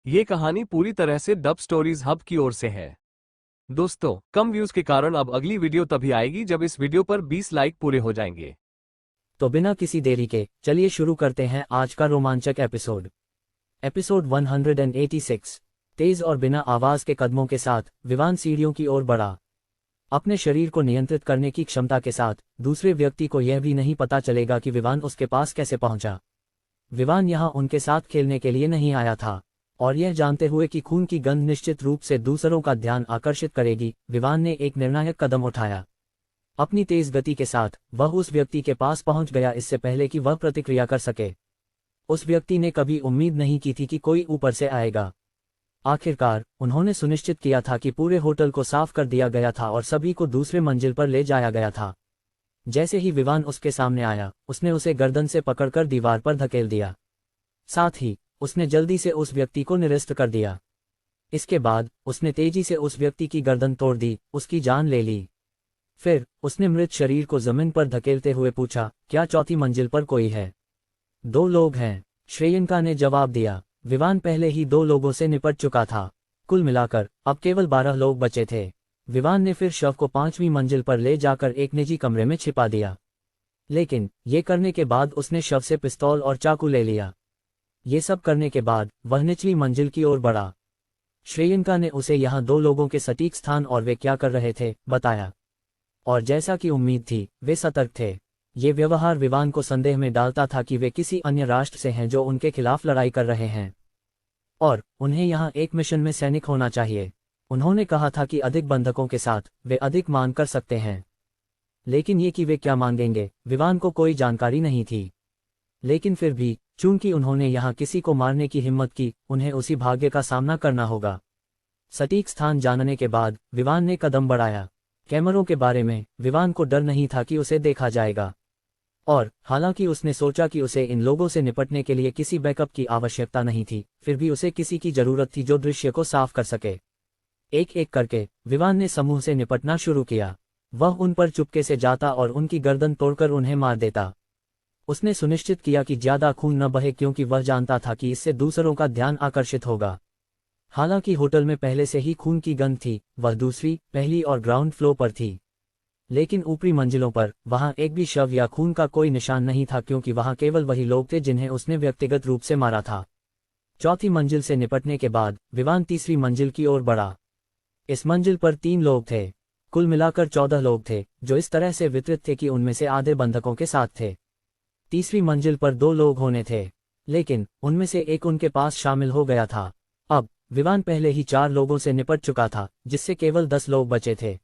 ये कहानी पूरी तरह से डब स्टोरीज हब की ओर से है। दोस्तों, कम व्यूज के कारण अब अगली वीडियो तभी आएगी जब इस वीडियो पर 20 लाइक पूरे हो जाएंगे। तो बिना किसी देरी के चलिए शुरू करते हैं आज का रोमांचक एपिसोड 186। तेज और बिना आवाज के कदमों के साथ विवान सीढ़ियों की ओर बढ़ा। अपने शरीर को नियंत्रित करने की क्षमता के साथ दूसरे व्यक्ति को यह भी नहीं पता चलेगा कि विवान उसके पास कैसे पहुंचा। विवान यहां उनके साथ खेलने के लिए नहीं आया था, और यह जानते हुए कि खून की गंध निश्चित रूप से दूसरों का ध्यान आकर्षित करेगी, विवान ने एक निर्णायक कदम उठाया। अपनी तेज गति के साथ वह उस व्यक्ति के पास पहुंच गया इससे पहले कि वह प्रतिक्रिया कर सके। उस व्यक्ति ने कभी उम्मीद नहीं की थी कि कोई ऊपर से आएगा। आखिरकार उन्होंने सुनिश्चित किया था कि पूरे होटल को साफ कर दिया गया था और सभी को दूसरे मंजिल पर ले जाया गया था। जैसे ही विवान उसके सामने आया, उसने उसे गर्दन से पकड़कर दीवार पर धकेल दिया। साथ ही उसने जल्दी से उस व्यक्ति को निरस्त कर दिया। इसके बाद उसने तेजी से उस व्यक्ति की गर्दन तोड़ दी, उसकी जान ले ली। फिर उसने मृत शरीर को जमीन पर धकेलते हुए पूछा, क्या चौथी मंजिल पर कोई है? 2 लोग हैं, श्रेयंका ने जवाब दिया। विवान पहले ही 2 लोगों से निपट चुका था। कुल मिलाकर अब केवल 12 लोग बचे थे। विवान ने फिर शव को 5वीं मंजिल पर ले जाकर एक निजी कमरे में छिपा दिया। लेकिन ये करने के बाद उसने शव से पिस्तौल और चाकू ले लिया। ये सब करने के बाद वह निचली मंजिल की ओर बढ़ा। श्रेयंका ने उसे यहाँ 2 लोगों के सटीक स्थान और वे क्या कर रहे थे बताया। और जैसा कि उम्मीद थी, वे सतर्क थे। ये व्यवहार विवान को संदेह में डालता था कि वे किसी अन्य राष्ट्र से हैं जो उनके खिलाफ लड़ाई कर रहे हैं, और उन्हें यहाँ एक मिशन में सैनिक होना चाहिए। उन्होंने कहा था कि अधिक बंधकों के साथ वे अधिक मांग कर सकते हैं, लेकिन ये कि वे क्या मांगेंगे, विवान को कोई जानकारी नहीं थी। लेकिन फिर भी चूंकि उन्होंने यहाँ किसी को मारने की हिम्मत की, उन्हें उसी भाग्य का सामना करना होगा। सटीक स्थान जानने के बाद विवान ने कदम बढ़ाया। कैमरों के बारे में विवान को डर नहीं था कि उसे देखा जाएगा, और हालांकि उसने सोचा कि उसे इन लोगों से निपटने के लिए किसी बैकअप की आवश्यकता नहीं थी, फिर भी उसे किसी की जरूरत थी जो दृश्य को साफ कर सके। एक एक करके विवान ने समूह से निपटना शुरू किया। वह उन पर चुपके से जाता और उनकी गर्दन तोड़कर उन्हें मार देता। उसने सुनिश्चित किया कि ज्यादा खून न बहे, क्योंकि वह जानता था कि इससे दूसरों का ध्यान आकर्षित होगा। हालांकि होटल में पहले से ही खून की गंध थी, वह दूसरी, पहली और ग्राउंड फ्लोर पर थी। लेकिन ऊपरी मंजिलों पर वहां एक भी शव या खून का कोई निशान नहीं था, क्योंकि वहां केवल वही लोग थे जिन्हें उसने व्यक्तिगत रूप से मारा था। चौथी मंजिल से निपटने के बाद विवान तीसरी मंजिल की ओर बढ़ा। इस मंजिल पर 3 लोग थे। कुल मिलाकर 14 लोग थे, जो इस तरह से वितरित थे कि उनमें से आधे बंधकों के साथ थे। तीसरी मंजिल पर 2 लोग होने थे, लेकिन उनमें से एक उनके पास शामिल हो गया था। अब विवान पहले ही 4 लोगों से निपट चुका था, जिससे केवल 10 लोग बचे थे।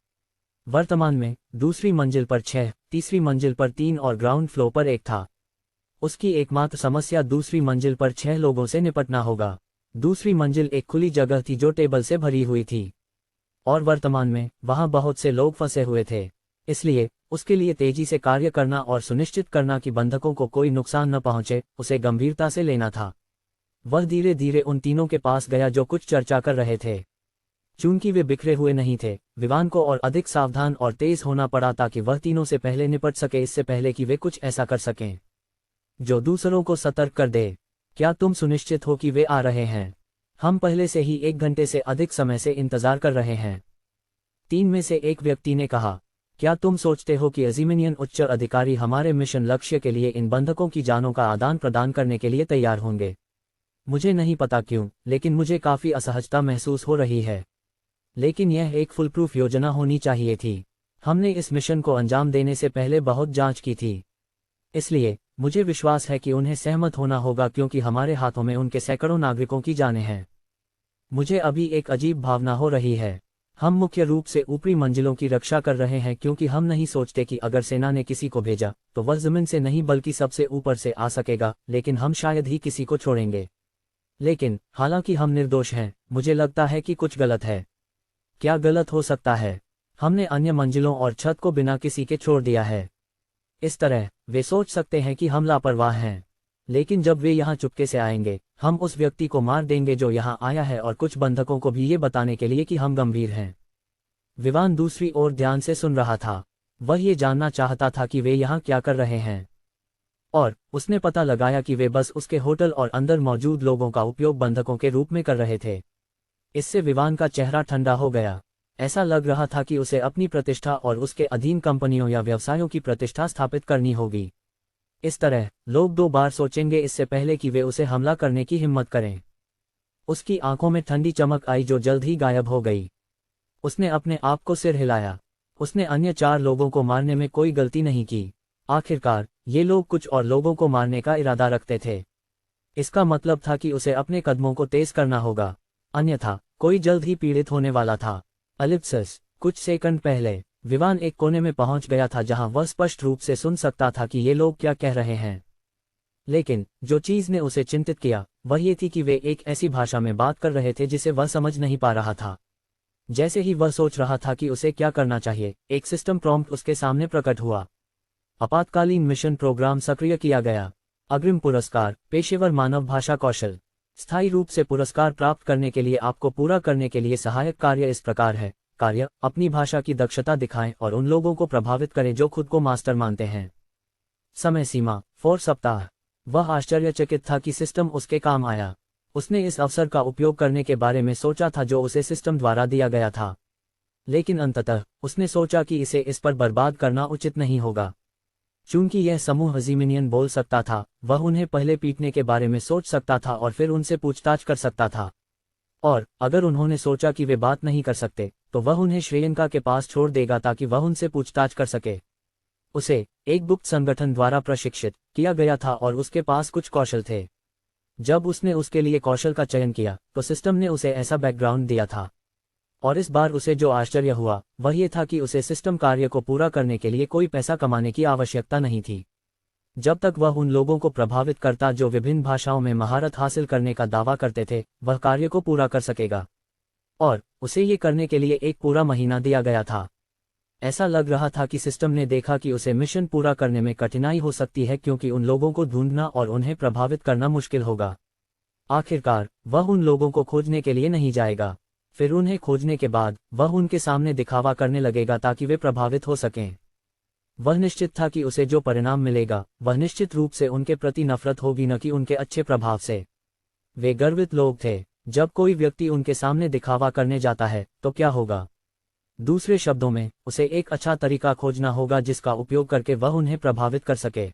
वर्तमान में दूसरी मंजिल पर 6, तीसरी मंजिल पर 3 और ग्राउंड फ्लोर पर 1 था। उसकी एकमात्र समस्या दूसरी मंजिल पर 6 लोगों से निपटना होगा। दूसरी मंजिल एक खुली जगह थी जो टेबल से भरी हुई थी, और वर्तमान में वहां बहुत से लोग फंसे हुए थे। इसलिए उसके लिए तेजी से कार्य करना और सुनिश्चित करना कि बंधकों को कोई नुकसान न पहुंचे, उसे गंभीरता से लेना था। वह धीरे धीरे उन तीनों के पास गया जो कुछ चर्चा कर रहे थे। चूंकि वे बिखरे हुए नहीं थे, विवान को और अधिक सावधान और तेज होना पड़ा ताकि वह तीनों से पहले निपट सके, इससे पहले कि वे कुछ ऐसा कर सकें जो दूसरों को सतर्क कर दे। क्या तुम सुनिश्चित हो कि वे आ रहे हैं? हम पहले से ही 1 घंटे से अधिक समय से इंतजार कर रहे हैं। 3 में से एक व्यक्ति ने कहा। क्या तुम सोचते हो कि अजीमिनियन उच्च अधिकारी हमारे मिशन लक्ष्य के लिए इन बंधकों की जानों का आदान प्रदान करने के लिए तैयार होंगे? मुझे नहीं पता क्यों, लेकिन मुझे काफी असहजता महसूस हो रही है। लेकिन यह एक फुल प्रूफ योजना होनी चाहिए थी। हमने इस मिशन को अंजाम देने से पहले बहुत जांच की थी, इसलिए मुझे विश्वास है कि उन्हें सहमत होना होगा, क्योंकि हमारे हाथों में उनके सैकड़ों नागरिकों की जानें हैं। मुझे अभी एक अजीब भावना हो रही है। हम मुख्य रूप से ऊपरी मंजिलों की रक्षा कर रहे हैं, क्योंकि हम नहीं सोचते कि अगर सेना ने किसी को भेजा तो वह जमीन से नहीं बल्कि सबसे ऊपर से आ सकेगा, लेकिन हम शायद ही किसी को छोड़ेंगे। लेकिन हालांकि हम निर्दोष हैं, मुझे लगता है कि कुछ गलत है। क्या गलत हो सकता है? हमने अन्य मंजिलों और छत को बिना किसी के छोड़ दिया है। इस तरह वे सोच सकते हैं कि हम लापरवाह हैं, लेकिन जब वे यहाँ चुपके से आएंगे, हम उस व्यक्ति को मार देंगे जो यहाँ आया है, और कुछ बंधकों को भी ये बताने के लिए कि हम गंभीर हैं। विवान दूसरी ओर ध्यान से सुन रहा था। वह ये जानना चाहता था कि वे यहाँ क्या कर रहे हैं। और उसने पता लगाया कि वे बस उसके होटल और अंदर मौजूद लोगों का उपयोग बंधकों के रूप में कर रहे थे। इससे विवान का चेहरा ठंडा हो गया। ऐसा लग रहा था कि उसे अपनी प्रतिष्ठा और उसके अधीन कंपनियों या व्यवसायों की प्रतिष्ठा स्थापित करनी होगी। इस तरह लोग 2 बार सोचेंगे इससे पहले कि वे उसे हमला करने की हिम्मत करें। उसकी आंखों में ठंडी चमक आई जो जल्द ही गायब हो गई। उसने अपने आप को सिर हिलाया। उसने अन्य 4 लोगों को मारने में कोई गलती नहीं की। आखिरकार ये लोग कुछ और लोगों को मारने का इरादा रखते थे। इसका मतलब था कि उसे अपने कदमों को तेज करना होगा, अन्यथा कोई जल्द ही पीड़ित होने वाला था। एलिप्सिस। कुछ सेकंड पहले विवान एक कोने में पहुंच गया था जहां वह स्पष्ट रूप से सुन सकता था कि ये लोग क्या कह रहे हैं। लेकिन जो चीज ने उसे चिंतित किया वह ये थी कि वे एक ऐसी भाषा में बात कर रहे थे जिसे वह समझ नहीं पा रहा था। जैसे ही वह सोच रहा था कि उसे क्या करना चाहिए, एक सिस्टम प्रॉम्प्ट उसके सामने प्रकट हुआ। आपातकालीन मिशन प्रोग्राम सक्रिय किया गया। अग्रिम पुरस्कार, पेशेवर मानव भाषा कौशल। स्थायी रूप से पुरस्कार प्राप्त करने के लिए आपको पूरा करने के लिए सहायक कार्य इस प्रकार है। कार्य, अपनी भाषा की दक्षता दिखाएं और उन लोगों को प्रभावित करें जो खुद को मास्टर मानते हैं। समय सीमा 4 सप्ताह। वह आश्चर्यचकित था कि सिस्टम उसके काम आया। उसने इस अवसर का उपयोग करने के बारे में सोचा था जो उसे सिस्टम द्वारा दिया गया था, लेकिन अंततः उसने सोचा कि इसे इस पर बर्बाद करना उचित नहीं होगा। चूंकि यह समूह अजीमिनियन बोल सकता था, वह उन्हें पहले पीटने के बारे में सोच सकता था और फिर उनसे पूछताछ कर सकता था। और अगर उन्होंने सोचा कि वे बात नहीं कर सकते, तो वह उन्हें श्रेयंका के पास छोड़ देगा ताकि वह उनसे पूछताछ कर सके। उसे एक गुप्त संगठन द्वारा प्रशिक्षित किया गया था और उसके पास कुछ कौशल थे। जब उसने उसके लिए कौशल का चयन किया तो सिस्टम ने उसे ऐसा बैकग्राउंड दिया था। और इस बार उसे जो आश्चर्य हुआ वह ये था कि उसे सिस्टम कार्य को पूरा करने के लिए कोई पैसा कमाने की आवश्यकता नहीं थी। जब तक वह उन लोगों को प्रभावित करता जो विभिन्न भाषाओं में महारत हासिल करने का दावा करते थे, वह कार्य को पूरा कर सकेगा। और उसे ये करने के लिए एक पूरा महीना दिया गया था। ऐसा लग रहा था कि सिस्टम ने देखा कि उसे मिशन पूरा करने में कठिनाई हो सकती है क्योंकि उन लोगों को ढूंढना और उन्हें प्रभावित करना मुश्किल होगा। आखिरकार वह उन लोगों को खोजने के लिए नहीं जाएगा। फिर उन्हें खोजने के बाद वह उनके सामने दिखावा करने लगेगा ताकि वे प्रभावित हो सकें। वह निश्चित था कि उसे जो परिणाम मिलेगा वह निश्चित रूप से उनके प्रति नफरत होगी, न कि उनके अच्छे प्रभाव से। वे गर्वित लोग थे। जब कोई व्यक्ति उनके सामने दिखावा करने जाता है तो क्या होगा? दूसरे शब्दों में, उसे एक अच्छा तरीका खोजना होगा जिसका उपयोग करके वह उन्हें प्रभावित कर सके।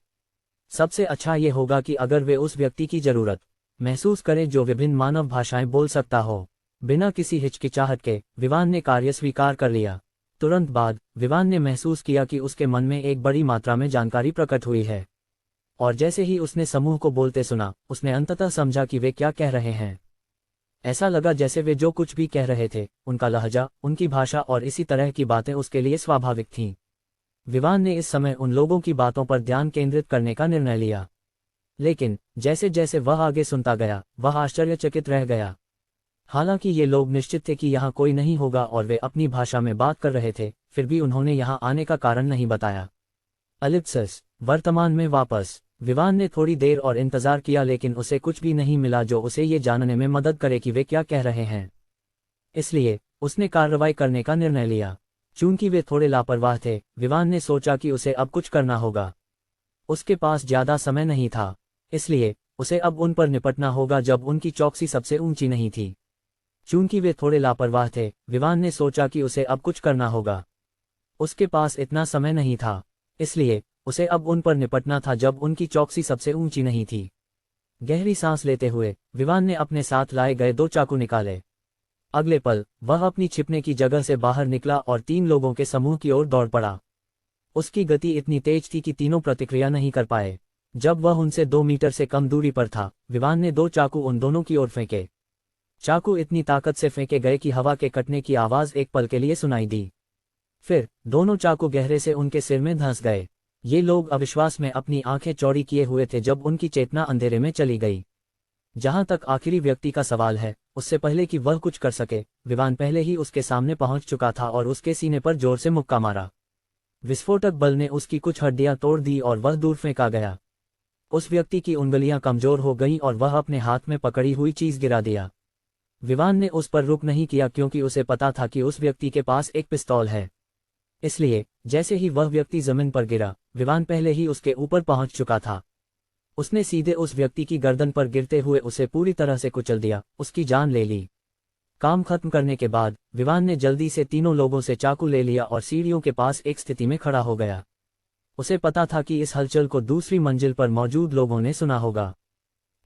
सबसे अच्छा ये होगा कि अगर वे उस व्यक्ति की जरूरत महसूस करें जो विभिन्न मानव भाषाएं बोल सकता हो। बिना किसी हिचकिचाहट के विवान ने कार्य स्वीकार कर लिया। तुरंत बाद विवान ने महसूस किया कि उसके मन में एक बड़ी मात्रा में जानकारी प्रकट हुई है। और जैसे ही उसने समूह को बोलते सुना, उसने अंततः समझा कि वे क्या कह रहे हैं। ऐसा लगा जैसे वे जो कुछ भी कह रहे थे, उनका लहजा, उनकी भाषा और इसी तरह की बातें उसके लिए स्वाभाविक थीं। विवान ने इस समय उन लोगों की बातों पर ध्यान केंद्रित करने का निर्णय लिया। लेकिन जैसे जैसे वह आगे सुनता गया, वह आश्चर्यचकित रह गया। हालांकि ये लोग निश्चित थे कि यहाँ कोई नहीं होगा और वे अपनी भाषा में बात कर रहे थे, फिर भी उन्होंने यहाँ आने का कारण नहीं बताया। एलिप्सिस। वर्तमान में वापस। विवान ने थोड़ी देर और इंतजार किया लेकिन उसे कुछ भी नहीं मिला जो उसे ये जानने में मदद करे कि वे क्या कह रहे हैं। इसलिए उसने कार्रवाई करने का निर्णय लिया। चूंकि वे थोड़े लापरवाह थे, विवान ने सोचा कि उसे अब कुछ करना होगा। उसके पास ज्यादा समय नहीं था, इसलिए उसे अब उन पर निपटना होगा जब उनकी चौकसी सबसे ऊंची नहीं थी। चूंकि वे थोड़े लापरवाह थे, विवान ने सोचा कि उसे अब कुछ करना होगा। उसके पास इतना समय नहीं था, इसलिए उसे अब उन पर निपटना था जब उनकी चौकसी सबसे ऊंची नहीं थी। गहरी सांस लेते हुए विवान ने अपने साथ लाए गए 2 चाकू निकाले। अगले पल वह अपनी छिपने की जगह से बाहर निकला और 3 लोगों के समूह की ओर दौड़ पड़ा। उसकी गति इतनी तेज थी कि तीनों प्रतिक्रिया नहीं कर पाए। जब वह उनसे 2 मीटर से कम दूरी पर था, विवान ने 2 चाकू उन दोनों की ओर फेंके। चाकू इतनी ताकत से फेंके गए कि हवा के कटने की आवाज एक पल के लिए सुनाई दी। फिर दोनों चाकू गहरे से उनके सिर में धंस गए। ये लोग अविश्वास में अपनी आंखें चौड़ी किए हुए थे जब उनकी चेतना अंधेरे में चली गई। जहां तक आखिरी व्यक्ति का सवाल है, उससे पहले कि वह कुछ कर सके, विवान पहले ही उसके सामने पहुंच चुका था और उसके सीने पर जोर से मुक्का मारा। विस्फोटक बल ने उसकी कुछ हड्डियां तोड़ दी और वह दूर फेंका गया। उस व्यक्ति की उंगलियां कमजोर हो गईं और वह अपने हाथ में पकड़ी हुई चीज गिरा दिया। विवान ने उस पर रुक नहीं किया क्योंकि उसे पता था कि उस व्यक्ति के पास एक पिस्तौल है। इसलिए जैसे ही वह व्यक्ति जमीन पर गिरा, विवान पहले ही उसके ऊपर पहुंच चुका था। उसने सीधे उस व्यक्ति की गर्दन पर गिरते हुए उसे पूरी तरह से कुचल दिया, उसकी जान ले ली। काम खत्म करने के बाद विवान ने जल्दी से तीनों लोगों से चाकू ले लिया और सीढ़ियों के पास एक स्थिति में खड़ा हो गया। उसे पता था कि इस हलचल को दूसरी मंजिल पर मौजूद लोगों ने सुना होगा,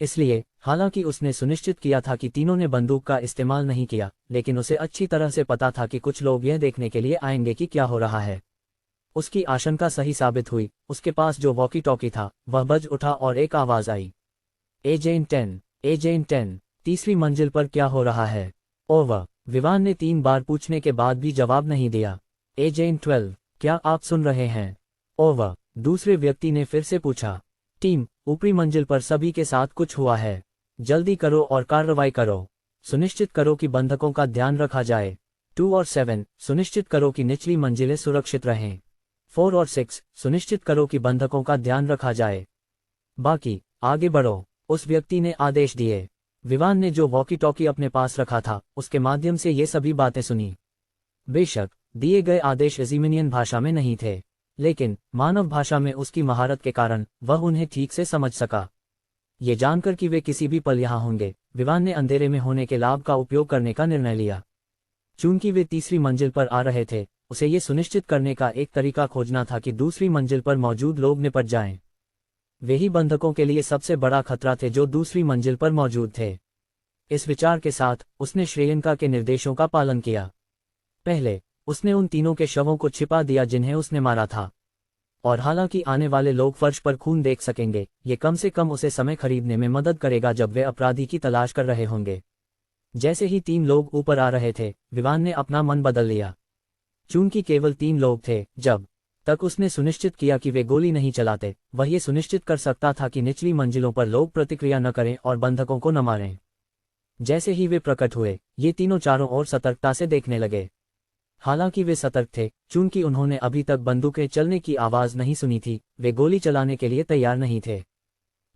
इसलिए हालांकि उसने सुनिश्चित किया था कि तीनों ने बंदूक का इस्तेमाल नहीं किया, लेकिन उसे अच्छी तरह से पता था कि कुछ लोग यह देखने के लिए आएंगे कि क्या हो रहा है। उसकी आशंका सही साबित हुई। उसके पास जो वॉकी टॉकी था वह बज उठा और एक आवाज आई, एजेंट 10, एजेंट 10, तीसरी मंजिल पर क्या हो रहा है? ओवर। विवान ने 3 बार पूछने के बाद भी जवाब नहीं दिया। एजेंट 12, क्या आप सुन रहे हैं? ओवर। दूसरे व्यक्ति ने फिर से पूछा। टीम, ऊपरी मंजिल पर सभी के साथ कुछ हुआ है, जल्दी करो और कार्रवाई करो। सुनिश्चित करो कि बंधकों का ध्यान रखा जाए। 2 और 7, सुनिश्चित करो कि निचली मंजिलें सुरक्षित रहें। 4 और 6, सुनिश्चित करो कि बंधकों का ध्यान रखा जाए। बाकी, आगे बढ़ो, उस व्यक्ति ने आदेश दिए। विवान ने जो वॉकी टॉकी अपने पास रखा था उसके माध्यम से ये सभी बातें सुनी। बेशक दिए गए आदेश एजीमिनियन भाषा में नहीं थे, लेकिन मानव भाषा में उसकी महारत के कारण वह उन्हें ठीक से समझ सका। ये जानकर कि वे किसी भी पल यहाँ होंगे, विवान ने अंधेरे में होने के लाभ का उपयोग करने का निर्णय लिया। चूंकि वे तीसरी मंजिल पर आ रहे थे, उसे ये सुनिश्चित करने का एक तरीका खोजना था कि दूसरी मंजिल पर मौजूद लोग निपट जाएं। वे ही बंधकों के लिए सबसे बड़ा खतरा थे जो दूसरी मंजिल पर मौजूद थे। इस विचार के साथ उसने श्रेयंका के निर्देशों का पालन किया। पहले उसने उन तीनों के शवों को छिपा दिया जिन्हें उसने मारा था, और हालांकि आने वाले लोग फर्श पर खून देख सकेंगे, ये कम से कम उसे समय खरीदने में मदद करेगा जब वे अपराधी की तलाश कर रहे होंगे। जैसे ही 3 लोग ऊपर आ रहे थे, विवान ने अपना मन बदल लिया। चूंकि केवल 3 लोग थे, जब तक उसने सुनिश्चित किया कि वे गोली नहीं चलाते, वह ये सुनिश्चित कर सकता था कि निचली मंजिलों पर लोग प्रतिक्रिया न करें और बंधकों को न मारें। जैसे ही वे प्रकट हुए, ये तीनों चारों ओर सतर्कता से देखने लगे। हालांकि वे सतर्क थे, चूंकि उन्होंने अभी तक बंदूकें चलने की आवाज नहीं सुनी थी, वे गोली चलाने के लिए तैयार नहीं थे।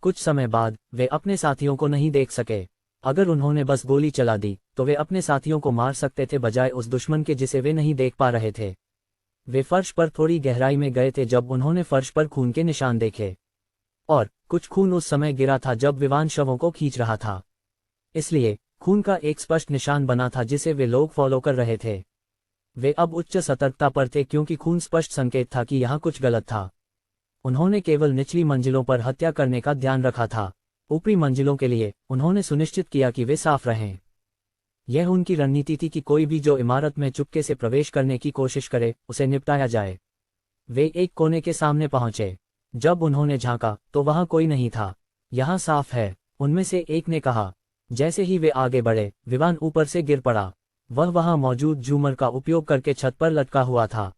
कुछ समय बाद वे अपने साथियों को नहीं देख सके। अगर उन्होंने बस गोली चला दी तो वे अपने साथियों को मार सकते थे, बजाय उस दुश्मन के जिसे वे नहीं देख पा रहे थे। वे फर्श पर थोड़ी गहराई में गए थे जब उन्होंने फर्श पर खून के निशान देखे, और कुछ खून उस समय गिरा था जब विवान शवों को खींच रहा था। इसलिए खून का एक स्पष्ट निशान बना था जिसे वे लोग फॉलो कर रहे थे। वे अब उच्च सतर्कता पर थे क्योंकि खून स्पष्ट संकेत था कि यहाँ कुछ गलत था। उन्होंने केवल निचली मंजिलों पर हत्या करने का ध्यान रखा था। ऊपरी मंजिलों के लिए उन्होंने सुनिश्चित किया कि वे साफ रहें। यह उनकी रणनीति थी कि कोई भी जो इमारत में चुपके से प्रवेश करने की कोशिश करे, उसे निपटाया जाए। वे एक कोने के सामने पहुंचे। जब उन्होंने झांका तो वहां कोई नहीं था। यहाँ साफ है, उनमें से एक ने कहा। जैसे ही वे आगे बढ़े, विवान ऊपर से गिर पड़ा। वह वहां मौजूद झूमर का उपयोग करके छत पर लटका हुआ था।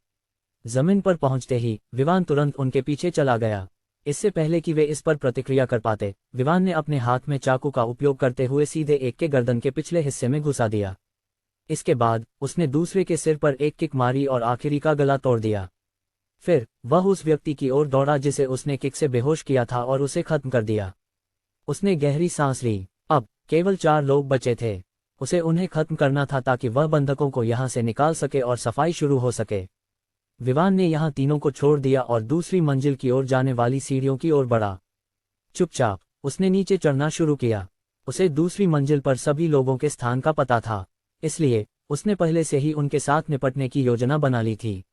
जमीन पर पहुंचते ही विवान तुरंत उनके पीछे चला गया। इससे पहले कि वे इस पर प्रतिक्रिया कर पाते, विवान ने अपने हाथ में चाकू का उपयोग करते हुए सीधे एक के गर्दन के पिछले हिस्से में घुसा दिया। इसके बाद उसने दूसरे के सिर पर एक किक मारी और आखिरी का गला तोड़ दिया। फिर वह उस व्यक्ति की ओर दौड़ा जिसे उसने किक से बेहोश किया था और उसे खत्म कर दिया। उसने गहरी सांस ली। अब केवल 4 लोग बचे थे। उसे उन्हें खत्म करना था ताकि वह बंधकों को यहां से निकाल सके और सफाई शुरू हो सके। विवान ने यहां तीनों को छोड़ दिया और दूसरी मंजिल की ओर जाने वाली सीढ़ियों की ओर बढ़ा। चुपचाप उसने नीचे चढ़ना शुरू किया। उसे दूसरी मंजिल पर सभी लोगों के स्थान का पता था, इसलिए उसने पहले से ही उनके साथ निपटने की योजना बना ली थी।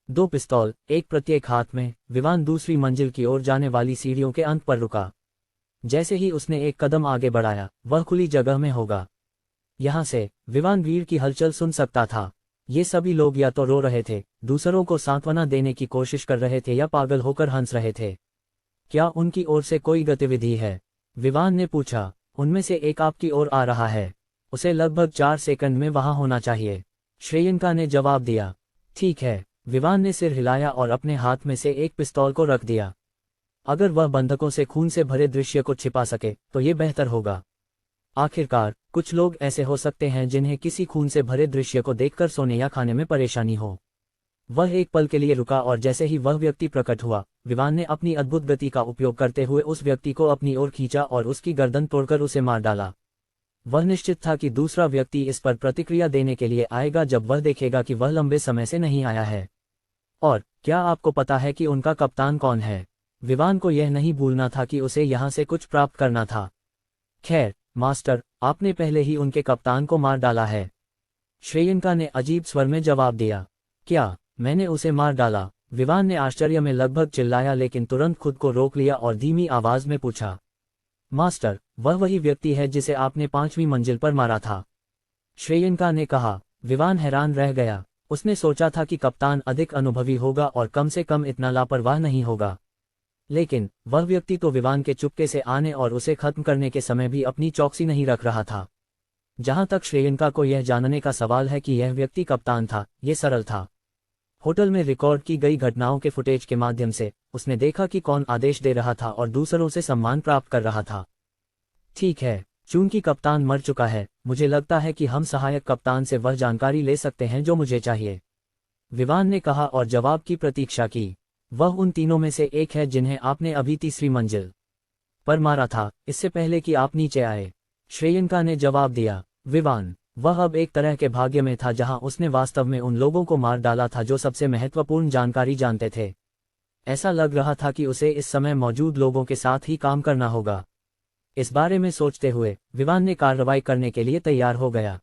2 पिस्तौल, एक प्रत्येक हाथ में, विवान दूसरी मंजिल की ओर जाने वाली सीढ़ियों के अंत पर रुका। जैसे ही उसने एक कदम आगे बढ़ाया, वह खुली जगह में होगा। यहां से विवान भीड़ की हलचल सुन सकता था। ये सभी लोग या तो रो रहे थे, दूसरों को सांत्वना देने की कोशिश कर रहे थे, या पागल होकर हंस रहे थे। क्या उनकी ओर से कोई गतिविधि है? विवान ने पूछा। उनमें से एक आपकी ओर आ रहा है। उसे लगभग 4 सेकंड में वहां होना चाहिए, श्रेयंका ने जवाब दिया। ठीक है। विवान ने सिर हिलाया और अपने हाथ में से एक पिस्तौल को रख दिया। अगर वह बंधकों से खून से भरे दृश्य को छिपा सके तो ये बेहतर होगा। आखिरकार कुछ लोग ऐसे हो सकते हैं जिन्हें किसी खून से भरे दृश्य को देखकर सोने या खाने में परेशानी हो। वह एक पल के लिए रुका और जैसे ही वह व्यक्ति प्रकट हुआ, विवान ने अपनी अद्भुत गति का उपयोग करते हुए उस व्यक्ति को अपनी ओर खींचा और उसकी गर्दन तोड़कर उसे मार डाला। वह निश्चित था कि दूसरा व्यक्ति इस पर प्रतिक्रिया देने के लिए आएगा जब वह देखेगा कि वह लंबे समय से नहीं आया है। और क्या आपको पता है कि उनका कप्तान कौन है? विवान को यह नहीं भूलना था कि उसे यहाँ से कुछ प्राप्त करना था। खैर मास्टर, आपने पहले ही उनके कप्तान को मार डाला है। श्रेयंका ने अजीब स्वर में जवाब दिया। क्या, मैंने उसे मार डाला? विवान ने आश्चर्य में लगभग चिल्लाया, लेकिन तुरंत खुद को रोक लिया और धीमी आवाज में पूछा, मास्टर, वह वही व्यक्ति है जिसे आपने 5वीं मंजिल पर मारा था? श्रेयंका ने कहा। विवान हैरान रह गया। उसने सोचा था कि कप्तान अधिक अनुभवी होगा और कम से कम इतना लापरवाह नहीं होगा, लेकिन वह व्यक्ति तो विवान के चुपके से आने और उसे खत्म करने के समय भी अपनी चौकसी नहीं रख रहा था। जहां तक श्रेयंका को यह जानने का सवाल है कि यह व्यक्ति कप्तान था, ये सरल था। होटल में रिकॉर्ड की गई घटनाओं के फुटेज के माध्यम से उसने देखा कि कौन आदेश दे रहा था और दूसरों से सम्मान प्राप्त कर रहा था। ठीक है, चूंकि कप्तान मर चुका है, मुझे लगता है कि हम सहायक कप्तान से वह जानकारी ले सकते हैं जो मुझे चाहिए, विवान ने कहा और जवाब की प्रतीक्षा की। वह उन तीनों में से एक है जिन्हें आपने अभी 3री मंजिल पर मारा था, इससे पहले कि आप नीचे आए, श्रेयंका ने जवाब दिया। विवान, वह अब एक तरह के भाग्य में था जहां उसने वास्तव में उन लोगों को मार डाला था जो सबसे महत्वपूर्ण जानकारी जानते थे। ऐसा लग रहा था कि उसे इस समय मौजूद लोगों के साथ ही काम करना होगा। इस बारे में सोचते हुए विवान ने कार्रवाई करने के लिए तैयार हो गया।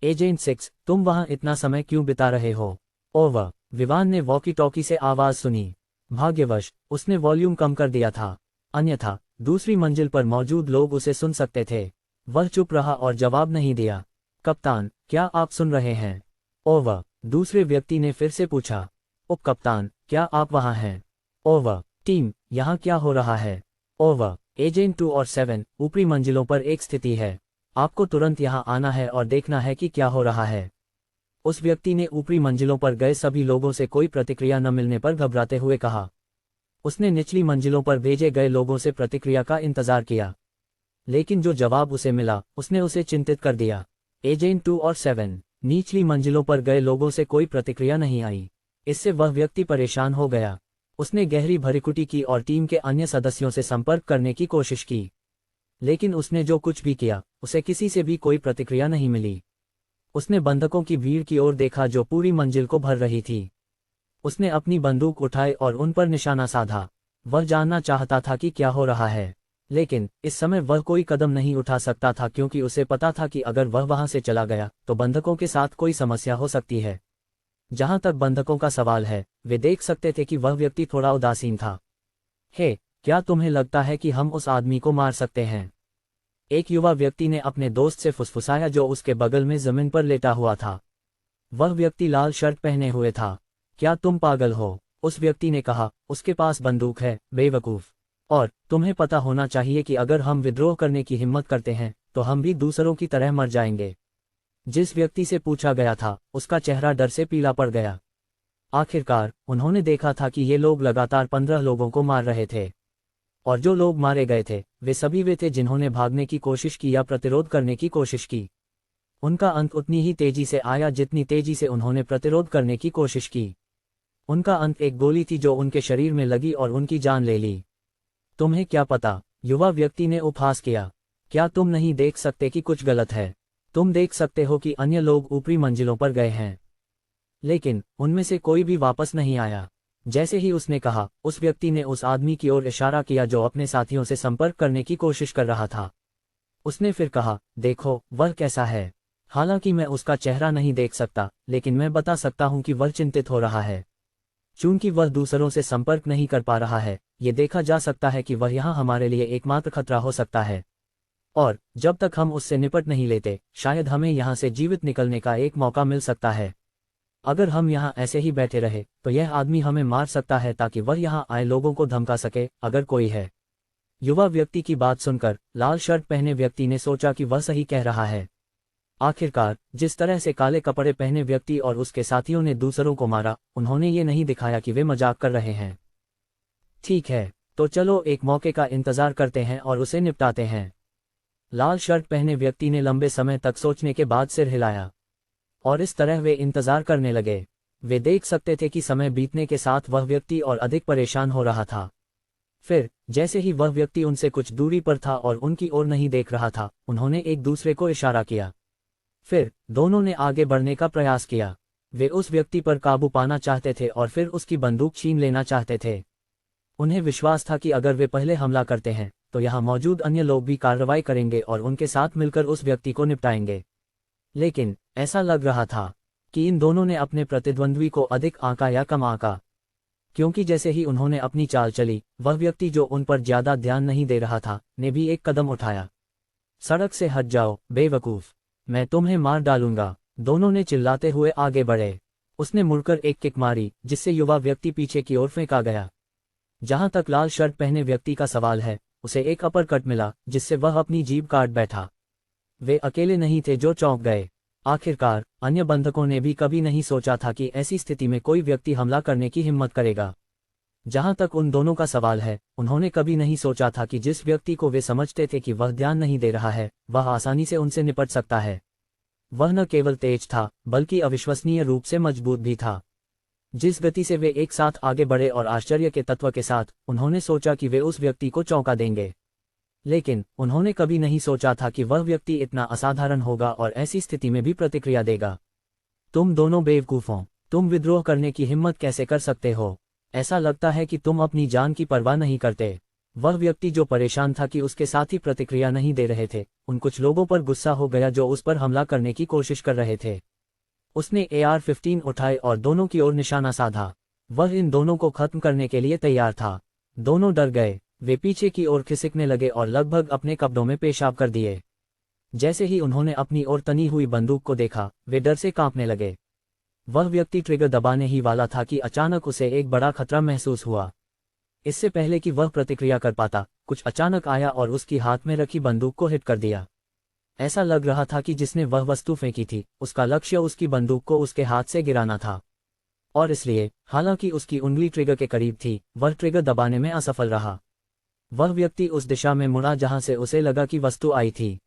एजेंट 6, तुम वहां इतना समय क्यों बिता रहे हो? ओवर, विवान ने वॉकी टॉकी से आवाज सुनी। भाग्यवश उसने वॉल्यूम कम कर दिया था, अन्यथा दूसरी मंजिल पर मौजूद लोग उसे सुन सकते थे। वह चुप रहा और जवाब नहीं दिया। कप्तान, क्या आप सुन रहे हैं? ओवर, दूसरे व्यक्ति ने फिर से पूछा। उप कप्तान, क्या आप वहां हैं? ओवर, टीम, यहाँ क्या हो रहा है? ओवर, एजेंट 2 और 7 ऊपरी मंजिलों पर एक स्थिति है, आपको तुरंत यहाँ आना है और देखना है कि क्या हो रहा है। उस व्यक्ति ने ऊपरी मंजिलों पर गए सभी लोगों से कोई प्रतिक्रिया न मिलने पर घबराते हुए कहा। उसने निचली मंजिलों पर भेजे गए लोगों से प्रतिक्रिया का इंतजार किया, लेकिन जो जवाब उसे मिला उसने उसे चिंतित कर दिया। एजेंट 2 और 7 निचली मंजिलों पर गए लोगों से कोई प्रतिक्रिया नहीं आई। इससे वह व्यक्ति परेशान हो गया। उसने गहरी भरिकुटी की और टीम के अन्य सदस्यों से संपर्क करने की कोशिश की, लेकिन उसने जो कुछ भी किया उसे किसी से भी कोई प्रतिक्रिया नहीं मिली। उसने बंधकों की भीड़ की ओर देखा जो पूरी मंजिल को भर रही थी। उसने अपनी बंदूक उठाई और उन पर निशाना साधा। वह जानना चाहता था कि क्या हो रहा है, लेकिन इस समय वह कोई कदम नहीं उठा सकता था क्योंकि उसे पता था कि अगर वह वहां से चला गया तो बंधकों के साथ कोई समस्या हो सकती है। जहां तक बंधकों का सवाल है, वे देख सकते थे कि वह व्यक्ति थोड़ा उदासीन था। हे, क्या तुम्हें लगता है कि हम उस आदमी को मार सकते हैं? एक युवा व्यक्ति ने अपने दोस्त से फुसफुसाया जो उसके बगल में जमीन पर लेटा हुआ था। वह व्यक्ति लाल शर्ट पहने हुए था। क्या तुम पागल हो? उस व्यक्ति ने कहा। उसके पास बंदूक है, बेवकूफ। और तुम्हें पता होना चाहिए कि अगर हम विद्रोह करने की हिम्मत करते हैं तो हम भी दूसरों की तरह मर जाएंगे। जिस व्यक्ति से पूछा गया था उसका चेहरा डर से पीला पड़ गया। आखिरकार उन्होंने देखा था कि ये लोग लगातार 15 लोगों को मार रहे थे, और जो लोग मारे गए थे वे सभी वे थे जिन्होंने भागने की कोशिश की या प्रतिरोध करने की कोशिश की। उनका अंत उतनी ही तेजी से आया जितनी तेजी से उन्होंने प्रतिरोध करने की कोशिश की। उनका अंत एक गोली थी जो उनके शरीर में लगी और उनकी जान ले ली। तुम्हें क्या पता? युवा व्यक्ति ने उपहास किया। क्या तुम नहीं देख सकते कि कुछ गलत है? तुम देख सकते हो कि अन्य लोग ऊपरी मंजिलों पर गए हैं, लेकिन उनमें से कोई भी वापस नहीं आया। जैसे ही उसने कहा, उस व्यक्ति ने उस आदमी की ओर इशारा किया जो अपने साथियों से संपर्क करने की कोशिश कर रहा था। उसने फिर कहा, देखो वह कैसा है। हालांकि मैं उसका चेहरा नहीं देख सकता, लेकिन मैं बता सकता हूं कि वह चिंतित हो रहा है। चूंकि वह दूसरों से संपर्क नहीं कर पा रहा है, ये देखा जा सकता है कि वह यहाँ हमारे लिए एकमात्र खतरा हो सकता है, और जब तक हम उससे निपट नहीं लेते शायद हमें यहाँ से जीवित निकलने का एक मौका मिल सकता है। अगर हम यहाँ ऐसे ही बैठे रहे तो यह आदमी हमें मार सकता है ताकि वह यहाँ आए लोगों को धमका सके, अगर कोई है। युवा व्यक्ति की बात सुनकर लाल शर्ट पहने व्यक्ति ने सोचा कि वह सही कह रहा है। आखिरकार जिस तरह से काले कपड़े पहने व्यक्ति और उसके साथियों ने दूसरों को मारा, उन्होंने ये नहीं दिखाया कि वे मजाक कर रहे हैं। ठीक है, तो चलो एक मौके का इंतजार करते हैं और उसे निपटाते हैं। लाल शर्ट पहने व्यक्ति ने लंबे समय तक सोचने के बाद सिर हिलाया, और इस तरह वे इंतजार करने लगे। वे देख सकते थे कि समय बीतने के साथ वह व्यक्ति और अधिक परेशान हो रहा था। फिर जैसे ही वह व्यक्ति उनसे कुछ दूरी पर था और उनकी ओर नहीं देख रहा था, उन्होंने एक दूसरे को इशारा किया। फिर दोनों ने आगे बढ़ने का प्रयास किया। वे उस व्यक्ति पर काबू पाना चाहते थे और फिर उसकी बंदूक छीन लेना चाहते थे। उन्हें विश्वास था कि अगर वे पहले हमला करते हैं तो यहाँ मौजूद अन्य लोग भी कार्रवाई करेंगे और उनके साथ मिलकर उस व्यक्ति को निपटाएंगे। लेकिन ऐसा लग रहा था कि इन दोनों ने अपने प्रतिद्वंद्वी को अधिक आंका या कम आंका, क्योंकि जैसे ही उन्होंने अपनी चाल चली, वह व्यक्ति जो उन पर ज्यादा ध्यान नहीं दे रहा था ने भी एक कदम उठाया। सड़क से हट जाओ बेवकूफ, मैं तुम्हें मार डालूंगा, दोनों ने चिल्लाते हुए आगे बढ़े। उसने मुड़कर एक किक मारी जिससे युवा व्यक्ति पीछे की ओर फेंका गया। जहां तक लाल शर्ट पहने व्यक्ति का सवाल है, उसे एक अपर कट मिला जिससे वह अपनी जीभ काट बैठा। वे अकेले नहीं थे जो चौंक गए। आखिरकार अन्य बंधकों ने भी कभी नहीं सोचा था कि ऐसी स्थिति में कोई व्यक्ति हमला करने की हिम्मत करेगा। जहां तक उन दोनों का सवाल है, उन्होंने कभी नहीं सोचा था कि जिस व्यक्ति को वे समझते थे कि वह ध्यान नहीं दे रहा है, वह आसानी से उनसे निपट सकता है। वह न केवल तेज था बल्कि अविश्वसनीय रूप से मजबूत भी था। जिस गति से वे एक साथ आगे बढ़े और आश्चर्य के तत्व के साथ, उन्होंने सोचा कि वे उस व्यक्ति को चौंका देंगे। लेकिन उन्होंने कभी नहीं सोचा था कि वह व्यक्ति इतना असाधारण होगा और ऐसी स्थिति में भी प्रतिक्रिया देगा। तुम दोनों बेवकूफों, तुम विद्रोह करने की हिम्मत कैसे कर सकते हो? ऐसा लगता है कि तुम अपनी जान की परवाह नहीं करते। वह व्यक्ति जो परेशान था कि उसके साथी प्रतिक्रिया नहीं दे रहे थे, उन कुछ लोगों पर गुस्सा हो गया जो उस पर हमला करने की कोशिश कर रहे थे। उसने AR-15 उठाए और दोनों की ओर निशाना साधा। वह इन दोनों को खत्म करने के लिए तैयार था। दोनों डर गए। वे पीछे की ओर खिसकने लगे और लगभग अपने कपड़ों में पेशाब कर दिए। जैसे ही उन्होंने अपनी ओर तनी हुई बंदूक को देखा, वे डर से कांपने लगे। वह व्यक्ति ट्रिगर दबाने ही वाला था कि अचानक उसे एक बड़ा खतरा महसूस हुआ। इससे पहले कि वह प्रतिक्रिया कर पाता, कुछ अचानक आया और उसकी हाथ में रखी बंदूक को हिट कर दिया। ऐसा लग रहा था कि जिसने वह वस्तु फेंकी थी, उसका लक्ष्य उसकी बंदूक को उसके हाथ से गिराना था। और इसलिए, हालांकि उसकी उंगली ट्रिगर के करीब थी, वह ट्रिगर दबाने में असफल रहा। वह व्यक्ति उस दिशा में मुड़ा जहां से उसे लगा कि वस्तु आई थी।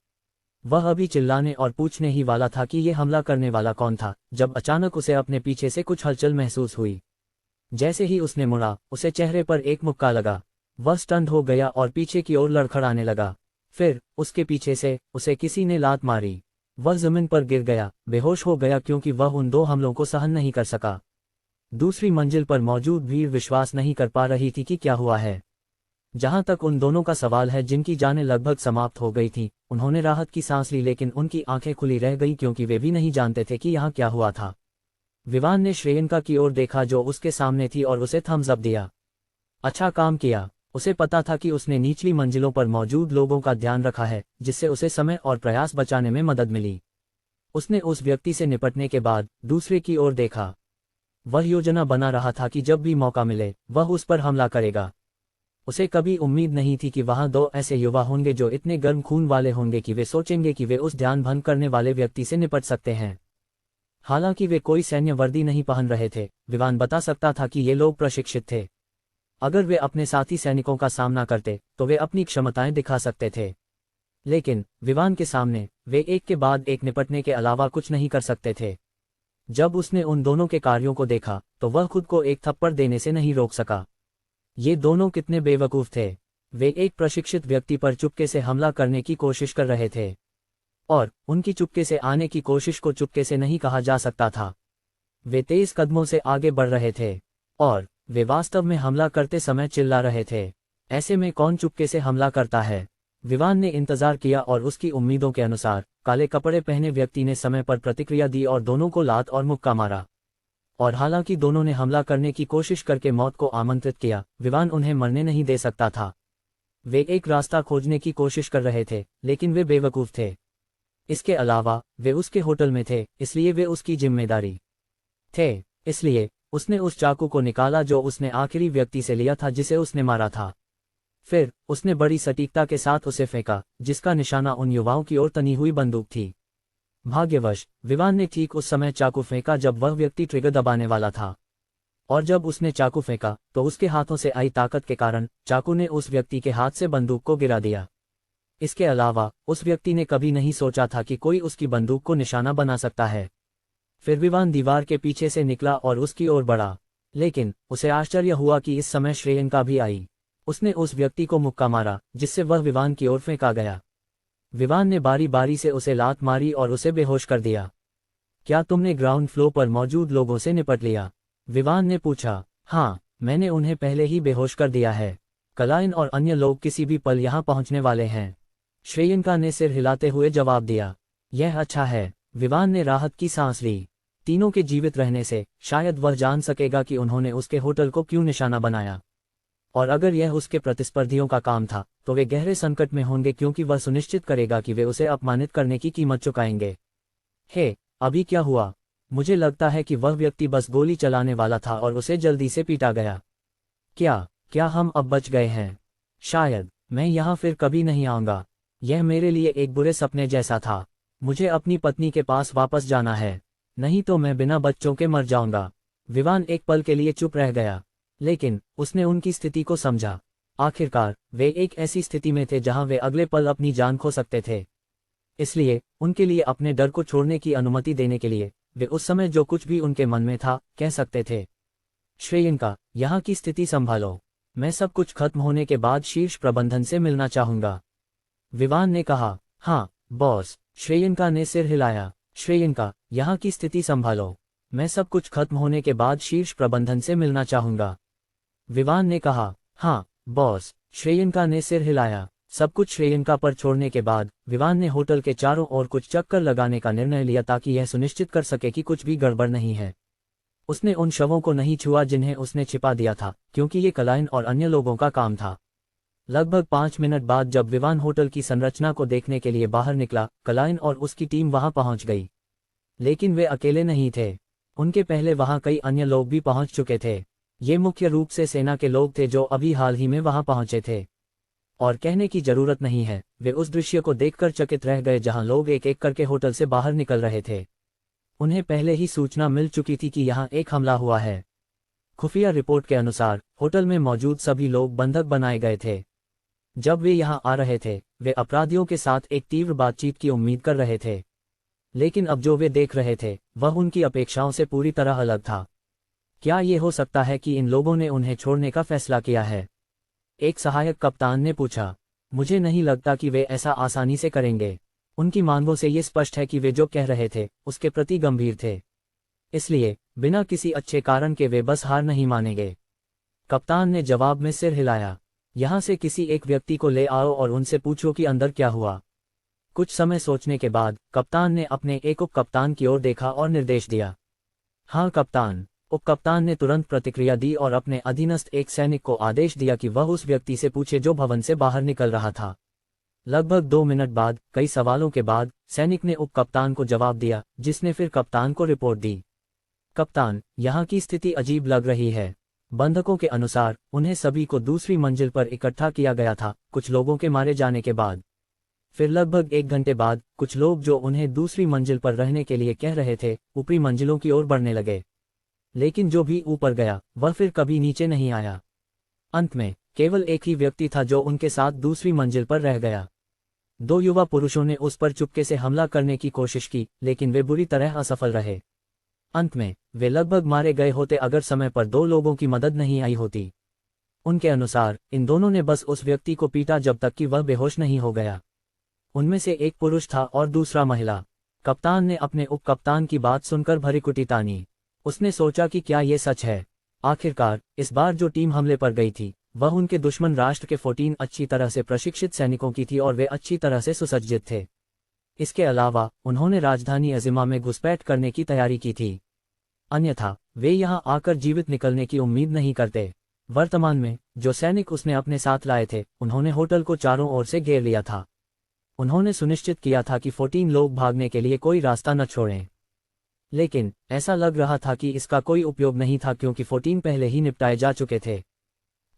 वह अभी चिल्लाने और पूछने ही वाला था कि यह हमला करने वाला कौन था, जब अचानक उसे अपने पीछे से कुछ हलचल महसूस हुई। जैसे ही उसने मुड़ा, उसे चेहरे पर एक मुक्का लगा। वह स्टन्ड हो गया और पीछे की ओर लड़खड़ाने लगा। फिर उसके पीछे से उसे किसी ने लात मारी। वह जमीन पर गिर गया, बेहोश हो गया क्योंकि वह उन दो हमलों को सहन नहीं कर सका। दूसरी मंजिल पर मौजूद भीड़ विश्वास नहीं कर पा रही थी कि क्या हुआ है। जहां तक उन दोनों का सवाल है जिनकी जानें लगभग समाप्त हो गई थी, उन्होंने राहत की सांस ली, लेकिन उनकी आंखें खुली रह गई क्योंकि वे भी नहीं जानते थे कि यहाँ क्या हुआ था। विवान ने श्रेयंका की ओर देखा जो उसके सामने थी और उसे थम्स अप दिया। अच्छा काम किया। उसे पता था कि उसने निचली मंजिलों पर मौजूद लोगों का ध्यान रखा है, जिससे उसे समय और प्रयास बचाने में मदद मिली। उसने उस व्यक्ति से निपटने के बाद दूसरे की ओर देखा। वह योजना बना रहा था कि जब भी मौका मिले, वह उस पर हमला करेगा। उसे कभी उम्मीद नहीं थी कि वहां दो ऐसे युवा होंगे जो इतने गर्म खून वाले होंगे कि वे सोचेंगे कि वे उस ध्यान भंग करने वाले व्यक्ति से निपट सकते हैं। हालांकि वे कोई सैन्य वर्दी नहीं पहन रहे थे, विवान बता सकता था कि ये लोग प्रशिक्षित थे। अगर वे अपने साथी सैनिकों का सामना करते तो वे अपनी क्षमताएं दिखा सकते थे। लेकिन विवान के सामने वे एक के बाद एक निपटने के अलावा कुछ नहीं कर सकते थे। जब उसने उन दोनों के कार्यों को देखा तो वह खुद को एक थप्पड़ देने से नहीं रोक सका। ये दोनों कितने बेवकूफ थे। वे एक प्रशिक्षित व्यक्ति पर चुपके से हमला करने की कोशिश कर रहे थे, और उनकी चुपके से आने की कोशिश को चुपके से नहीं कहा जा सकता था। वे तेज कदमों से आगे बढ़ रहे थे, और वे वास्तव में हमला करते समय चिल्ला रहे थे। ऐसे में कौन चुपके से हमला करता है? विवान ने इंतजार किया और उसकी उम्मीदों के अनुसार काले कपड़े पहने व्यक्ति ने समय पर प्रतिक्रिया दी और दोनों को लात और मुक्का मारा। और हालांकि दोनों ने हमला करने की कोशिश करके मौत को आमंत्रित किया, विवान उन्हें मरने नहीं दे सकता था। वे एक रास्ता खोजने की कोशिश कर रहे थे, लेकिन वे बेवकूफ थे। इसके अलावा वे उसके होटल में थे, इसलिए वे उसकी जिम्मेदारी थे। इसलिए उसने उस चाकू को निकाला जो उसने आखिरी व्यक्ति से लिया था जिसे उसने मारा था। फिर उसने बड़ी सटीकता के साथ उसे फेंका, जिसका निशाना उन युवाओं की ओर तनी हुई बंदूक थी। भाग्यवश विवान ने ठीक उस समय चाकू फेंका जब वह व्यक्ति ट्रिगर दबाने वाला था, और जब उसने चाकू फेंका तो उसके हाथों से आई ताकत के कारण चाकू ने उस व्यक्ति के हाथ से बंदूक को गिरा दिया। इसके अलावा उस व्यक्ति ने कभी नहीं सोचा था कि कोई उसकी बंदूक को निशाना बना सकता है। फिर विवान दीवार के पीछे से निकला और उसकी ओर बढ़ा, लेकिन उसे आश्चर्य हुआ कि इस समय श्रेयंका भी आई। उसने उस व्यक्ति को मुक्का मारा, जिससे वह विवान की ओर फेंका गया। विवान ने बारी बारी से उसे लात मारी और उसे बेहोश कर दिया। क्या तुमने ग्राउंड फ्लोर पर मौजूद लोगों से निपट लिया? विवान ने पूछा। हाँ, मैंने उन्हें पहले ही बेहोश कर दिया है। कलाइन और अन्य लोग किसी भी पल यहाँ पहुँचने वाले हैं। श्रेयंका ने सिर हिलाते हुए जवाब दिया। यह अच्छा है। विवान ने राहत की सांस ली। तीनों के जीवित रहने से शायद वह जान सकेगा कि उन्होंने उसके होटल को क्यों निशाना बनाया। और अगर यह उसके प्रतिस्पर्धियों का काम था तो वे गहरे संकट में होंगे, क्योंकि वह सुनिश्चित करेगा कि वे उसे अपमानित करने की कीमत चुकाएंगे। हे, अभी क्या हुआ? मुझे लगता है कि वह व्यक्ति बस गोली चलाने वाला था और उसे जल्दी से पीटा गया। क्या हम अब बच गए हैं? शायद। मैं यहाँ फिर कभी नहीं आऊँगा। यह मेरे लिए एक बुरे सपने जैसा था। मुझे अपनी पत्नी के पास वापस जाना है, नहीं तो मैं बिना बच्चों के मर जाऊंगा। विवान एक पल के लिए चुप रह गया, लेकिन उसने उनकी स्थिति को समझा। आखिरकार वे एक ऐसी स्थिति में थे जहां वे अगले पल अपनी जान खो सकते थे। इसलिए उनके लिए अपने डर को छोड़ने की अनुमति देने के लिए वे उस समय जो कुछ भी उनके मन में था कह सकते थे। श्रेयंका, यहाँ की स्थिति संभालो। मैं सब कुछ खत्म होने के बाद शीर्ष प्रबंधन से मिलना चाहूंगा। विवान ने कहा। हाँ बॉस। श्रेयंका ने सिर हिलाया। श्रेयंका, यहाँ की स्थिति संभालो। मैं सब कुछ खत्म होने के बाद शीर्ष प्रबंधन से मिलना चाहूंगा। विवान ने कहा। हाँ बॉस। श्रेयंका ने सिर हिलाया। सब कुछ श्रेयंका पर छोड़ने के बाद विवान ने होटल के चारों ओर कुछ चक्कर लगाने का निर्णय लिया ताकि यह सुनिश्चित कर सके कि कुछ भी गड़बड़ नहीं है। उसने उन शवों को नहीं छुआ जिन्हें उसने छिपा दिया था, क्योंकि ये कलाइन और अन्य लोगों का काम था। लगभग 5 मिनट बाद जब विवान होटल की संरचना को देखने के लिए बाहर निकला, कलाइन और उसकी टीम वहां पहुंच गई। लेकिन वे अकेले नहीं थे। उनके पहले वहां कई अन्य लोग भी पहुंच चुके थे। ये मुख्य रूप से सेना के लोग थे जो अभी हाल ही में वहां पहुंचे थे। और कहने की जरूरत नहीं है, वे उस दृश्य को देखकर चकित रह गए जहां लोग एक एक करके होटल से बाहर निकल रहे थे। उन्हें पहले ही सूचना मिल चुकी थी कि यहाँ एक हमला हुआ है। खुफिया रिपोर्ट के अनुसार होटल में मौजूद सभी लोग बंधक बनाए गए थे। जब वे यहाँ आ रहे थे वे अपराधियों के साथ एक तीव्र बातचीत की उम्मीद कर रहे थे, लेकिन अब जो वे देख रहे थे वह उनकी अपेक्षाओं से पूरी तरह अलग था। क्या ये हो सकता है कि इन लोगों ने उन्हें छोड़ने का फैसला किया है? एक सहायक कप्तान ने पूछा। मुझे नहीं लगता कि वे ऐसा आसानी से करेंगे। उनकी मांगों से ये स्पष्ट है कि वे जो कह रहे थे उसके प्रति गंभीर थे, इसलिए बिना किसी अच्छे कारण के वे बस हार नहीं मानेंगे। कप्तान ने जवाब में सिर हिलाया। यहाँ से किसी एक व्यक्ति को ले आओ और उनसे पूछो कि अंदर क्या हुआ। कुछ समय सोचने के बाद कप्तान ने अपने एक उप कप्तान की ओर देखा और निर्देश दिया। हाँ कप्तान। उप कप्तान ने तुरंत प्रतिक्रिया दी और अपने अधीनस्थ एक सैनिक को आदेश दिया कि वह उस व्यक्ति से पूछे जो भवन से बाहर निकल रहा था। लगभग 2 मिनट बाद कई सवालों के बाद सैनिक ने उप कप्तान को जवाब दिया, जिसने फिर कप्तान को रिपोर्ट दी। कप्तान, यहाँ की स्थिति अजीब लग रही है। बंधकों के अनुसार उन्हें सभी को दूसरी मंजिल पर इकट्ठा किया गया था कुछ लोगों के मारे जाने के बाद। फिर लगभग 1 घंटे बाद कुछ लोग जो उन्हें दूसरी मंजिल पर रहने के लिए कह रहे थे ऊपरी मंजिलों की ओर बढ़ने लगे, लेकिन जो भी ऊपर गया वह फिर कभी नीचे नहीं आया। अंत में केवल एक ही व्यक्ति था जो उनके साथ दूसरी मंजिल पर रह गया। 2 युवा पुरुषों ने उस पर चुपके से हमला करने की कोशिश की, लेकिन वे बुरी तरह असफल रहे। अंत में वे लगभग मारे गए होते अगर समय पर 2 लोगों की मदद नहीं आई होती। उनके अनुसार इन दोनों ने बस उस व्यक्ति को पीटा जब तक कि वह बेहोश नहीं हो गया। उनमें से एक पुरुष था और दूसरा महिला। कप्तान ने अपने उप कप्तान की बात सुनकर भरीकुटी तानी। उसने सोचा कि क्या ये सच है। आखिरकार इस बार जो टीम हमले पर गई थी वह उनके दुश्मन राष्ट्र के 14 अच्छी तरह से प्रशिक्षित सैनिकों की थी और वे अच्छी तरह से सुसज्जित थे। इसके अलावा उन्होंने राजधानी अजिमा में घुसपैठ करने की तैयारी की थी, अन्यथा वे यहाँ आकर जीवित निकलने की उम्मीद नहीं करते। वर्तमान में जो सैनिक उसने अपने साथ लाए थे उन्होंने होटल को चारों ओर से घेर लिया था। उन्होंने सुनिश्चित किया था कि 14 लोग भागने के लिए कोई रास्ता न छोड़ें, लेकिन ऐसा लग रहा था कि इसका कोई उपयोग नहीं था क्योंकि 14 पहले ही निपटाए जा चुके थे।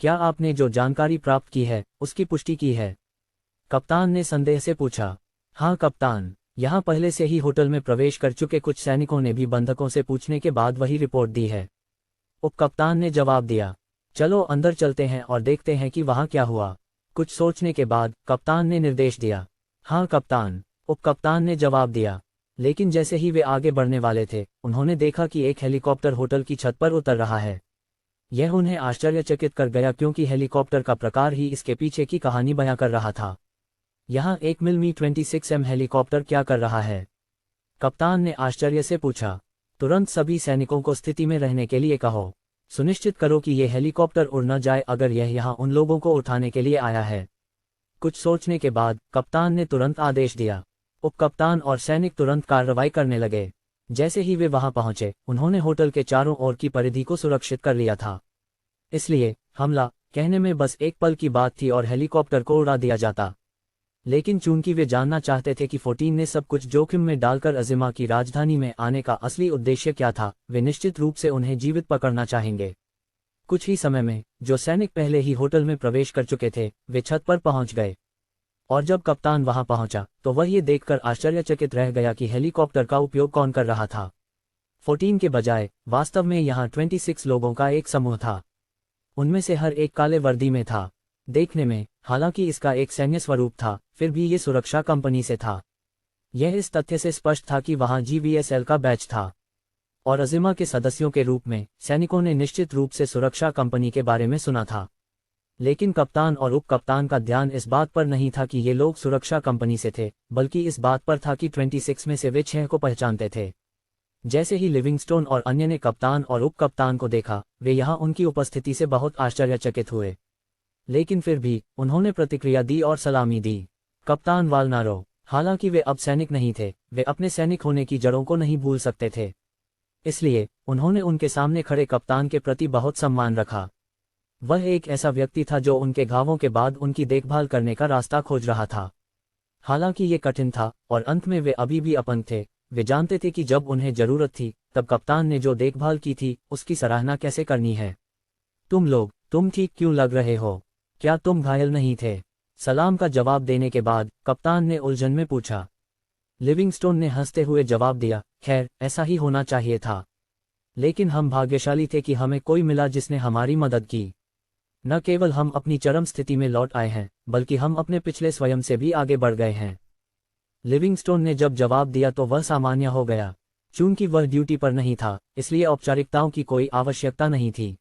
क्या आपने जो जानकारी प्राप्त की है उसकी पुष्टि की है? कप्तान ने संदेह से पूछा। हाँ कप्तान, यहाँ पहले से ही होटल में प्रवेश कर चुके कुछ सैनिकों ने भी बंधकों से पूछने के बाद वही रिपोर्ट दी है। उप कप्तान ने जवाब दिया। चलो अंदर चलते हैं और देखते हैं कि वहाँ क्या हुआ। कुछ सोचने के बाद कप्तान ने निर्देश दिया। हाँ कप्तान, उप कप्तान ने जवाब दिया। लेकिन जैसे ही वे आगे बढ़ने वाले थे उन्होंने देखा कि एक हेलीकॉप्टर होटल की छत पर उतर रहा है। यह उन्हें आश्चर्यचकित कर गया क्योंकि हेलीकॉप्टर का प्रकार ही इसके पीछे की कहानी बयां कर रहा था। यहाँ एक मिमी 26M हेलीकॉप्टर क्या कर रहा है? कप्तान ने आश्चर्य से पूछा। तुरंत सभी सैनिकों को स्थिति में रहने के लिए कहो। सुनिश्चित करो कि ये हेलीकॉप्टर उड़ न जाए अगर यह यहाँ उन लोगों को उठाने के लिए आया है। कुछ सोचने के बाद कप्तान ने तुरंत आदेश दिया। उपकप्तान और सैनिक तुरंत कार्रवाई करने लगे। जैसे ही वे वहां पहुंचे, उन्होंने होटल के चारों ओर की परिधि को सुरक्षित कर लिया था। इसलिए हमला कहने में बस एक पल की बात थी और हेलीकॉप्टर को उड़ा दिया जाता। लेकिन चूंकि वे जानना चाहते थे कि 14 ने सब कुछ जोखिम में डालकर अज़िमा की राजधानी में आने का असली उद्देश्य क्या था, वे निश्चित रूप से उन्हें जीवित पकड़ना चाहेंगे। कुछ ही समय में जो सैनिक पहले ही होटल में प्रवेश कर चुके थे, वे छत पर पहुंच गए। और जब कप्तान वहां पहुंचा तो वह ये देखकर आश्चर्यचकित रह गया कि हेलीकॉप्टर का उपयोग कौन कर रहा था। 14 के बजाय वास्तव में यहाँ 26 लोगों का एक समूह था। उनमें से हर एक काले वर्दी में था। देखने में हालांकि इसका एक सैन्य स्वरूप था, फिर भी ये सुरक्षा कंपनी से था। यह इस तथ्य से स्पष्ट था कि वहां GVSL का बैच था और अज़िमा के सदस्यों के रूप में सैनिकों ने निश्चित रूप से सुरक्षा कंपनी के बारे में सुना था। लेकिन कप्तान और उपकप्तान का ध्यान इस बात पर नहीं था कि ये लोग सुरक्षा कंपनी से थे, बल्कि इस बात पर था कि 26 में से वे 6 को पहचानते थे। जैसे ही लिविंगस्टोन और अन्य ने कप्तान और उपकप्तान को देखा, वे यहाँ उनकी उपस्थिति से बहुत आश्चर्यचकित हुए। लेकिन फिर भी उन्होंने प्रतिक्रिया दी और सलामी दी। कप्तान वालनारो, हालांकि वे अब सैनिक नहीं थे, वे अपने सैनिक होने की जड़ों को नहीं भूल सकते थे। इसलिए उन्होंने उनके सामने खड़े कप्तान के प्रति बहुत सम्मान रखा। वह एक ऐसा व्यक्ति था जो उनके घावों के बाद उनकी देखभाल करने का रास्ता खोज रहा था। हालांकि ये कठिन था और अंत में वे अभी भी अपंग थे। वे जानते थे कि जब उन्हें जरूरत थी तब कप्तान ने जो देखभाल की थी उसकी सराहना कैसे करनी है। तुम ठीक क्यों लग रहे हो? क्या तुम घायल नहीं थे? सलाम का जवाब देने के बाद कप्तान ने उलझन में पूछा। लिविंगस्टोन ने हंसते हुए जवाब दिया, खैर ऐसा ही होना चाहिए था। लेकिन हम भाग्यशाली थे कि हमें कोई मिला जिसने हमारी मदद की। न केवल हम अपनी चरम स्थिति में लौट आए हैं, बल्कि हम अपने पिछले स्वयं से भी आगे बढ़ गए हैं। लिविंगस्टोन ने जब जवाब दिया तो वह सामान्य हो गया। चूंकि वह ड्यूटी पर नहीं था, इसलिए औपचारिकताओं की कोई आवश्यकता नहीं थी।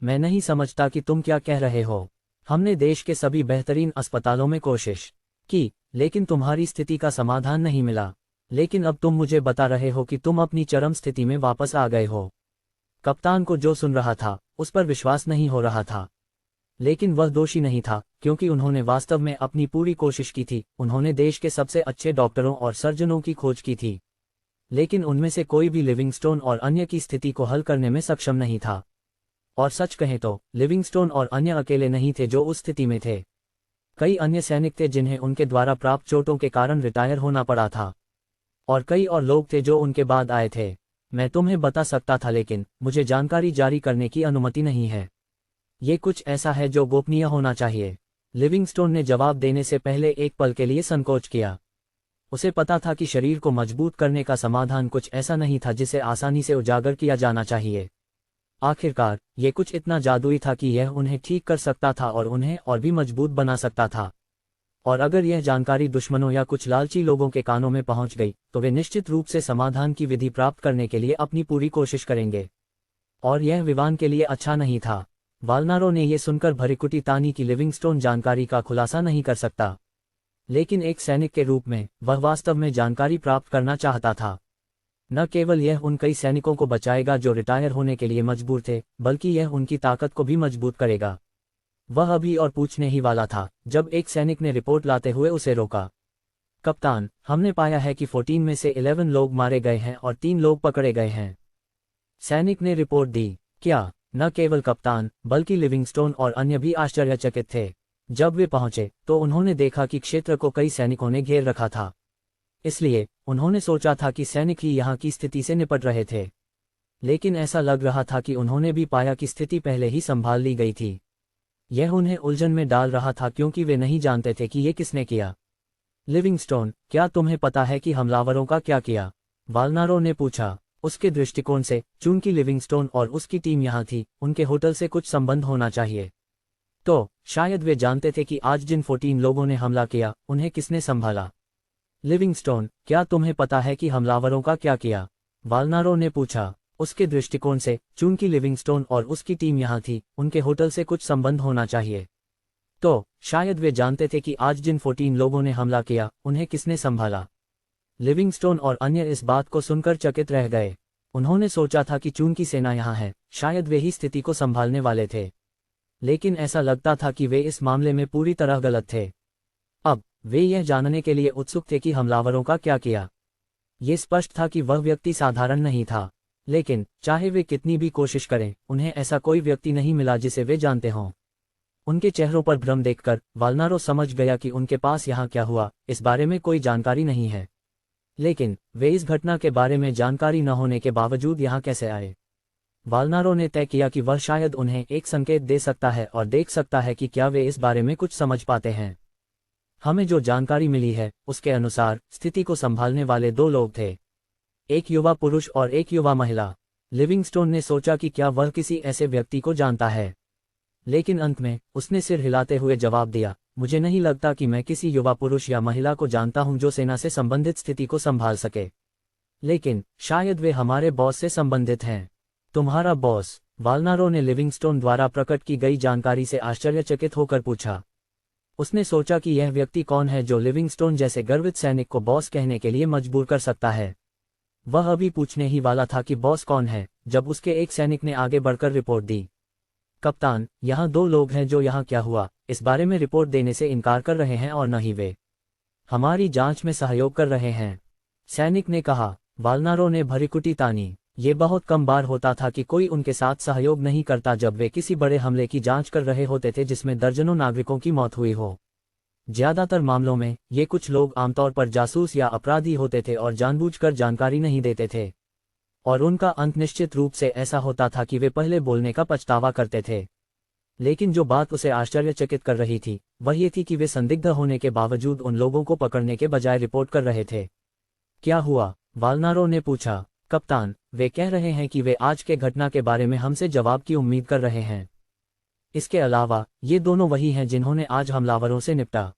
मैं नहीं समझता कि तुम क्या कह रहे हो। हमने देश के सभी बेहतरीन अस्पतालों में कोशिश की, लेकिन तुम्हारी स्थिति का समाधान नहीं मिला। लेकिन अब तुम मुझे बता रहे हो कि तुम अपनी चरम स्थिति में वापस आ गए हो। कप्तान को जो सुन रहा था उस पर विश्वास नहीं हो रहा था। लेकिन वह दोषी नहीं था, क्योंकि उन्होंने वास्तव में अपनी पूरी कोशिश की थी। उन्होंने देश के सबसे अच्छे डॉक्टरों और सर्जनों की खोज की थी, लेकिन उनमें से कोई भी लिविंगस्टोन और अन्य की स्थिति को हल करने में सक्षम नहीं था। और सच कहें तो लिविंगस्टोन और अन्य अकेले नहीं थे जो उस स्थिति में थे। कई अन्य सैनिक थे जिन्हें उनके द्वारा प्राप्त चोटों के कारण रिटायर होना पड़ा था, और कई और लोग थे जो उनके बाद आए थे। मैं तुम्हें बता सकता था, लेकिन मुझे जानकारी जारी करने की अनुमति नहीं है। ये कुछ ऐसा है जो गोपनीय होना चाहिए। लिविंगस्टोन ने जवाब देने से पहले एक पल के लिए संकोच किया। उसे पता था कि शरीर को मजबूत करने का समाधान कुछ ऐसा नहीं था जिसे आसानी से उजागर किया जाना चाहिए। आखिरकार ये कुछ इतना जादुई था कि यह उन्हें ठीक कर सकता था और उन्हें और भी मजबूत बना सकता था। और अगर यह जानकारी दुश्मनों या कुछ लालची लोगों के कानों में पहुंच गई तो वे निश्चित रूप से समाधान की विधि प्राप्त करने के लिए अपनी पूरी कोशिश करेंगे। और यह विवान के लिए अच्छा नहीं था। वालनारो ने यह सुनकर भरिकुटी तानी कि लिविंगस्टोन जानकारी का खुलासा नहीं कर सकता, लेकिन एक सैनिक के रूप में वह वास्तव में जानकारी प्राप्त करना चाहता था। न केवल यह उन कई सैनिकों को बचाएगा जो रिटायर होने के लिए मजबूर थे, बल्कि यह उनकी ताकत को भी मजबूत करेगा। वह अभी और पूछने ही वाला था जब एक सैनिक ने रिपोर्ट लाते हुए उसे रोका। कप्तान, हमने पाया है कि 14 में से 11 लोग मारे गए हैं और 3 लोग पकड़े गए हैं। सैनिक ने रिपोर्ट दी। क्या? न केवल कप्तान बल्कि लिविंगस्टोन और अन्य भी आश्चर्यचकित थे। जब वे पहुंचे तो उन्होंने देखा कि क्षेत्र को कई सैनिकों ने घेर रखा था। इसलिए उन्होंने सोचा था कि सैनिक ही यहाँ की स्थिति से निपट रहे थे, लेकिन ऐसा लग रहा था कि उन्होंने भी पाया कि स्थिति पहले ही संभाल ली गई थी। यह उन्हें उलझन में डाल रहा था क्योंकि वे नहीं जानते थे कि ये किसने किया। लिविंगस्टोन, क्या तुम्हें पता है कि हमलावरों का क्या किया? वालनारो ने पूछा। उसके दृष्टिकोण से, चूंकि लिविंगस्टोन और उसकी टीम यहाँ थी, उनके होटल से कुछ संबंध होना चाहिए। तो शायद वे जानते थे कि आज जिन 14 लोगों ने हमला किया उन्हें किसने संभाला। लिविंगस्टोन, क्या तुम्हें पता है कि हमलावरों का क्या किया? वालनारो ने पूछा। उसके दृष्टिकोण से, चूंकि लिविंगस्टोन और उसकी टीम यहाँ थी, उनके होटल से कुछ संबंध होना चाहिए। तो शायद वे जानते थे कि आज जिन 14 लोगों ने हमला किया उन्हें किसने संभाला। लिविंगस्टोन और अन्य इस बात को सुनकर चकित रह गए। उन्होंने सोचा था कि चूंकि सेना यहाँ है, शायद वे ही स्थिति को संभालने वाले थे। लेकिन ऐसा लगता था कि वे इस मामले में पूरी तरह गलत थे। अब वे यह जानने के लिए उत्सुक थे कि हमलावरों का क्या किया। ये स्पष्ट था कि वह व्यक्ति साधारण नहीं था, लेकिन चाहे वे कितनी भी कोशिश करें, उन्हें ऐसा कोई व्यक्ति नहीं मिला जिसे वे जानते हों। उनके चेहरों पर भ्रम देखकर वाल्नारो समझ गया कि उनके पास यहाँ क्या हुआ इस बारे में कोई जानकारी नहीं है। लेकिन वे इस घटना के बारे में जानकारी न होने के बावजूद यहाँ कैसे आए? वाल्नारो ने तय किया कि वह शायद उन्हें एक संकेत दे सकता है और देख सकता है कि क्या वे इस बारे में कुछ समझ पाते हैं। हमें जो जानकारी मिली है उसके अनुसार स्थिति को संभालने वाले दो लोग थे, एक युवा पुरुष और एक युवा महिला। लिविंगस्टोन ने सोचा कि क्या वह किसी ऐसे व्यक्ति को जानता है, लेकिन अंत में उसने सिर हिलाते हुए जवाब दिया, मुझे नहीं लगता कि मैं किसी युवा पुरुष या महिला को जानता हूं जो सेना से संबंधित स्थिति को संभाल सके। लेकिन शायद वे हमारे बॉस से संबंधित हैं। तुम्हारा बॉस? वाल्नारो ने लिविंगस्टोन द्वारा प्रकट की गई जानकारी से आश्चर्यचकित होकर पूछा। उसने सोचा कि यह व्यक्ति कौन है जो लिविंगस्टोन जैसे गर्वित सैनिक को बॉस कहने के लिए मजबूर कर सकता है। वह अभी पूछने ही वाला था कि बॉस कौन है, जब उसके एक सैनिक ने आगे बढ़कर रिपोर्ट दी, कप्तान, यहाँ दो लोग हैं जो यहाँ क्या हुआ इस बारे में रिपोर्ट देने से इनकार कर रहे हैं और न ही वे हमारी जांच में सहयोग कर रहे हैं। सैनिक ने कहा। वाल्नारो ने भरीकुटी तानी। ये बहुत कम बार होता था कि कोई उनके साथ सहयोग नहीं करता जब वे किसी बड़े हमले की जांच कर रहे होते थे जिसमें दर्जनों नागरिकों की मौत हुई हो। ज्यादातर मामलों में ये कुछ लोग आमतौर पर जासूस या अपराधी होते थे और जानबूझकर जानकारी नहीं देते थे, और उनका अंत निश्चित रूप से ऐसा होता था कि वे पहले बोलने का पछतावा करते थे। लेकिन जो बात उसे आश्चर्यचकित कर रही थी वह ये थी कि वे संदिग्ध होने के बावजूद उन लोगों को पकड़ने के बजाय रिपोर्ट कर रहे थे। क्या हुआ? वाल्नारो ने पूछा। कप्तान, वे कह रहे हैं कि वे आज के घटना के बारे में हमसे जवाब की उम्मीद कर रहे हैं। इसके अलावा ये दोनों वही हैं जिन्होंने आज हमलावरों से निपटा।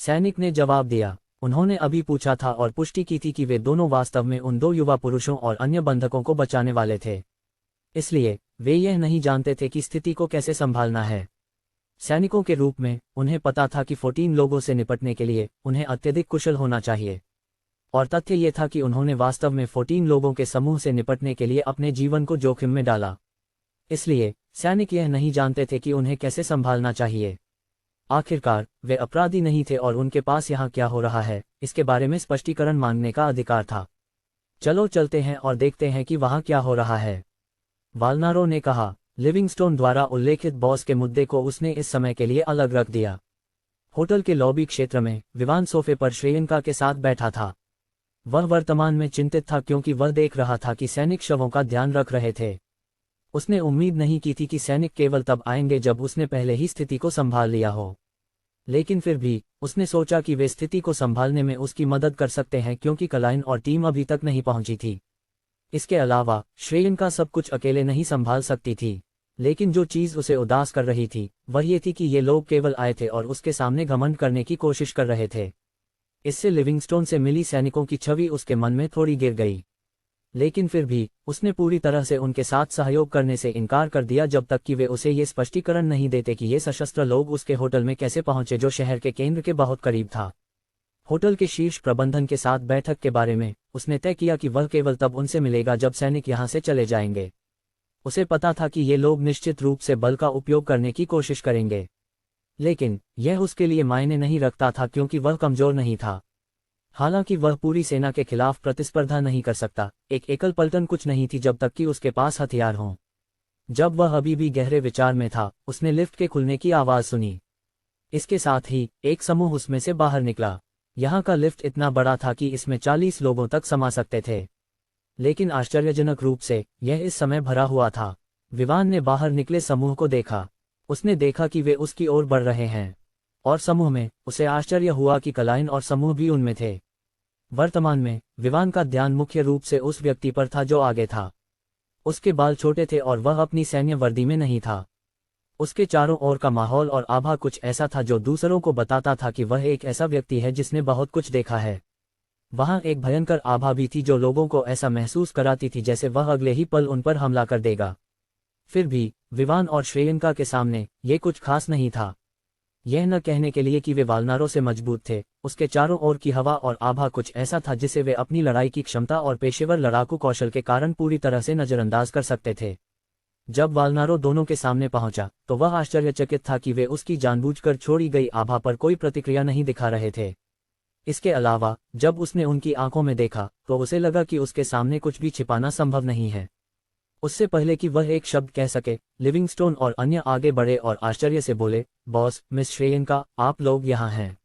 सैनिक ने जवाब दिया। उन्होंने अभी पूछा था और पुष्टि की थी कि वे दोनों वास्तव में उन दो युवा पुरुषों और अन्य बंधकों को बचाने वाले थे, इसलिए वे यह नहीं जानते थे कि स्थिति को कैसे संभालना है। सैनिकों के रूप में उन्हें पता था कि 14 लोगों से निपटने के लिए उन्हें अत्यधिक कुशल होना चाहिए, और तथ्य ये था कि उन्होंने वास्तव में 14 लोगों के समूह से निपटने के लिए अपने जीवन को जोखिम में डाला। इसलिए सैनिक यह नहीं जानते थे कि उन्हें कैसे संभालना चाहिए। आखिरकार वे अपराधी नहीं थे और उनके पास यहाँ क्या हो रहा है इसके बारे में स्पष्टीकरण मांगने का अधिकार था। चलो चलते हैं और देखते हैं कि वहाँ क्या हो रहा है, वाल्नारो ने कहा। लिविंगस्टोन द्वारा उल्लेखित बॉस के मुद्दे को उसने इस समय के लिए अलग रख दिया। होटल के लॉबी क्षेत्र में विवान सोफे पर श्रेयंका के साथ बैठा था। वह वर्तमान में चिंतित था क्योंकि वह देख रहा था कि सैनिक शवों का ध्यान रख रहे थे। उसने उम्मीद नहीं की थी कि सैनिक केवल तब आएंगे जब उसने पहले ही स्थिति को संभाल लिया हो, लेकिन फिर भी उसने सोचा कि वे स्थिति को संभालने में उसकी मदद कर सकते हैं क्योंकि क्लाइन और टीम अभी तक नहीं पहुंची थी। इसके अलावा श्रेयंका सब कुछ अकेले नहीं संभाल सकती थी, लेकिन जो चीज़ उसे उदास कर रही थी वह ये थी कि ये लोग केवल आए थे और उसके सामने घमंड करने की कोशिश कर रहे थे। इससे लिविंगस्टोन से मिली सैनिकों की छवि उसके मन में थोड़ी गिर गई, लेकिन फिर भी उसने पूरी तरह से उनके साथ सहयोग करने से इनकार कर दिया जब तक कि वे उसे ये स्पष्टीकरण नहीं देते कि ये सशस्त्र लोग उसके होटल में कैसे पहुंचे जो शहर के केंद्र के बहुत करीब था। होटल के शीर्ष प्रबंधन के साथ बैठक के बारे में उसने तय किया कि वह केवल तब उनसे मिलेगा जब सैनिक यहाँ से चले जाएंगे। उसे पता था कि ये लोग निश्चित रूप से बल का उपयोग करने की कोशिश करेंगे, लेकिन यह उसके लिए मायने नहीं रखता था क्योंकि वह कमजोर नहीं था। हालांकि वह पूरी सेना के खिलाफ प्रतिस्पर्धा नहीं कर सकता, एक एकल पलटन कुछ नहीं थी जब तक कि उसके पास हथियार हों। जब वह अभी भी गहरे विचार में था उसने लिफ्ट के खुलने की आवाज़ सुनी। इसके साथ ही एक समूह उसमें से बाहर निकला। यहाँ का लिफ्ट इतना बड़ा था कि इसमें 40 लोगों तक समा सकते थे, लेकिन आश्चर्यजनक रूप से यह इस समय भरा हुआ था। विवान ने बाहर निकले समूह को देखा। उसने देखा कि वे उसकी ओर बढ़ रहे हैं, और समूह में उसे आश्चर्य हुआ कि क्लाइन और समूह भी उनमें थे। वर्तमान में विवान का ध्यान मुख्य रूप से उस व्यक्ति पर था जो आगे था। उसके बाल छोटे थे और वह अपनी सैन्य वर्दी में नहीं था। उसके चारों ओर का माहौल और आभा कुछ ऐसा था जो दूसरों को बताता था कि वह एक ऐसा व्यक्ति है जिसने बहुत कुछ देखा है। वहाँ एक भयंकर आभा भी थी जो लोगों को ऐसा महसूस कराती थी जैसे वह अगले ही पल उन पर हमला कर देगा। फिर भी विवान और श्रेयंका के सामने ये कुछ खास नहीं था। यह न कहने के लिए कि वे वालनारो से मजबूत थे, उसके चारों ओर की हवा और आभा कुछ ऐसा था जिसे वे अपनी लड़ाई की क्षमता और पेशेवर लड़ाकू कौशल के कारण पूरी तरह से नजरअंदाज कर सकते थे। जब वालनारो दोनों के सामने पहुंचा तो वह आश्चर्यचकित था कि वे उसकी जानबूझकर छोड़ी गई आभा पर कोई प्रतिक्रिया नहीं दिखा रहे थे। इसके अलावा जब उसने उनकी आंखों में देखा तो उसे लगा कि उसके सामने कुछ भी छिपाना संभव नहीं है। उससे पहले कि वह एक शब्द कह सके, लिविंगस्टोन और अन्य आगे बढ़े और आश्चर्य से बोले, बॉस, मिस श्रेयंका, आप लोग यहाँ हैं।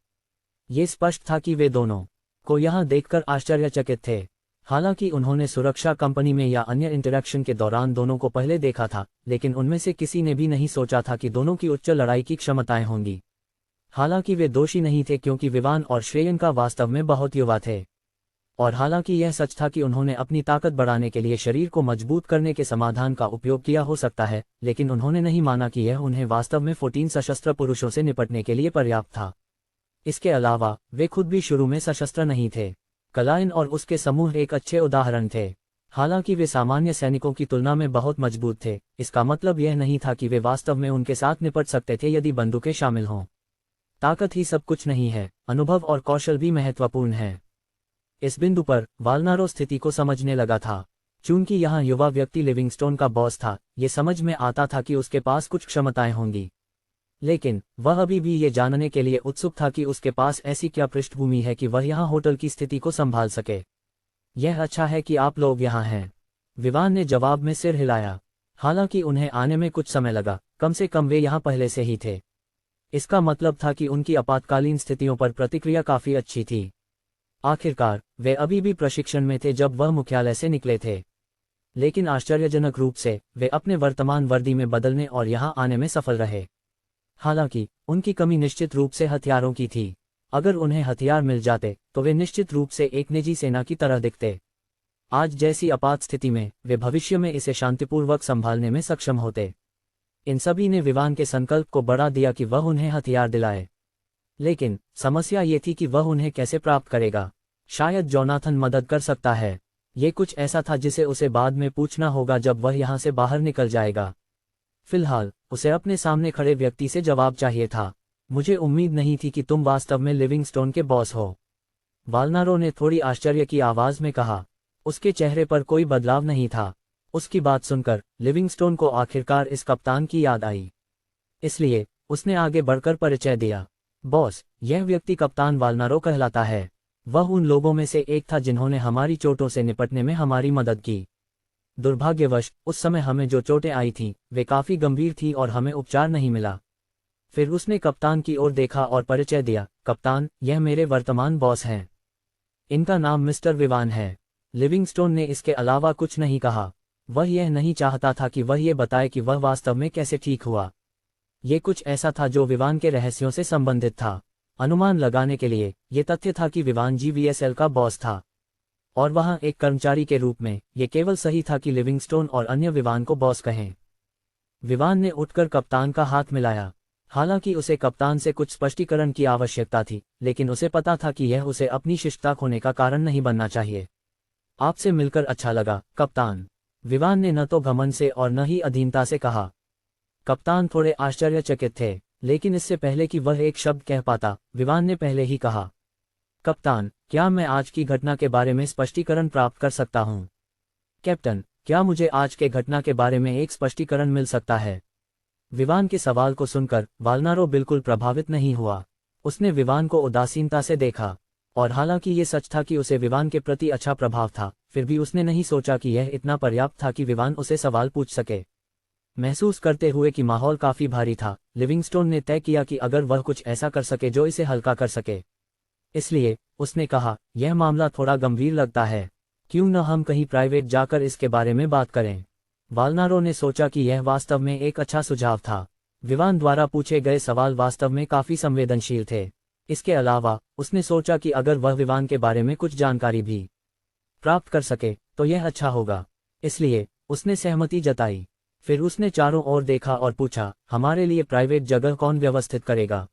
ये स्पष्ट था कि वे दोनों को यहाँ देखकर आश्चर्यचकित थे। हालांकि उन्होंने सुरक्षा कंपनी में या अन्य इंटरैक्शन के दौरान दोनों को पहले देखा था, लेकिन उनमें से किसी ने भी नहीं सोचा था कि दोनों की उच्च लड़ाई की क्षमताएं होंगी। हालांकि वे दोषी नहीं थे क्योंकि विवान और श्रेयंका वास्तव में बहुत युवा थे, और हालांकि यह सच था कि उन्होंने अपनी ताकत बढ़ाने के लिए शरीर को मजबूत करने के समाधान का उपयोग किया हो सकता है, लेकिन उन्होंने नहीं माना कि यह उन्हें वास्तव में 14 सशस्त्र पुरुषों से निपटने के लिए पर्याप्त था। इसके अलावा वे खुद भी शुरू में सशस्त्र नहीं थे। कलाइन और उसके समूह एक अच्छे उदाहरण थे। हालांकि वे सामान्य सैनिकों की तुलना में बहुत मजबूत थे, इसका मतलब यह नहीं था कि वे वास्तव में उनके साथ निपट सकते थे यदि बंदूकें शामिल हों। ताकत ही सब कुछ नहीं है, अनुभव और कौशल भी महत्वपूर्ण है। इस बिंदु पर वालनारो स्थिति को समझने लगा था। चूंकि यहाँ युवा व्यक्ति लिविंगस्टोन का बॉस था, ये समझ में आता था कि उसके पास कुछ क्षमताएं होंगी, लेकिन वह अभी भी ये जानने के लिए उत्सुक था कि उसके पास ऐसी क्या पृष्ठभूमि है कि वह यहाँ होटल की स्थिति को संभाल सके। यह अच्छा है कि आप लोग यहाँ हैं, विवान ने जवाब में सिर हिलाया। हालांकि उन्हें आने में कुछ समय लगा, कम से कम वे यहाँ पहले से ही थे। इसका मतलब था कि उनकी आपातकालीन स्थितियों पर प्रतिक्रिया काफी अच्छी थी। आखिरकार वे अभी भी प्रशिक्षण में थे जब वह मुख्यालय से निकले थे, लेकिन आश्चर्यजनक रूप से वे अपने वर्तमान वर्दी में बदलने और यहाँ आने में सफल रहे। हालांकि उनकी कमी निश्चित रूप से हथियारों की थी। अगर उन्हें हथियार मिल जाते तो वे निश्चित रूप से एक निजी सेना की तरह दिखते। आज जैसी आपात स्थिति में वे भविष्य में इसे शांतिपूर्वक संभालने में सक्षम होते। इन सभी ने विवान के संकल्प को बढ़ा दिया कि वह उन्हें हथियार दिलाए, लेकिन समस्या ये थी कि वह उन्हें कैसे प्राप्त करेगा। शायद जोनाथन मदद कर सकता है। ये कुछ ऐसा था जिसे उसे बाद में पूछना होगा जब वह यहाँ से बाहर निकल जाएगा। फिलहाल उसे अपने सामने खड़े व्यक्ति से जवाब चाहिए था। मुझे उम्मीद नहीं थी कि तुम वास्तव में लिविंगस्टोन के बॉस हो, वालनारो ने थोड़ी आश्चर्य की आवाज में कहा। उसके चेहरे पर कोई बदलाव नहीं था। उसकी बात सुनकर लिविंगस्टोन को आखिरकार इस कप्तान की याद आई, इसलिए उसने आगे बढ़कर परिचय दिया। बॉस, यह व्यक्ति कप्तान वालनारो कहलाता है। वह उन लोगों में से एक था जिन्होंने हमारी चोटों से निपटने में हमारी मदद की। दुर्भाग्यवश उस समय हमें जो चोटें आई थीं वे काफी गंभीर थीं और हमें उपचार नहीं मिला। फिर उसने कप्तान की ओर देखा और परिचय दिया। कप्तान, यह मेरे वर्तमान बॉस हैं। इनका नाम मिस्टर विवान है। लिविंगस्टोन ने इसके अलावा कुछ नहीं कहा। वह यह नहीं चाहता था कि वह ये बताए कि वह वास्तव में कैसे ठीक हुआ। ये कुछ ऐसा था जो विवान के रहस्यों से संबंधित था। अनुमान लगाने के लिए ये तथ्य था कि विवान GVSL का बॉस था, और वहां एक कर्मचारी के रूप में ये केवल सही था कि लिविंगस्टोन और अन्य विवान को बॉस कहें। विवान ने उठकर कप्तान का हाथ मिलाया। हालांकि उसे कप्तान से कुछ स्पष्टीकरण की आवश्यकता थी, लेकिन उसे पता था कि यह उसे अपनी शिष्टता खोने का कारण नहीं बनना चाहिए। आपसे मिलकर अच्छा लगा, कप्तान, विवान ने न तो घमंड से और न ही अधीनता से कहा। कप्तान थोड़े आश्चर्यचकित थे, लेकिन इससे पहले कि वह एक शब्द कह पाता, विवान ने पहले ही कहा, कप्तान, क्या मैं आज की घटना के बारे में स्पष्टीकरण प्राप्त कर सकता हूं? कैप्टन, क्या मुझे आज के घटना के बारे में एक स्पष्टीकरण मिल सकता है? विवान के सवाल को सुनकर वालनारो बिल्कुल प्रभावित नहीं हुआ। उसने विवान को उदासीनता से देखा, और हालांकि ये सच था कि उसे विवान के प्रति अच्छा प्रभाव था, फिर भी उसने नहीं सोचा कि यह इतना पर्याप्त था कि विवान उसे सवाल पूछ सके। महसूस करते हुए कि माहौल काफी भारी था, लिविंगस्टोन ने तय किया कि अगर वह कुछ ऐसा कर सके जो इसे हल्का कर सके, इसलिए उसने कहा, यह मामला थोड़ा गंभीर लगता है, क्यों न हम कहीं प्राइवेट जाकर इसके बारे में बात करें? वालनारो ने सोचा कि यह वास्तव में एक अच्छा सुझाव था। विवान द्वारा पूछे गए सवाल वास्तव में काफी संवेदनशील थे। इसके अलावा उसने सोचा कि अगर वह विवान के बारे में कुछ जानकारी भी प्राप्त कर सके तो यह अच्छा होगा, इसलिए उसने सहमति जताई। फिर उसने चारों ओर देखा और पूछा, हमारे लिए प्राइवेट जगह कौन व्यवस्थित करेगा?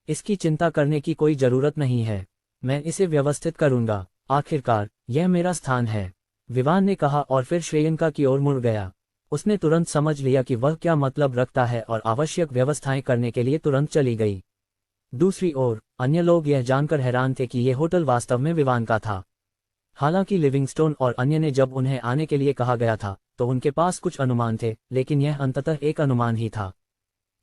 इसकी चिंता करने की कोई जरूरत नहीं है, मैं इसे व्यवस्थित करूंगा। आखिरकार यह मेरा स्थान है, विवान ने कहा और फिर श्रेयंका की ओर मुड़ गया। उसने तुरंत समझ लिया कि वह क्या मतलब रखता है और आवश्यक व्यवस्थाएं करने के लिए तुरंत चली गई। दूसरी ओर अन्य लोग यह जानकर हैरान थे कि यह होटल वास्तव में विवान का था। हालांकि लिविंगस्टोन और अन्य ने जब उन्हें आने के लिए कहा गया था तो उनके पास कुछ अनुमान थे, लेकिन यह अंततः एक अनुमान ही था।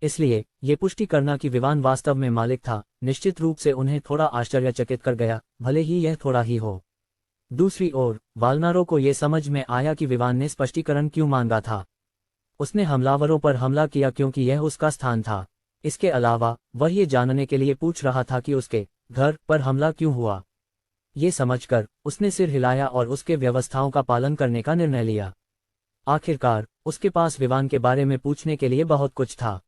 इसलिए ये पुष्टि करना कि विवान वास्तव में मालिक था निश्चित रूप से उन्हें थोड़ा आश्चर्यचकित कर गया, भले ही यह थोड़ा ही हो। दूसरी ओर वाल्नारो को यह समझ में आया कि विवान ने स्पष्टीकरण क्यों मांगा था। उसने हमलावरों पर हमला किया क्योंकि यह उसका स्थान था। इसके अलावा वह ये जानने के लिए पूछ रहा था कि उसके घर पर हमला क्यों हुआ। ये समझकर उसने सिर हिलाया और उसके व्यवस्थाओं का पालन करने का निर्णय लिया। आखिरकार उसके पास विवान के बारे में पूछने के लिए बहुत कुछ था।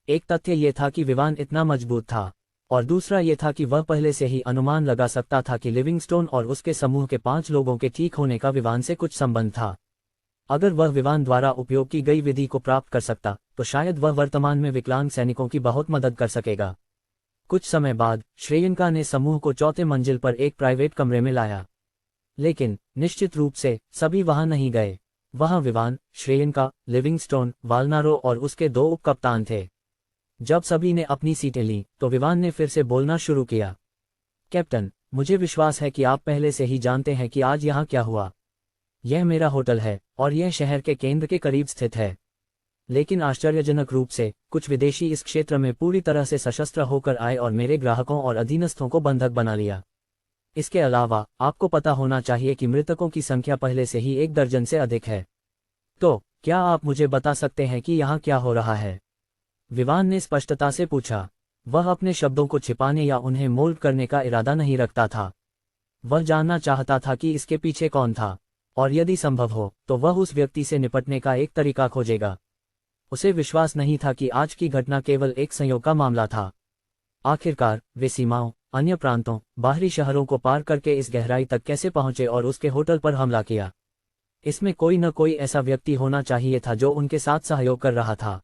एक तथ्य ये था कि विवान इतना मजबूत था, और दूसरा ये था कि वह पहले से ही अनुमान लगा सकता था कि लिविंगस्टोन और उसके समूह के 5 लोगों के ठीक होने का विवान से कुछ संबंध था। अगर वह विवान द्वारा उपयोग की गई विधि को प्राप्त कर सकता तो शायद वह वर्तमान में विकलांग सैनिकों की बहुत मदद कर सकेगा। कुछ समय बाद श्रेयंका ने समूह को 4थे मंजिल पर एक प्राइवेट कमरे में लाया, लेकिन निश्चित रूप से सभी वहां नहीं गए। वहां विवान, श्रेयंका, लिविंगस्टोन, वाल्नारो और उसके 2 उपकप्तान थे। जब सभी ने अपनी सीटें लीं तो विवान ने फिर से बोलना शुरू किया। कैप्टन, मुझे विश्वास है कि आप पहले से ही जानते हैं कि आज यहाँ क्या हुआ। यह मेरा होटल है और यह शहर के केंद्र के करीब स्थित है, लेकिन आश्चर्यजनक रूप से कुछ विदेशी इस क्षेत्र में पूरी तरह से सशस्त्र होकर आए और मेरे ग्राहकों और अधीनस्थों को बंधक बना लिया। इसके अलावा आपको पता होना चाहिए कि मृतकों की संख्या पहले से ही 1 दर्जन से अधिक है। तो क्या आप मुझे बता सकते हैं कि यहाँ क्या हो रहा है? विवान ने स्पष्टता से पूछा। वह अपने शब्दों को छिपाने या उन्हें मोल्ड करने का इरादा नहीं रखता था। वह जानना चाहता था कि इसके पीछे कौन था, और यदि संभव हो तो वह उस व्यक्ति से निपटने का एक तरीका खोजेगा। उसे विश्वास नहीं था कि आज की घटना केवल एक संयोग का मामला था। आखिरकार वे सीमाओं, अन्य प्रांतों, बाहरी शहरों को पार करके इस गहराई तक कैसे पहुंचे और उसके होटल पर हमला किया। इसमें कोई न कोई ऐसा व्यक्ति होना चाहिए था जो उनके साथ सहयोग कर रहा था।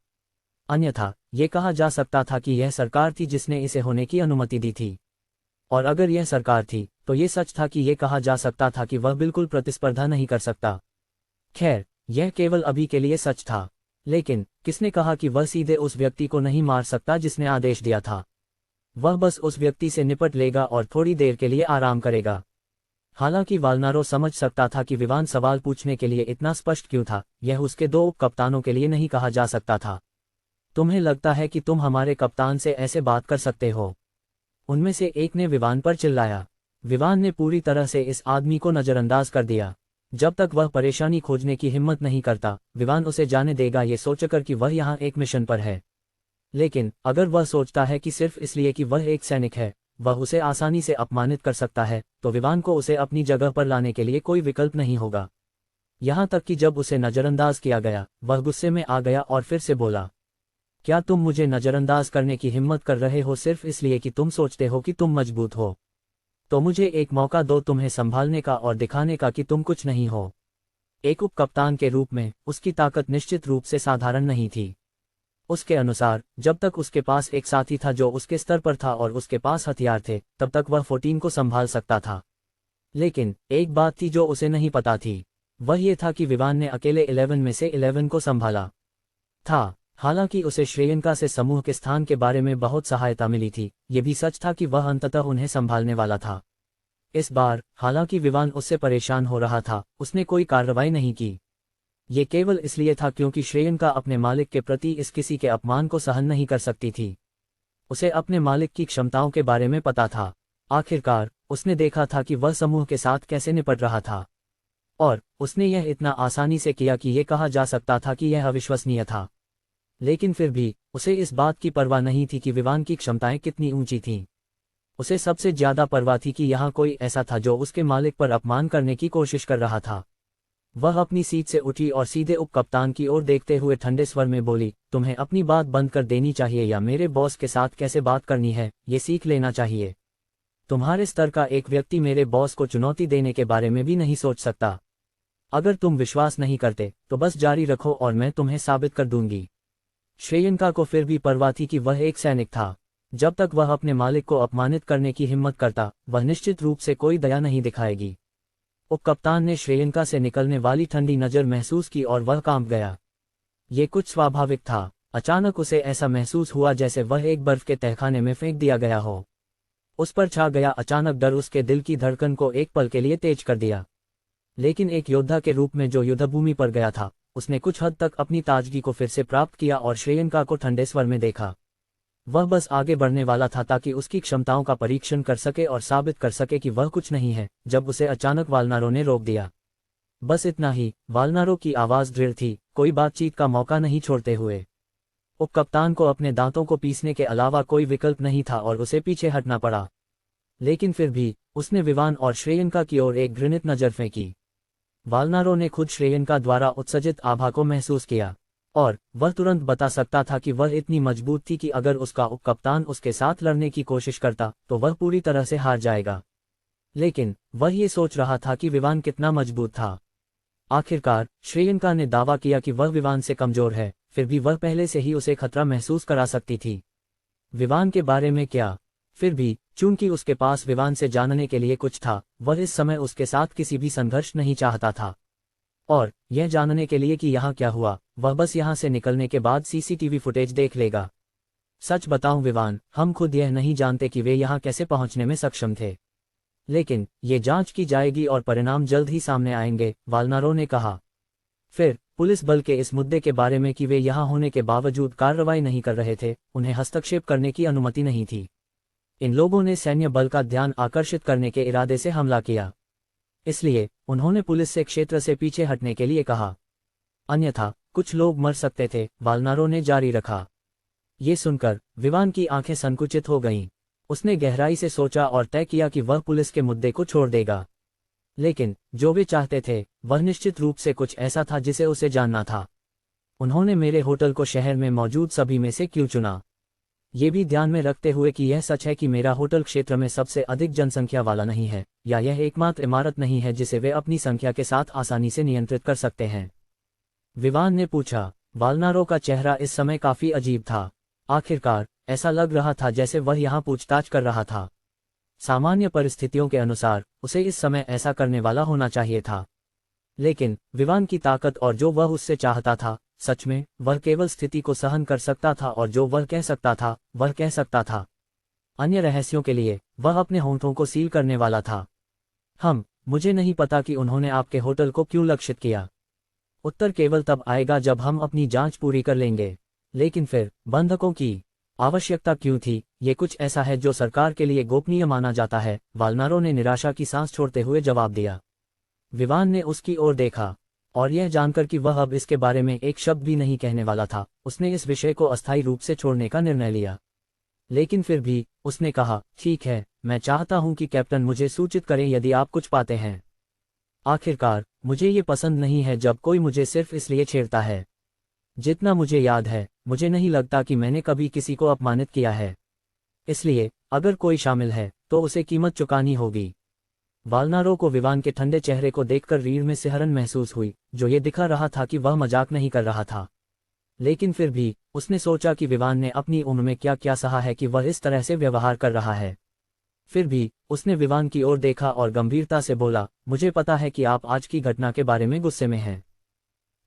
अन्यथा ये कहा जा सकता था कि यह सरकार थी जिसने इसे होने की अनुमति दी थी। और अगर यह सरकार थी तो ये सच था कि यह कहा जा सकता था कि वह बिल्कुल प्रतिस्पर्धा नहीं कर सकता। खैर, यह केवल अभी के लिए सच था, लेकिन किसने कहा कि वह सीधे उस व्यक्ति को नहीं मार सकता जिसने आदेश दिया था? वह बस उस व्यक्ति से निपट लेगा और थोड़ी देर के लिए आराम करेगा। हालांकि वाल्नारो समझ सकता था कि विवान सवाल पूछने के लिए इतना स्पष्ट क्यों था। यह उसके 2 उपकप्तानों के लिए नहीं कहा जा सकता था। तुम्हें लगता है कि तुम हमारे कप्तान से ऐसे बात कर सकते हो? उनमें से एक ने विवान पर चिल्लाया। विवान ने पूरी तरह से इस आदमी को नजरअंदाज कर दिया। जब तक वह परेशानी खोजने की हिम्मत नहीं करता, विवान उसे जाने देगा ये सोचकर कि वह यहाँ एक मिशन पर है। लेकिन अगर वह सोचता है कि सिर्फ इसलिए कि वह एक सैनिक है वह उसे आसानी से अपमानित कर सकता है, तो विवान को उसे अपनी जगह पर लाने के लिए कोई विकल्प नहीं होगा। यहाँ तक कि जब उसे नजरअंदाज किया गया, वह गुस्से में आ गया और फिर से बोला, क्या तुम मुझे नजरअंदाज करने की हिम्मत कर रहे हो सिर्फ इसलिए कि तुम सोचते हो कि तुम मजबूत हो? तो मुझे एक मौका दो तुम्हें संभालने का और दिखाने का कि तुम कुछ नहीं हो। एक उपकप्तान के रूप में उसकी ताकत निश्चित रूप से साधारण नहीं थी। उसके अनुसार जब तक उसके पास एक साथी था जो उसके स्तर पर था और उसके पास हथियार थे, तब तक वह 14 को संभाल सकता था। लेकिन एक बात थी जो उसे नहीं पता थी, वह ये था कि विवान ने अकेले 11 में से 11 को संभाला था। हालांकि उसे श्रेयंका से समूह के स्थान के बारे में बहुत सहायता मिली थी, ये भी सच था कि वह अंततः उन्हें संभालने वाला था। इस बार हालांकि विवान उससे परेशान हो रहा था, उसने कोई कार्रवाई नहीं की। ये केवल इसलिए था क्योंकि श्रेयंका अपने मालिक के प्रति इस किसी के अपमान को सहन नहीं कर सकती थी। उसे अपने मालिक की क्षमताओं के बारे में पता था। आखिरकार उसने देखा था कि वह समूह के साथ कैसे निपट रहा था, और उसने यह इतना आसानी से किया कि यह कहा जा सकता था कि यह अविश्वसनीय था। लेकिन फिर भी उसे इस बात की परवाह नहीं थी कि विवान की क्षमताएं कितनी ऊंची थीं। उसे सबसे ज्यादा परवाह थी कि यहाँ कोई ऐसा था जो उसके मालिक पर अपमान करने की कोशिश कर रहा था। वह अपनी सीट से उठी और सीधे उपकप्तान की ओर देखते हुए ठंडे स्वर में बोली, तुम्हें अपनी बात बंद कर देनी चाहिए या मेरे बॉस के साथ कैसे बात करनी है ये सीख लेना चाहिए। तुम्हारे स्तर का एक व्यक्ति मेरे बॉस को चुनौती देने के बारे में भी नहीं सोच सकता। अगर तुम विश्वास नहीं करते तो बस जारी रखो और मैं तुम्हें साबित कर दूंगी। श्रेयंका को फिर भी परवाह थी कि वह एक सैनिक था। जब तक वह अपने मालिक को अपमानित करने की हिम्मत करता, वह निश्चित रूप से कोई दया नहीं दिखाएगी। उपकप्तान ने श्रेयंका से निकलने वाली ठंडी नजर महसूस की और वह कांप गया। ये कुछ स्वाभाविक था। अचानक उसे ऐसा महसूस हुआ जैसे वह एक बर्फ के तहखाने में फेंक दिया गया हो। उस पर छा गया अचानक डर उसके दिल की धड़कन को एक पल के लिए तेज कर दिया। लेकिन एक योद्धा के रूप में जो युद्धभूमि पर गया था, उसने कुछ हद तक अपनी ताजगी को फिर से प्राप्त किया और श्रेयंका को ठंडे स्वर में देखा। वह बस आगे बढ़ने वाला था ताकि उसकी क्षमताओं का परीक्षण कर सके और साबित कर सके कि वह कुछ नहीं है, जब उसे अचानक वालनारो ने रोक दिया। बस इतना ही। वालनारो की आवाज दृढ़ थी, कोई बातचीत का मौका नहीं छोड़ते हुए। उपकप्तान को अपने दांतों को पीसने के अलावा कोई विकल्प नहीं था और उसे पीछे हटना पड़ा। लेकिन फिर भी उसने विवान और श्रेयंका की ओर एक घृणित नजर फेंकी। वालनारो ने खुद श्रेयंका द्वारा उत्सर्जित आभा को महसूस किया, और वह तुरंत बता सकता था कि वह इतनी मजबूत थी कि अगर उसका उपकप्तान उसके साथ लड़ने की कोशिश करता तो वह पूरी तरह से हार जाएगा। लेकिन वह ये सोच रहा था कि विवान कितना मजबूत था। आखिरकार श्रेयंका ने दावा किया कि वह विवान से कमजोर है, फिर भी वह पहले से ही उसे खतरा महसूस करा सकती थी। विवान के बारे में क्या? फिर भी चूंकि उसके पास विवान से जानने के लिए कुछ था, वह इस समय उसके साथ किसी भी संघर्ष नहीं चाहता था। और यह जानने के लिए कि यहाँ क्या हुआ, वह बस यहाँ से निकलने के बाद सीसीटीवी फुटेज देख लेगा। सच बताऊं विवान, हम खुद यह नहीं जानते कि वे यहाँ कैसे पहुंचने में सक्षम थे। लेकिन ये जांच की जाएगी और परिणाम जल्द ही सामने आएंगे, वालनारो ने कहा। फिर पुलिस बल के इस मुद्दे के बारे में कि वे यहाँ होने के बावजूद कार्रवाई नहीं कर रहे थे, उन्हें हस्तक्षेप करने की अनुमति नहीं थी। इन लोगों ने सैन्य बल का ध्यान आकर्षित करने के इरादे से हमला किया, इसलिए उन्होंने पुलिस से क्षेत्र से पीछे हटने के लिए कहा, अन्यथा कुछ लोग मर सकते थे, वालनारो ने जारी रखा। ये सुनकर विवान की आंखें संकुचित हो गईं। उसने गहराई से सोचा और तय किया कि वह पुलिस के मुद्दे को छोड़ देगा। लेकिन जो वे चाहते थे वह निश्चित रूप से कुछ ऐसा था जिसे उसे जानना था। उन्होंने मेरे होटल को शहर में मौजूद सभी में से क्यों चुना, ये भी ध्यान में रखते हुए कि यह सच है कि मेरा होटल क्षेत्र में सबसे अधिक जनसंख्या वाला नहीं है, या यह एकमात्र इमारत नहीं है जिसे वे अपनी संख्या के साथ आसानी से नियंत्रित कर सकते हैं? विवान ने पूछा। वालनारो का चेहरा इस समय काफी अजीब था। आखिरकार ऐसा लग रहा था जैसे वह यहाँ पूछताछ कर रहा था। सामान्य परिस्थितियों के अनुसार उसे इस समय ऐसा करने वाला होना चाहिए था। लेकिन विवान की ताकत और जो वह उससे चाहता था, सच में वह केवल स्थिति को सहन कर सकता था और जो वह कह सकता था वह कह सकता था। अन्य रहस्यों के लिए वह अपने होंठों को सील करने वाला था। मुझे नहीं पता कि उन्होंने आपके होटल को क्यों लक्षित किया। उत्तर केवल तब आएगा जब हम अपनी जांच पूरी कर लेंगे। लेकिन फिर बंधकों की आवश्यकता क्यों थी? ये कुछ ऐसा है जो सरकार के लिए गोपनीय माना जाता है, वालनारो ने निराशा की सांस छोड़ते हुए जवाब दिया। विवान ने उसकी ओर देखा, और यह जानकर कि वह अब इसके बारे में एक शब्द भी नहीं कहने वाला था, उसने इस विषय को अस्थायी रूप से छोड़ने का निर्णय लिया। लेकिन फिर भी उसने कहा, ठीक है, मैं चाहता हूं कि कैप्टन मुझे सूचित करें यदि आप कुछ पाते हैं। आखिरकार मुझे ये पसंद नहीं है जब कोई मुझे सिर्फ इसलिए छेड़ता है। जितना मुझे याद है, मुझे नहीं लगता कि मैंने कभी किसी को अपमानित किया है। इसलिए अगर कोई शामिल है तो उसे कीमत चुकानी होगी। वालनारो को विवान के ठंडे चेहरे को देखकर रीढ़ में सिहरन महसूस हुई, जो ये दिखा रहा था कि वह मजाक नहीं कर रहा था। लेकिन फिर भी उसने सोचा कि विवान ने अपनी उम्र में क्या क्या सहा है कि वह इस तरह से व्यवहार कर रहा है। फिर भी उसने विवान की ओर देखा और गंभीरता से बोला, मुझे पता है कि आप आज की घटना के बारे में गुस्से में हैं।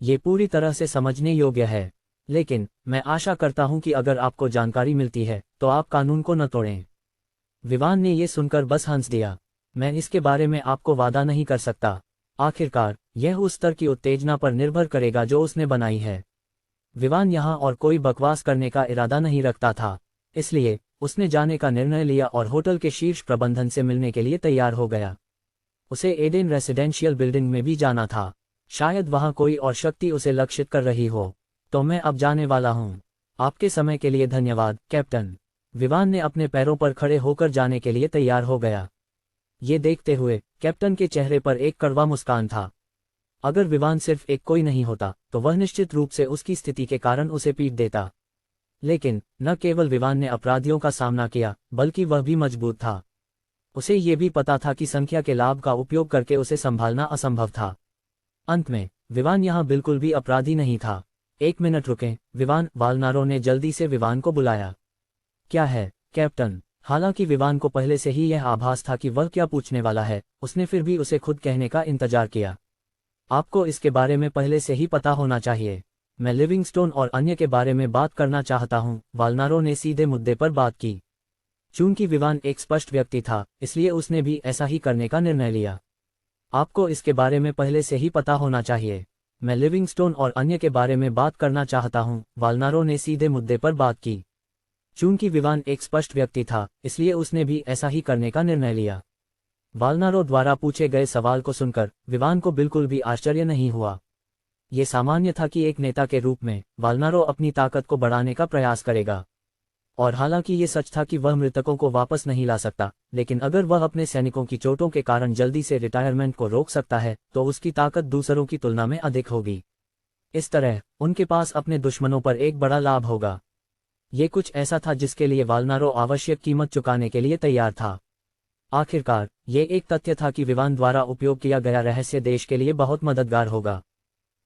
ये पूरी तरह से समझने योग्य है, लेकिन मैं आशा करता हूं कि अगर आपको जानकारी मिलती है तो आप कानून को न तोड़ें। विवान ने यह सुनकर बस हंस दिया। मैं इसके बारे में आपको वादा नहीं कर सकता। आखिरकार यह उस स्तर की उत्तेजना पर निर्भर करेगा जो उसने बनाई है। विवान यहाँ और कोई बकवास करने का इरादा नहीं रखता था, इसलिए उसने जाने का निर्णय लिया और होटल के शीर्ष प्रबंधन से मिलने के लिए तैयार हो गया। उसे एडेन रेसिडेंशियल बिल्डिंग में भी जाना था। शायद वहां कोई और शक्ति उसे लक्षित कर रही हो। तो मैं अब जाने वाला हूं। आपके समय के लिए धन्यवाद, कैप्टन। विवान ने अपने पैरों पर खड़े होकर जाने के लिए तैयार हो गया। ये देखते हुए कैप्टन के चेहरे पर एक कड़वा मुस्कान था। अगर विवान सिर्फ एक कोई नहीं होता तो वह निश्चित रूप से उसकी स्थिति के कारण उसे पीट देता। लेकिन न केवल विवान ने अपराधियों का सामना किया, बल्कि वह भी मजबूत था। उसे ये भी पता था कि संख्या के लाभ का उपयोग करके उसे संभालना असंभव था। अंत में विवान यहाँ बिल्कुल भी अपराधी नहीं था। 1 मिनट रुकें, विवान, वालनारो ने जल्दी से विवान को बुलाया। क्या है, कैप्टन? हालांकि विवान को पहले से ही यह आभास था कि वह क्या पूछने वाला है, उसने फिर भी उसे खुद कहने का इंतजार किया। आपको इसके बारे में पहले से ही पता होना चाहिए। मैं लिविंगस्टोन और अन्य के बारे में बात करना चाहता हूँ, वाल्नारो ने सीधे मुद्दे पर बात की। चूंकि विवान एक स्पष्ट व्यक्ति था, इसलिए उसने भी ऐसा ही करने का निर्णय लिया। आपको इसके बारे में पहले से ही पता होना चाहिए। मैं लिविंगस्टोन और अन्य के बारे में बात करना चाहता हूँ, वाल्नारो ने सीधे मुद्दे पर बात की। चूंकि विवान एक स्पष्ट व्यक्ति था, इसलिए उसने भी ऐसा ही करने का निर्णय लिया। वाल्नारो द्वारा पूछे गए सवाल को सुनकर विवान को बिल्कुल भी आश्चर्य नहीं हुआ। ये सामान्य था कि एक नेता के रूप में वाल्नारो अपनी ताकत को बढ़ाने का प्रयास करेगा। और हालांकि ये सच था कि वह मृतकों को वापस नहीं ला सकता, लेकिन अगर वह अपने सैनिकों की चोटों के कारण जल्दी से रिटायरमेंट को रोक सकता है, तो उसकी ताकत दूसरों की तुलना में अधिक होगी। इस तरह उनके पास अपने दुश्मनों पर एक बड़ा लाभ होगा। ये कुछ ऐसा था जिसके लिए वाल्नारो आवश्यक कीमत चुकाने के लिए तैयार था। आखिरकार ये एक तथ्य था कि विवान द्वारा उपयोग किया गया रहस्य देश के लिए बहुत मददगार होगा।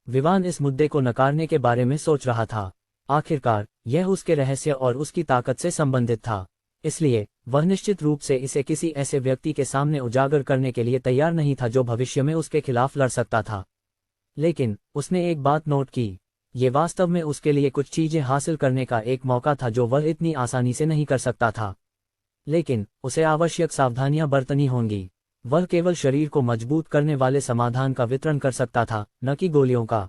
विवान इस मुद्दे को नकारने के बारे में सोच रहा था। आखिरकार यह उसके रहस्य और उसकी ताकत से संबंधित था, इसलिए वह निश्चित रूप से इसे किसी ऐसे व्यक्ति के सामने उजागर करने के लिए तैयार नहीं था जो भविष्य में उसके खिलाफ लड़ सकता था। लेकिन उसने एक बात नोट की, ये वास्तव में उसके लिए कुछ चीजें हासिल करने का एक मौका था जो वह इतनी आसानी से नहीं कर सकता था। लेकिन उसे आवश्यक सावधानियां बरतनी होंगी। वह केवल शरीर को मजबूत करने वाले समाधान का वितरण कर सकता था, न कि गोलियों का।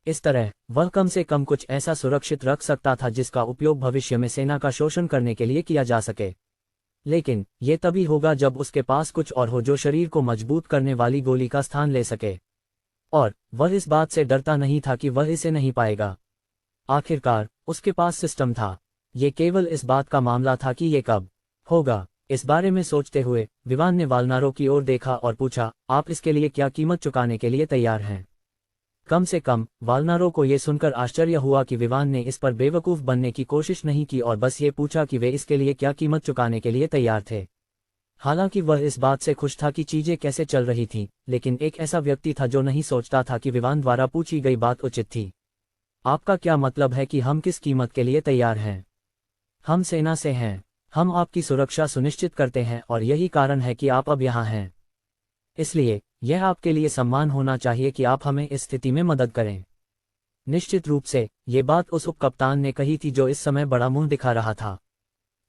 इस तरह वह कम से कम कुछ ऐसा सुरक्षित रख सकता था जिसका उपयोग भविष्य में सेना का शोषण करने के लिए किया जा सके। लेकिन ये तभी होगा जब उसके पास कुछ और हो जो शरीर को मजबूत करने वाली गोली का स्थान ले सके। और वह इस बात से डरता नहीं था कि वह इसे नहीं पाएगा। आखिरकार उसके पास सिस्टम था। ये केवल इस बात का मामला था कि ये कब होगा। इस बारे में सोचते हुए विवान ने वाल्नारो की ओर देखा और पूछा, आप इसके लिए क्या कीमत चुकाने के लिए तैयार हैं? कम से कम वाल्नारो को यह सुनकर आश्चर्य हुआ कि विवान ने इस पर बेवकूफ बनने की कोशिश नहीं की और बस ये पूछा कि वे इसके लिए क्या कीमत चुकाने के लिए तैयार थे। हालांकि वह इस बात से खुश था कि चीजें कैसे चल रही थीं, लेकिन एक ऐसा व्यक्ति था जो नहीं सोचता था कि विवान द्वारा पूछी गई बात उचित थी। आपका क्या मतलब है कि हम किस कीमत के लिए तैयार हैं? हम सेना से हैं। हम आपकी सुरक्षा सुनिश्चित करते हैं और यही कारण है कि आप अब यहाँ हैं। इसलिए यह आपके लिए सम्मान होना चाहिए कि आप हमें इस स्थिति में मदद करें। निश्चित रूप से ये बात उस उपकप्तान ने कही थी जो इस समय बड़ा मुंह दिखा रहा था।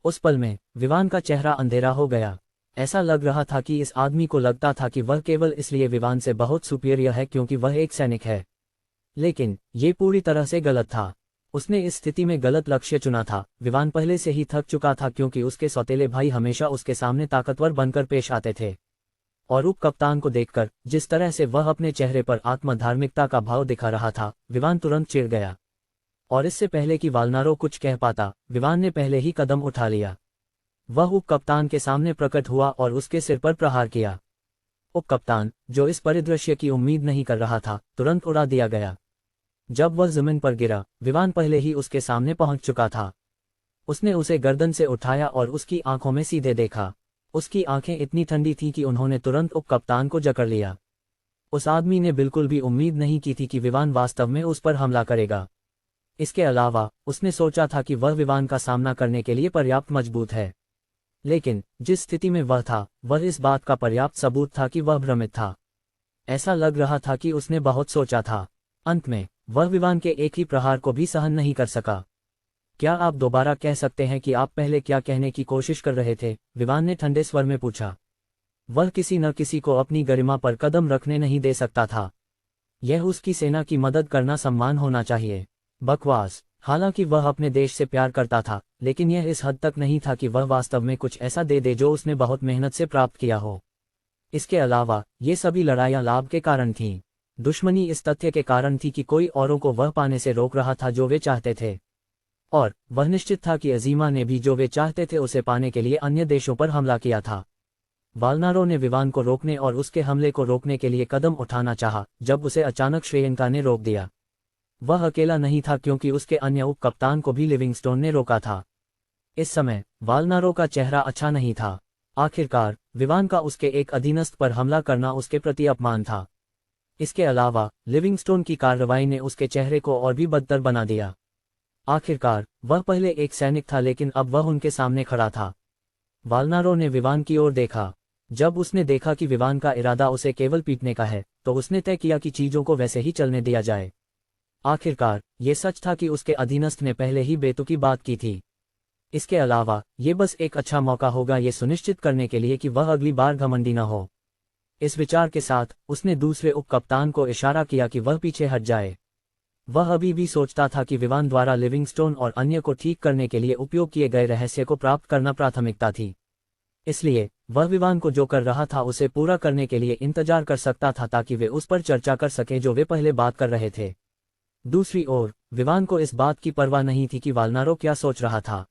उस पल में विवान का चेहरा अंधेरा हो गया। ऐसा लग रहा था कि इस आदमी को लगता था कि वह केवल इसलिए विवान से बहुत सुपीरियर है क्योंकि वह एक सैनिक है। लेकिन ये पूरी तरह से गलत था। उसने इस स्थिति में गलत लक्ष्य चुना था। विवान पहले से ही थक चुका था क्योंकि उसके सौतेले भाई हमेशा उसके सामने ताकतवर बनकर पेश आते थे। और उपकप्तान को देखकर जिस तरह से वह अपने चेहरे पर आत्मधार्मिकता का भाव दिखा रहा था, विवान तुरंत चिढ़ गया। और इससे पहले कि वाल्नारो कुछ कह पाता, विवान ने पहले ही कदम उठा लिया। वह उपकप्तान के सामने प्रकट हुआ और उसके सिर पर प्रहार किया। उपकप्तान, जो इस परिदृश्य की उम्मीद नहीं कर रहा था, तुरंत उड़ा दिया गया। जब वह जमीन पर गिरा, विवान पहले ही उसके सामने पहुंच चुका था। उसने उसे गर्दन से उठाया और उसकी आंखों में सीधे देखा। उसकी आंखें इतनी ठंडी थीं कि उन्होंने तुरंत उपकप्तान को जकड़ लिया। उस आदमी ने बिल्कुल भी उम्मीद नहीं की थी कि विवान वास्तव में उस पर हमला करेगा। इसके अलावा उसने सोचा था कि वह विवान का सामना करने के लिए पर्याप्त मजबूत है। लेकिन जिस स्थिति में वह था, वह इस बात का पर्याप्त सबूत था कि वह भ्रमित था। ऐसा लग रहा था कि उसने बहुत सोचा था। अंत में वह विवान के एक ही प्रहार को भी सहन नहीं कर सका। क्या आप दोबारा कह सकते हैं कि आप पहले क्या कहने की कोशिश कर रहे थे? विवान ने ठंडे स्वर में पूछा। वह किसी न किसी को अपनी गरिमा पर कदम रखने नहीं दे सकता था। यह उसकी सेना की मदद करना सम्मान होना चाहिए। बकवास। हालांकि वह अपने देश से प्यार करता था, लेकिन यह इस हद तक नहीं था कि वह वास्तव में कुछ ऐसा दे दे जो उसने बहुत मेहनत से प्राप्त किया हो। इसके अलावा ये सभी लड़ाइयाँ लाभ के कारण थीं। दुश्मनी इस तथ्य के कारण थी कि कोई औरों को वह पाने से रोक रहा था जो वे चाहते थे। और वह निश्चित था कि अजीमा ने भी जो वे चाहते थे उसे पाने के लिए अन्य देशों पर हमला किया था। वाल्नारो ने विवान को रोकने और उसके हमले को रोकने के लिए कदम उठाना चाहा, जब उसे अचानक श्रेयंका ने रोक दिया। वह अकेला नहीं था क्योंकि उसके अन्य उपकप्तान को भी लिविंगस्टोन ने रोका था। इस समय वाल्नारो का चेहरा अच्छा नहीं था। आखिरकार विवान का उसके एक अधीनस्थ पर हमला करना उसके प्रति अपमान था। इसके अलावा लिविंगस्टोन की कार्रवाई ने उसके चेहरे को और भी बदतर बना दिया। आखिरकार वह पहले एक सैनिक था, लेकिन अब वह उनके सामने खड़ा था। वाल्नारो ने विवान की ओर देखा। जब उसने देखा कि विवान का इरादा उसे केवल पीटने का है, तो उसने तय किया कि चीजों को वैसे ही चलने दिया जाए। आखिरकार ये सच था कि उसके अधीनस्थ ने पहले ही बेतुकी बात की थी। इसके अलावा ये बस एक अच्छा मौका होगा ये सुनिश्चित करने के लिए कि वह अगली बार घमंडी न हो। इस विचार के साथ उसने दूसरे उपकप्तान को इशारा किया कि वह पीछे हट जाए। वह अभी भी सोचता था कि विवान द्वारा लिविंगस्टोन और अन्य को ठीक करने के लिए उपयोग किए गए रहस्य को प्राप्त करना प्राथमिकता थी। इसलिए वह विवान को जो कर रहा था उसे पूरा करने के लिए इंतजार कर सकता था ताकि वे उस पर चर्चा कर सकें जो वे पहले बात कर रहे थे। दूसरी ओर विवान को इस बात की परवाह नहीं थी कि वाल्नारो क्या सोच रहा था।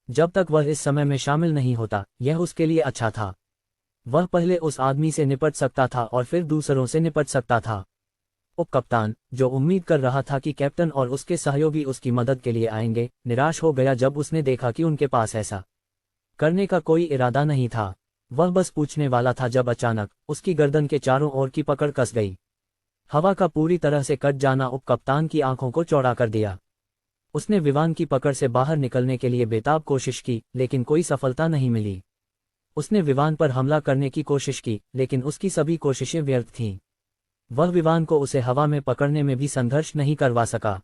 जब तक वह इस समय में शामिल नहीं होता यह उसके लिए अच्छा था। वह पहले उस आदमी से निपट सकता था और फिर दूसरों से निपट सकता था। उपकप्तान, जो उम्मीद कर रहा था कि कैप्टन और उसके सहयोगी उसकी मदद के लिए आएंगे, निराश हो गया जब उसने देखा कि उनके पास ऐसा करने का कोई इरादा नहीं था। वह बस पूछने वाला था जब अचानक उसकी गर्दन के चारों ओर की पकड़ कस गई। हवा का पूरी तरह से कट जाना उपकप्तान की आंखों को चौड़ा कर दिया। उसने विवान की पकड़ से बाहर निकलने के लिए बेताब कोशिश की, लेकिन कोई सफलता नहीं मिली। उसने विवान पर हमला करने की कोशिश की, लेकिन उसकी सभी कोशिशें व्यर्थ थीं। वह विवान को उसे हवा में पकड़ने में भी संघर्ष नहीं करवा सका।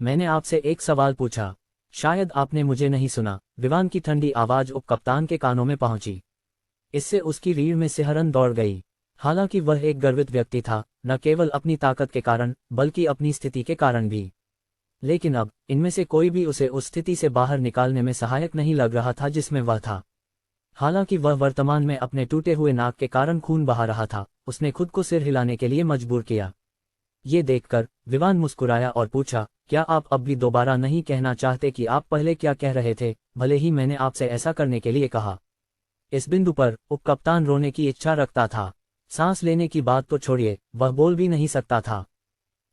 मैंने आपसे एक सवाल पूछा, शायद आपने मुझे नहीं सुना। विवान की ठंडी आवाज उपकप्तान के कानों में पहुंची। इससे उसकी रीढ़ में सिहरन दौड़ गई। हालांकि वह एक गर्वित व्यक्ति था, न केवल अपनी ताकत के कारण बल्कि अपनी स्थिति के कारण भी। लेकिन अब इनमें से कोई भी उसे उस स्थिति से बाहर निकालने में सहायक नहीं लग रहा था जिसमें वह था। हालांकि वह वर्तमान में अपने टूटे हुए नाक के कारण खून बहा रहा था, उसने खुद को सिर हिलाने के लिए मजबूर किया। ये देखकर विवान मुस्कुराया और पूछा, क्या आप अब भी दोबारा नहीं कहना चाहते कि आप पहले क्या कह रहे थे, भले ही मैंने आपसे ऐसा करने के लिए कहा। इस बिंदु पर उपकप्तान रोने की इच्छा रखता था। सांस लेने की बात तो छोड़िए, वह बोल भी नहीं सकता था।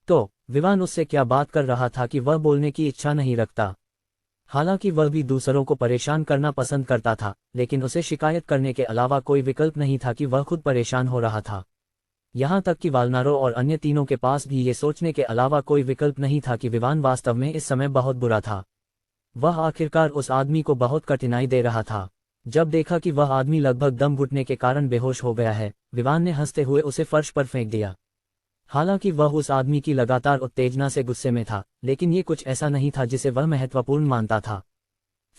तो विवान उससे क्या बात कर रहा था कि वह बोलने की इच्छा नहीं रखता। हालांकि वह भी दूसरों को परेशान करना पसंद करता था, लेकिन उसे शिकायत करने के अलावा कोई विकल्प नहीं था कि वह खुद परेशान हो रहा था। यहाँ तक कि वाल्नारो और अन्य तीनों के पास भी ये सोचने के अलावा कोई विकल्प नहीं था कि विवान वास्तव में इस समय बहुत बुरा था। वह आखिरकार उस आदमी को बहुत कठिनाई दे रहा था। जब देखा कि वह आदमी लगभग दम घुटने के कारण बेहोश हो गया है, विवान ने हंसते हुए उसे फर्श पर फेंक दिया। हालांकि वह उस आदमी की लगातार उत्तेजना से गुस्से में था, लेकिन ये कुछ ऐसा नहीं था जिसे वह महत्वपूर्ण मानता था।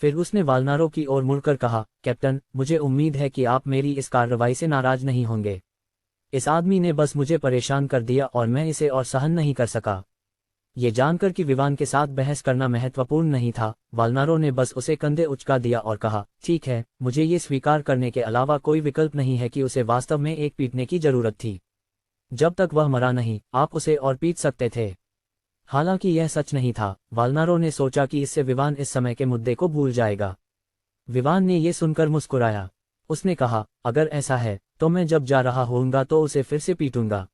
फिर उसने वाल्नारो की ओर मुड़कर कहा, कैप्टन, मुझे उम्मीद है कि आप मेरी इस कार्रवाई से नाराज नहीं होंगे। इस आदमी ने बस मुझे परेशान कर दिया और मैं इसे और सहन नहीं कर सका। ये जानकर कि विवान के साथ बहस करना महत्वपूर्ण नहीं था, वाल्नारो ने बस उसे कंधे उचका दिया और कहा, ठीक है, मुझे ये स्वीकार करने के अलावा कोई विकल्प नहीं है कि उसे वास्तव में एक पीटने की जरूरत थी। जब तक वह मरा नहीं, आप उसे और पीट सकते थे। हालांकि यह सच नहीं था। वाल्नारो ने सोचा कि इससे विवान इस समय के मुद्दे को भूल जाएगा। विवान ने यह सुनकर मुस्कुराया। उसने कहा, अगर ऐसा है तो मैं जब जा रहा होऊंगा तो उसे फिर से पीटूंगा।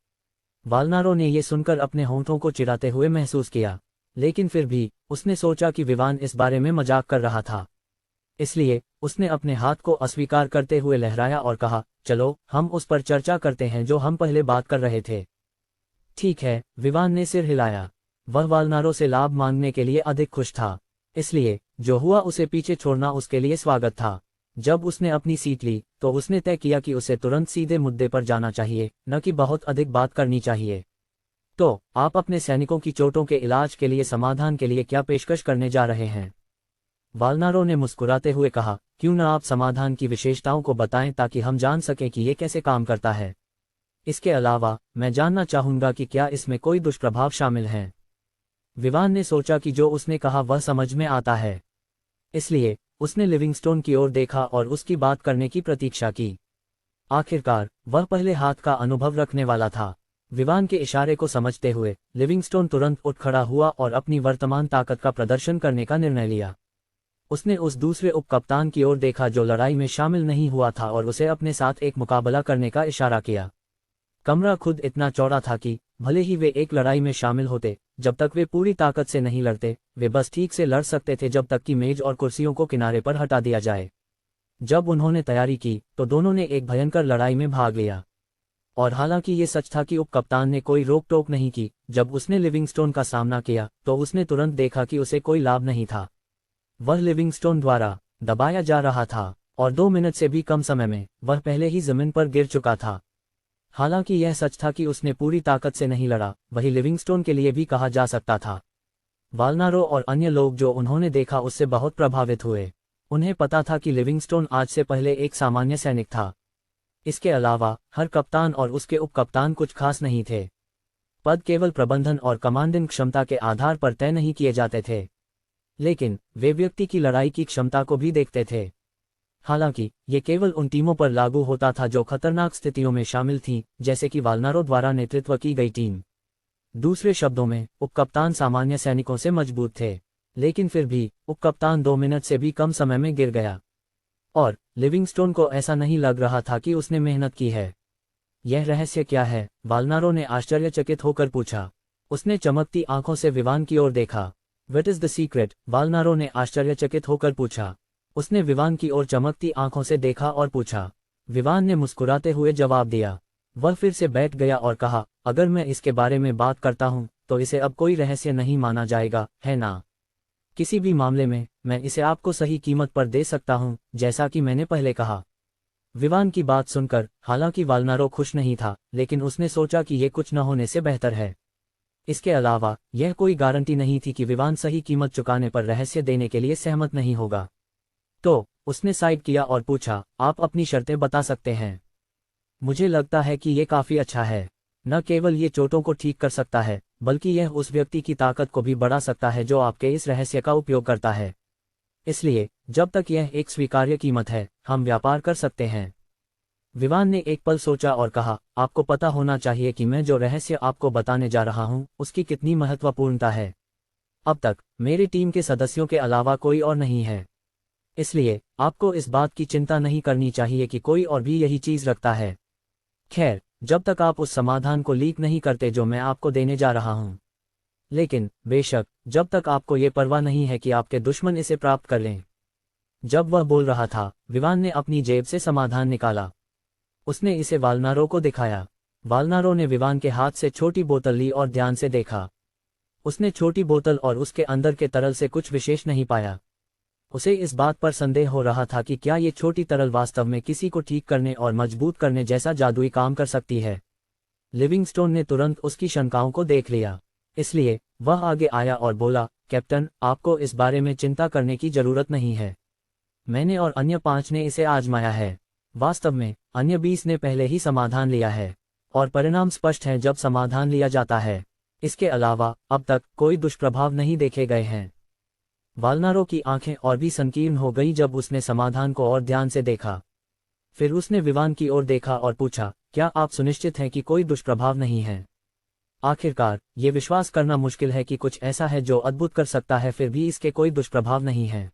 वाल्नारो ने यह सुनकर अपने होंठों को चिराते हुए महसूस किया, लेकिन फिर भी उसने सोचा कि विवान इस बारे में मजाक कर रहा था। इसलिए उसने अपने हाथ को अस्वीकार करते हुए लहराया और कहा, चलो हम उस पर चर्चा करते हैं जो हम पहले बात कर रहे थे। ठीक है, विवान ने सिर हिलाया। वह वाल्नारो से लाभ मांगने के लिए अधिक खुश था, इसलिए जो हुआ उसे पीछे छोड़ना उसके लिए स्वागत था। जब उसने अपनी सीट ली तो उसने तय किया कि उसे तुरंत सीधे मुद्दे पर जाना चाहिए, न कि बहुत अधिक बात करनी चाहिए। तो आप अपने सैनिकों की चोटों के इलाज के लिए समाधान के लिए क्या पेशकश करने जा रहे हैं? वाल्नारो ने मुस्कुराते हुए कहा, क्यों न आप समाधान की विशेषताओं को बताएं ताकि हम जान सकें कि ये कैसे काम करता है। इसके अलावा मैं जानना चाहूंगा कि क्या इसमें कोई दुष्प्रभाव शामिल हैं। विवान ने सोचा कि जो उसने कहा वह समझ में आता है, इसलिए उसने लिविंगस्टोन की ओर देखा और उसकी बात करने की प्रतीक्षा की। आखिरकार वह पहले हाथ का अनुभव रखने वाला था। विवान के इशारे को समझते हुए लिविंगस्टोन तुरंत उठ खड़ा हुआ और अपनी वर्तमान ताकत का प्रदर्शन करने का निर्णय लिया। उसने उस दूसरे उपकप्तान की ओर देखा जो लड़ाई में शामिल नहीं हुआ था और उसे अपने साथ एक मुकाबला करने का इशारा किया। कमरा खुद इतना चौड़ा था कि भले ही वे एक लड़ाई में शामिल होते, जब तक वे पूरी ताकत से नहीं लड़ते, वे बस ठीक से लड़ सकते थे जब तक कि मेज और कुर्सियों को किनारे पर हटा दिया जाए। जब उन्होंने तैयारी की तो दोनों ने एक भयंकर लड़ाई में भाग लिया। और हालांकि ये सच था कि उपकप्तान ने कोई रोक टोक नहीं की, जब उसने लिविंगस्टोन का सामना किया तो उसने तुरंत देखा कि उसे कोई लाभ नहीं था। वह लिविंगस्टोन द्वारा दबाया जा रहा था और 2 मिनट से भी कम समय में वह पहले ही जमीन पर गिर चुका था। हालांकि यह सच था कि उसने पूरी ताकत से नहीं लड़ा, वही लिविंगस्टोन के लिए भी कहा जा सकता था। वाल्नारो और अन्य लोग जो उन्होंने देखा उससे बहुत प्रभावित हुए। उन्हें पता था कि लिविंगस्टोन आज से पहले एक सामान्य सैनिक था। इसके अलावा हर कप्तान और उसके उपकप्तान कुछ खास नहीं थे। पद केवल प्रबंधन और कमांडिंग क्षमता के आधार पर तय नहीं किए जाते थे, लेकिन वे व्यक्ति की लड़ाई की क्षमता को भी देखते थे। हालांकि ये केवल उन टीमों पर लागू होता था जो खतरनाक स्थितियों में शामिल थीं, जैसे कि वाल्नारो द्वारा नेतृत्व की गई टीम। दूसरे शब्दों में, उपकप्तान सामान्य सैनिकों से मजबूत थे, लेकिन फिर भी उपकप्तान 2 मिनट से भी कम समय में गिर गया। और लिविंगस्टोन को ऐसा नहीं लग रहा था कि उसने मेहनत की है। यह रहस्य क्या है? वाल्नारो ने आश्चर्यचकित होकर पूछा। उसने चमकती आंखों से विवान की ओर देखा। What is the secret? वाल्नारो ने आश्चर्यचकित होकर पूछा। उसने विवान की ओर चमकती आंखों से देखा और पूछा। विवान ने मुस्कुराते हुए जवाब दिया। वह फिर से बैठ गया और कहा, अगर मैं इसके बारे में बात करता हूं तो इसे अब कोई रहस्य नहीं माना जाएगा, है ना? किसी भी मामले में मैं इसे आपको सही कीमत पर दे सकता हूं, जैसा कि मैंने पहले कहा। विवान की बात सुनकर हालांकि वाल्नारो खुश नहीं था, लेकिन उसने सोचा कि यह कुछ न होने से बेहतर है। इसके अलावा यह कोई गारंटी नहीं थी कि विवान सही कीमत चुकाने पर रहस्य देने के लिए सहमत नहीं होगा। तो उसने साइड किया और पूछा, आप अपनी शर्तें बता सकते हैं? मुझे लगता है कि यह काफी अच्छा है। न केवल ये चोटों को ठीक कर सकता है, बल्कि यह उस व्यक्ति की ताकत को भी बढ़ा सकता है जो आपके इस रहस्य का उपयोग करता है। इसलिए जब तक यह एक स्वीकार्य कीमत है, हम व्यापार कर सकते हैं। विवान ने एक पल सोचा और कहा, आपको पता होना चाहिए कि मैं जो रहस्य आपको बताने जा रहा हूं उसकी कितनी महत्वपूर्णता है। अब तक मेरी टीम के सदस्यों के अलावा कोई और नहीं है, इसलिए आपको इस बात की चिंता नहीं करनी चाहिए कि कोई और भी यही चीज रखता है। खैर, जब तक आप उस समाधान को लीक नहीं करते जो मैं आपको देने जा रहा हूं। लेकिन बेशक जब तक आपको ये परवाह नहीं है कि आपके दुश्मन इसे प्राप्त कर लें। जब वह बोल रहा था, विवान ने अपनी जेब से समाधान निकाला। उसने इसे वाल्नारो को दिखाया। वाल्नारो ने विवान के हाथ से छोटी बोतल ली और ध्यान से देखा। उसने छोटी बोतल और उसके अंदर के तरल से कुछ विशेष नहीं पाया। उसे इस बात पर संदेह हो रहा था कि क्या ये छोटी तरल वास्तव में किसी को ठीक करने और मजबूत करने जैसा जादुई काम कर सकती है। लिविंगस्टोन ने तुरंत उसकी शंकाओं को देख लिया, इसलिए वह आगे आया और बोला, कैप्टन, आपको इस बारे में चिंता करने की जरूरत नहीं है। मैंने और अन्य 5 ने इसे आजमाया है। वास्तव में अन्य 20 ने पहले ही समाधान लिया है, और परिणाम स्पष्ट हैं जब समाधान लिया जाता है। इसके अलावा अब तक कोई दुष्प्रभाव नहीं देखे गए हैं। वाल्नारो की आंखें और भी संकीर्ण हो गई जब उसने समाधान को और ध्यान से देखा। फिर उसने विवान की ओर देखा और पूछा, क्या आप सुनिश्चित हैं कि कोई दुष्प्रभाव नहीं है? आखिरकार ये विश्वास करना मुश्किल है कि कुछ ऐसा है जो अद्भुत कर सकता है फिर भी इसके कोई दुष्प्रभाव नहीं है।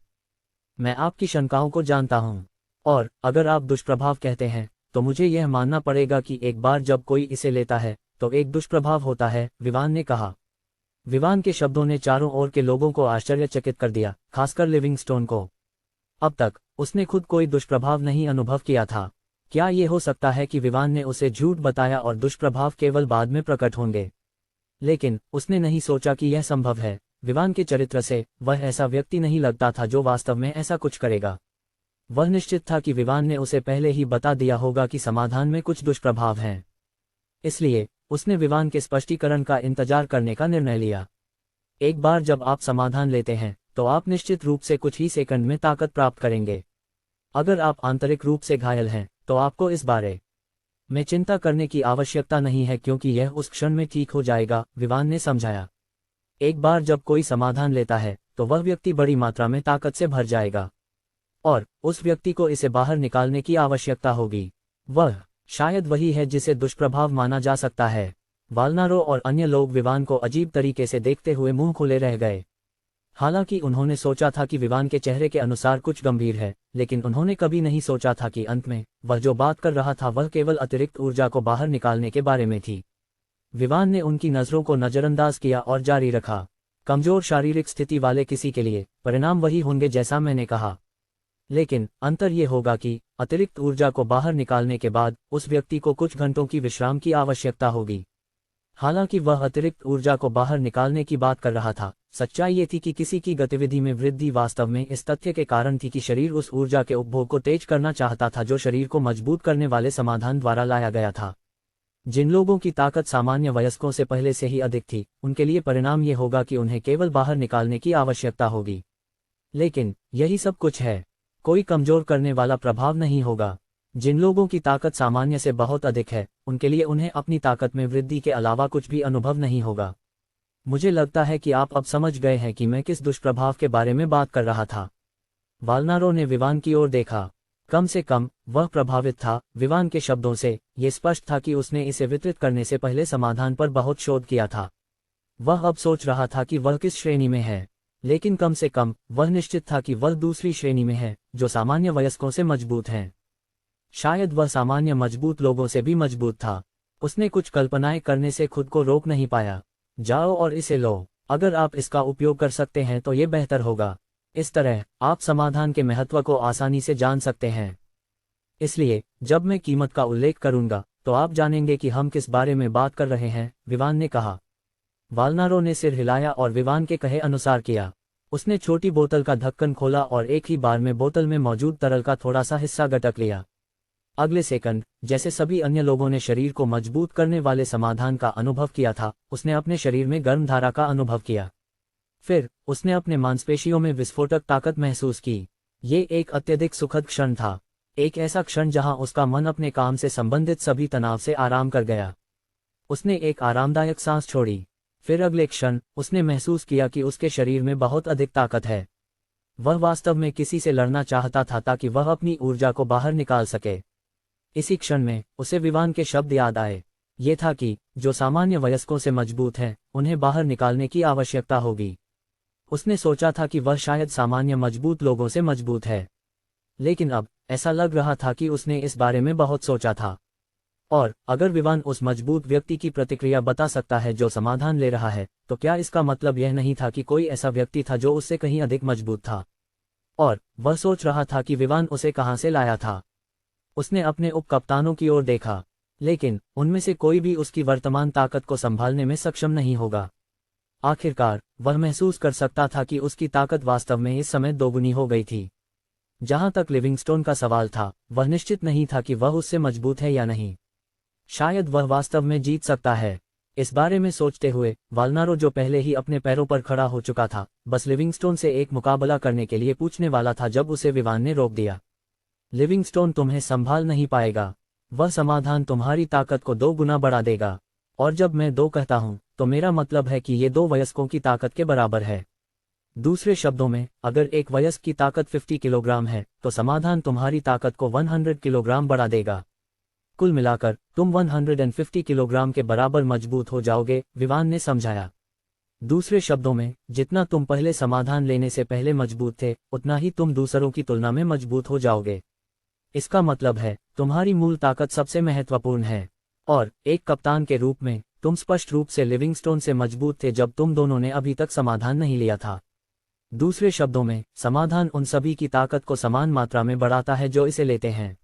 मैं आपकी शंकाओं को जानता हूं, और अगर आप दुष्प्रभाव कहते हैं तो मुझे यह मानना पड़ेगा कि एक बार जब कोई इसे लेता है तो एक दुष्प्रभाव होता है, विवान ने कहा। विवान के शब्दों ने चारों ओर के लोगों को आश्चर्यचकित कर दिया, खासकर लिविंगस्टोन को। अब तक उसने खुद कोई दुष्प्रभाव नहीं अनुभव किया था। क्या ये हो सकता है कि विवान ने उसे झूठ बताया और दुष्प्रभाव केवल बाद में प्रकट होंगे? लेकिन उसने नहीं सोचा कि यह संभव है। विवान के चरित्र से वह ऐसा व्यक्ति नहीं लगता था जो वास्तव में ऐसा कुछ करेगा। वह निश्चित था कि विवान ने उसे पहले ही बता दिया होगा कि समाधान में कुछ दुष्प्रभाव हैं। इसलिए उसने विवान के स्पष्टीकरण का इंतजार करने का निर्णय लिया। एक बार जब आप समाधान लेते हैं तो आप निश्चित रूप से कुछ ही सेकंड में ताकत प्राप्त करेंगे। अगर आप आंतरिक रूप से घायल हैं तो आपको इस बारे में चिंता करने की आवश्यकता नहीं है, क्योंकि यह उस क्षण में ठीक हो जाएगा, विवान ने समझाया। एक बार जब कोई समाधान लेता है तो वह व्यक्ति बड़ी मात्रा में ताकत से भर जाएगा, और उस व्यक्ति को इसे बाहर निकालने की आवश्यकता होगी। वह शायद वही है जिसे दुष्प्रभाव माना जा सकता है। वाल्नारो और अन्य लोग विवान को अजीब तरीके से देखते हुए मुंह खुले रह गए। हालांकि उन्होंने सोचा था कि विवान के चेहरे के अनुसार कुछ गंभीर है, लेकिन उन्होंने कभी नहीं सोचा था कि अंत में वह जो बात कर रहा था वह केवल अतिरिक्त ऊर्जा को बाहर निकालने के बारे में थी। विवान ने उनकी नजरों को नजरअंदाज किया और जारी रखा, कमजोर शारीरिक स्थिति वाले किसी के लिए परिणाम वही होंगे जैसा मैंने कहा, लेकिन अंतर ये होगा कि अतिरिक्त ऊर्जा को बाहर निकालने के बाद उस व्यक्ति को कुछ घंटों की विश्राम की आवश्यकता होगी। हालांकि वह अतिरिक्त ऊर्जा को बाहर निकालने की बात कर रहा था, सच्चाई ये थी कि किसी की गतिविधि में वृद्धि वास्तव में इस तथ्य के कारण थी कि शरीर उस ऊर्जा के उपभोग को तेज करना चाहता था जो शरीर को मजबूत करने वाले समाधान द्वारा लाया गया था। जिन लोगों की ताकत सामान्य वयस्कों से पहले से ही अधिक थी, उनके लिए परिणाम ये होगा कि उन्हें केवल बाहर निकालने की आवश्यकता होगी। लेकिन यही सब कुछ है, कोई कमजोर करने वाला प्रभाव नहीं होगा। जिन लोगों की ताकत सामान्य से बहुत अधिक है, उनके लिए उन्हें अपनी ताकत में वृद्धि के अलावा कुछ भी अनुभव नहीं होगा। मुझे लगता है कि आप अब समझ गए हैं कि मैं किस दुष्प्रभाव के बारे में बात कर रहा था। वाल्नारो ने विवान की ओर देखा। कम से कम वह प्रभावित था। विवान के शब्दों से ये स्पष्ट था कि उसने इसे वितरित करने से पहले समाधान पर बहुत शोध किया था। वह अब सोच रहा था कि वह किस श्रेणी में है, लेकिन कम से कम वह निश्चित था कि वह दूसरी श्रेणी में है, जो सामान्य वयस्कों से मजबूत हैं। शायद वह सामान्य मजबूत लोगों से भी मजबूत था। उसने कुछ कल्पनाएं करने से खुद को रोक नहीं पाया। जाओ और इसे लो। अगर आप इसका उपयोग कर सकते हैं तो ये बेहतर होगा। इस तरह आप समाधान के महत्व को आसानी से जान सकते हैं। इसलिए जब मैं कीमत का उल्लेख करूंगा तो आप जानेंगे कि हम किस बारे में बात कर रहे हैं, विवान ने कहा। वाल्नारो ने सिर हिलाया और विवान के कहे अनुसार किया। उसने छोटी बोतल का ढक्कन खोला और एक ही बार में बोतल में मौजूद तरल का थोड़ा सा हिस्सा गटक लिया। अगले सेकंड, जैसे सभी अन्य लोगों ने शरीर को मजबूत करने वाले समाधान का अनुभव किया था, उसने अपने शरीर में गर्म धारा का अनुभव किया। फिर उसने अपने मांसपेशियों में विस्फोटक ताकत महसूस की। ये एक अत्यधिक सुखद क्षण था, एक ऐसा क्षण जहां उसका मन अपने काम से संबंधित सभी तनाव से आराम कर गया। उसने एक आरामदायक सांस छोड़ी। फिर अगले क्षण उसने महसूस किया कि उसके शरीर में बहुत अधिक ताकत है। वह वास्तव में किसी से लड़ना चाहता था ताकि वह अपनी ऊर्जा को बाहर निकाल सके। इसी क्षण में उसे विवान के शब्द याद आए। ये था कि जो सामान्य वयस्कों से मजबूत हैं, उन्हें बाहर निकालने की आवश्यकता होगी। उसने सोचा था कि वह शायद सामान्य मजबूत लोगों से मजबूत है, लेकिन अब ऐसा लग रहा था कि उसने इस बारे में बहुत सोचा था। और अगर विवान उस मजबूत व्यक्ति की प्रतिक्रिया बता सकता है जो समाधान ले रहा है, तो क्या इसका मतलब यह नहीं था कि कोई ऐसा व्यक्ति था जो उससे कहीं अधिक मजबूत था? और वह सोच रहा था कि विवान उसे कहां से लाया था। उसने अपने उपकप्तानों की ओर देखा, लेकिन उनमें से कोई भी उसकी वर्तमान ताकत को संभालने में सक्षम नहीं होगा। आखिरकार वह महसूस कर सकता था कि उसकी ताकत वास्तव में इस समय दोगुनी हो गई थी। जहां तक लिविंगस्टोन का सवाल था, वह निश्चित नहीं था कि वह उससे मजबूत है या नहीं। शायद वह वास्तव में जीत सकता है। इस बारे में सोचते हुए वाल्नारो, जो पहले ही अपने पैरों पर खड़ा हो चुका था, बस लिविंगस्टोन से एक मुकाबला करने के लिए पूछने वाला था जब उसे विवान ने रोक दिया। लिविंगस्टोन तुम्हें संभाल नहीं पाएगा। वह समाधान तुम्हारी ताकत को 2 गुना बढ़ा देगा। और जब मैं 2 कहता हूं, तो मेरा मतलब है कि ये 2 वयस्कों की ताकत के बराबर है। दूसरे शब्दों में, अगर एक वयस्क की ताकत 50 किलोग्राम है, तो समाधान तुम्हारी ताकत को 100 किलोग्राम बढ़ा देगा। कुल मिलाकर तुम 150 किलोग्राम के बराबर मजबूत हो जाओगे, विवान ने समझाया। दूसरे शब्दों में, जितना तुम पहले समाधान लेने से पहले मजबूत थे, उतना ही तुम दूसरों की तुलना में मजबूत हो जाओगे। इसका मतलब है तुम्हारी मूल ताकत सबसे महत्वपूर्ण है। और एक कप्तान के रूप में तुम स्पष्ट रूप से लिविंगस्टोन से मजबूत थे जब तुम दोनों ने अभी तक समाधान नहीं लिया था। दूसरे शब्दों में, समाधान उन सभी की ताकत को समान मात्रा में बढ़ाता है जो इसे लेते हैं।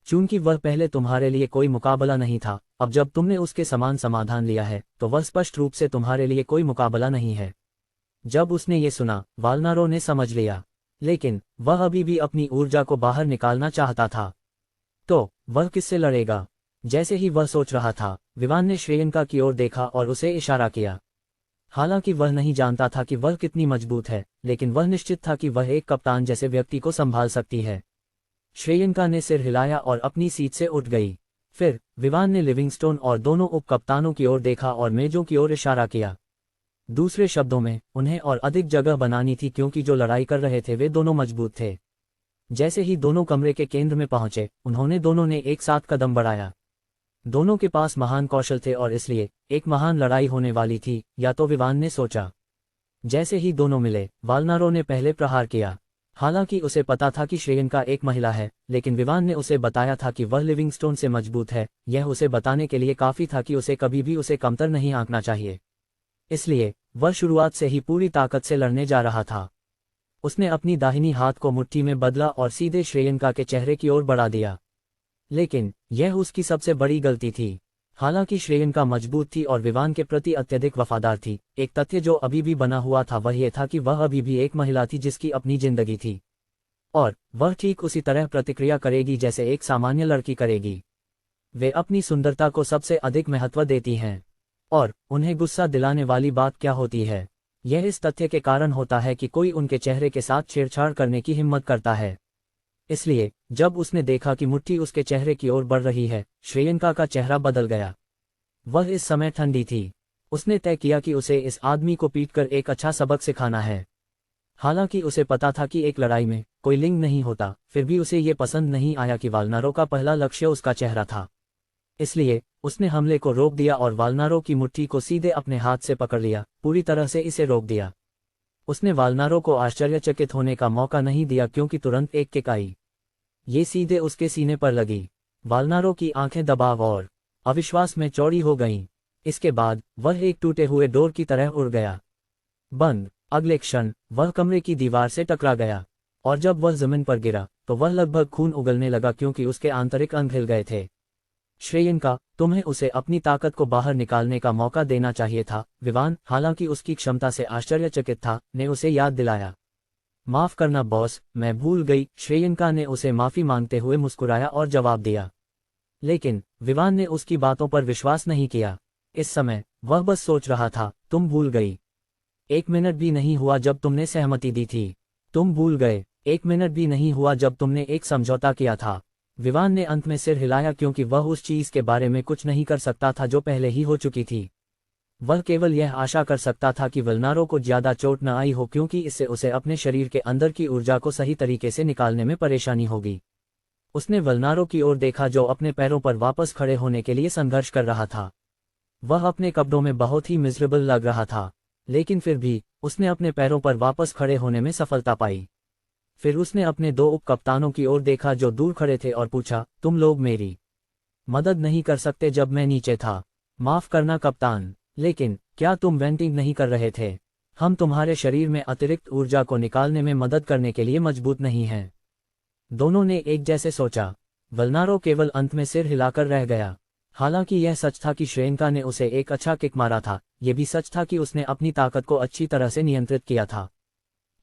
चूंकि वह पहले तुम्हारे लिए कोई मुकाबला नहीं था, अब जब तुमने उसके समान समाधान लिया है, तो वह स्पष्ट रूप से तुम्हारे लिए कोई मुकाबला नहीं है। जब उसने ये सुना, वाल्नारो ने समझ लिया, लेकिन वह अभी भी अपनी ऊर्जा को बाहर निकालना चाहता था। तो वह किससे लड़ेगा? जैसे ही वह सोच रहा था, विवान ने श्रेयंका की ओर देखा और उसे इशारा किया। हालांकि वह नहीं जानता था कि वह कितनी मजबूत है, लेकिन वह निश्चित था कि वह एक कप्तान जैसे व्यक्ति को संभाल सकती है। श्रेयंका ने सिर हिलाया और अपनी सीट से उठ गई। फिर विवान ने लिविंगस्टोन और दोनों उपकप्तानों की ओर देखा और मेजों की ओर इशारा किया। दूसरे शब्दों में, उन्हें और अधिक जगह बनानी थी क्योंकि जो लड़ाई कर रहे थे वे दोनों मजबूत थे। जैसे ही दोनों कमरे के केंद्र में पहुंचे, उन्होंने दोनों ने एक साथ कदम बढ़ाया। दोनों के पास महान कौशल थे और इसलिए एक महान लड़ाई होने वाली थी, या तो विवान ने सोचा। जैसे ही दोनों मिले, वाल्नारो ने पहले प्रहार किया। हालांकि उसे पता था कि श्रेयंका एक महिला है, लेकिन विवान ने उसे बताया था कि वह लिविंगस्टोन से मजबूत है। यह उसे बताने के लिए काफी था कि उसे कभी भी उसे कमतर नहीं आंकना चाहिए। इसलिए वह शुरुआत से ही पूरी ताकत से लड़ने जा रहा था। उसने अपनी दाहिनी हाथ को मुट्ठी में बदला और सीधे श्रेयंका के चेहरे की ओर बढ़ा दिया। लेकिन यह उसकी सबसे बड़ी गलती थी। हालांकि श्रेयंका मजबूत थी और विवान के प्रति अत्यधिक वफादार थी, एक तथ्य जो अभी भी बना हुआ था वह यह था कि वह अभी भी एक महिला थी जिसकी अपनी जिंदगी थी, और वह ठीक उसी तरह प्रतिक्रिया करेगी जैसे एक सामान्य लड़की करेगी। वे अपनी सुंदरता को सबसे अधिक महत्व देती हैं। और उन्हें गुस्सा दिलाने वाली बात क्या होती है? यह इस तथ्य के कारण होता है कि कोई उनके चेहरे के साथ छेड़छाड़ करने की हिम्मत करता है। इसलिए जब उसने देखा कि मुट्ठी उसके चेहरे की ओर बढ़ रही है, श्रेयंका का चेहरा बदल गया। वह इस समय ठंडी थी। उसने तय किया कि उसे इस आदमी को पीटकर एक अच्छा सबक सिखाना है। हालांकि उसे पता था कि एक लड़ाई में कोई लिंग नहीं होता, फिर भी उसे ये पसंद नहीं आया कि वालनारो का पहला लक्ष्य उसका चेहरा था। इसलिए उसने हमले को रोक दिया और वालनारो की मुट्ठी को सीधे अपने हाथ से पकड़ लिया, पूरी तरह से इसे रोक दिया। उसने वालनारो को आश्चर्यचकित होने का मौका नहीं दिया क्योंकि तुरंत एक किक आई। ये सीधे उसके सीने पर लगी। वालनारो की आंखें दबाव और अविश्वास में चौड़ी हो गईं। इसके बाद वह एक टूटे हुए डोर की तरह उड़ गया। बंद। अगले क्षण वह कमरे की दीवार से टकरा गया और जब वह जमीन पर गिरा तो वह लगभग खून उगलने लगा क्योंकि उसके आंतरिक अंग हिल गए थे। श्रेयंका, तुम्हें उसे अपनी ताकत को बाहर निकालने का मौका देना चाहिए था। विवान, हालांकि उसकी क्षमता से आश्चर्यचकित था, ने उसे याद दिलाया। माफ करना बॉस, मैं भूल गई। श्रेयंका ने उसे माफी मांगते हुए मुस्कुराया और जवाब दिया। लेकिन विवान ने उसकी बातों पर विश्वास नहीं किया। इस समय वह बस सोच रहा था, तुम भूल गई। 1 मिनट भी नहीं हुआ जब तुमने सहमति दी थी। तुम भूल गए। 1 मिनट भी नहीं हुआ जब तुमने एक समझौता किया था। विवान ने अंत में सिर हिलाया क्योंकि वह उस चीज के बारे में कुछ नहीं कर सकता था जो पहले ही हो चुकी थी। वह केवल यह आशा कर सकता था कि वालनारो को ज्यादा चोट न आई हो क्योंकि इससे उसे अपने शरीर के अंदर की ऊर्जा को सही तरीके से निकालने में परेशानी होगी। उसने वालनारो की ओर देखा जो अपने पैरों पर वापस खड़े होने के लिए संघर्ष कर रहा था। वह अपने कपड़ों में बहुत ही मिजरेबल लग रहा था, लेकिन फिर भी उसने अपने पैरों पर वापस खड़े होने में सफलता पाई। फिर उसने अपने 2 उपकप्तानों की ओर देखा जो दूर खड़े थे और पूछा, तुम लोग मेरी मदद नहीं कर सकते जब मैं नीचे था? माफ करना कप्तान, लेकिन क्या तुम वेंटिंग नहीं कर रहे थे? हम तुम्हारे शरीर में अतिरिक्त ऊर्जा को निकालने में मदद करने के लिए मजबूत नहीं हैं। दोनों ने एक जैसे सोचा। वालनारो केवल अंत में सिर हिलाकर रह गया। हालांकि यह सच था कि श्रेयंका ने उसे एक अच्छा किक मारा था, यह भी सच था कि उसने अपनी ताकत को अच्छी तरह से नियंत्रित किया था।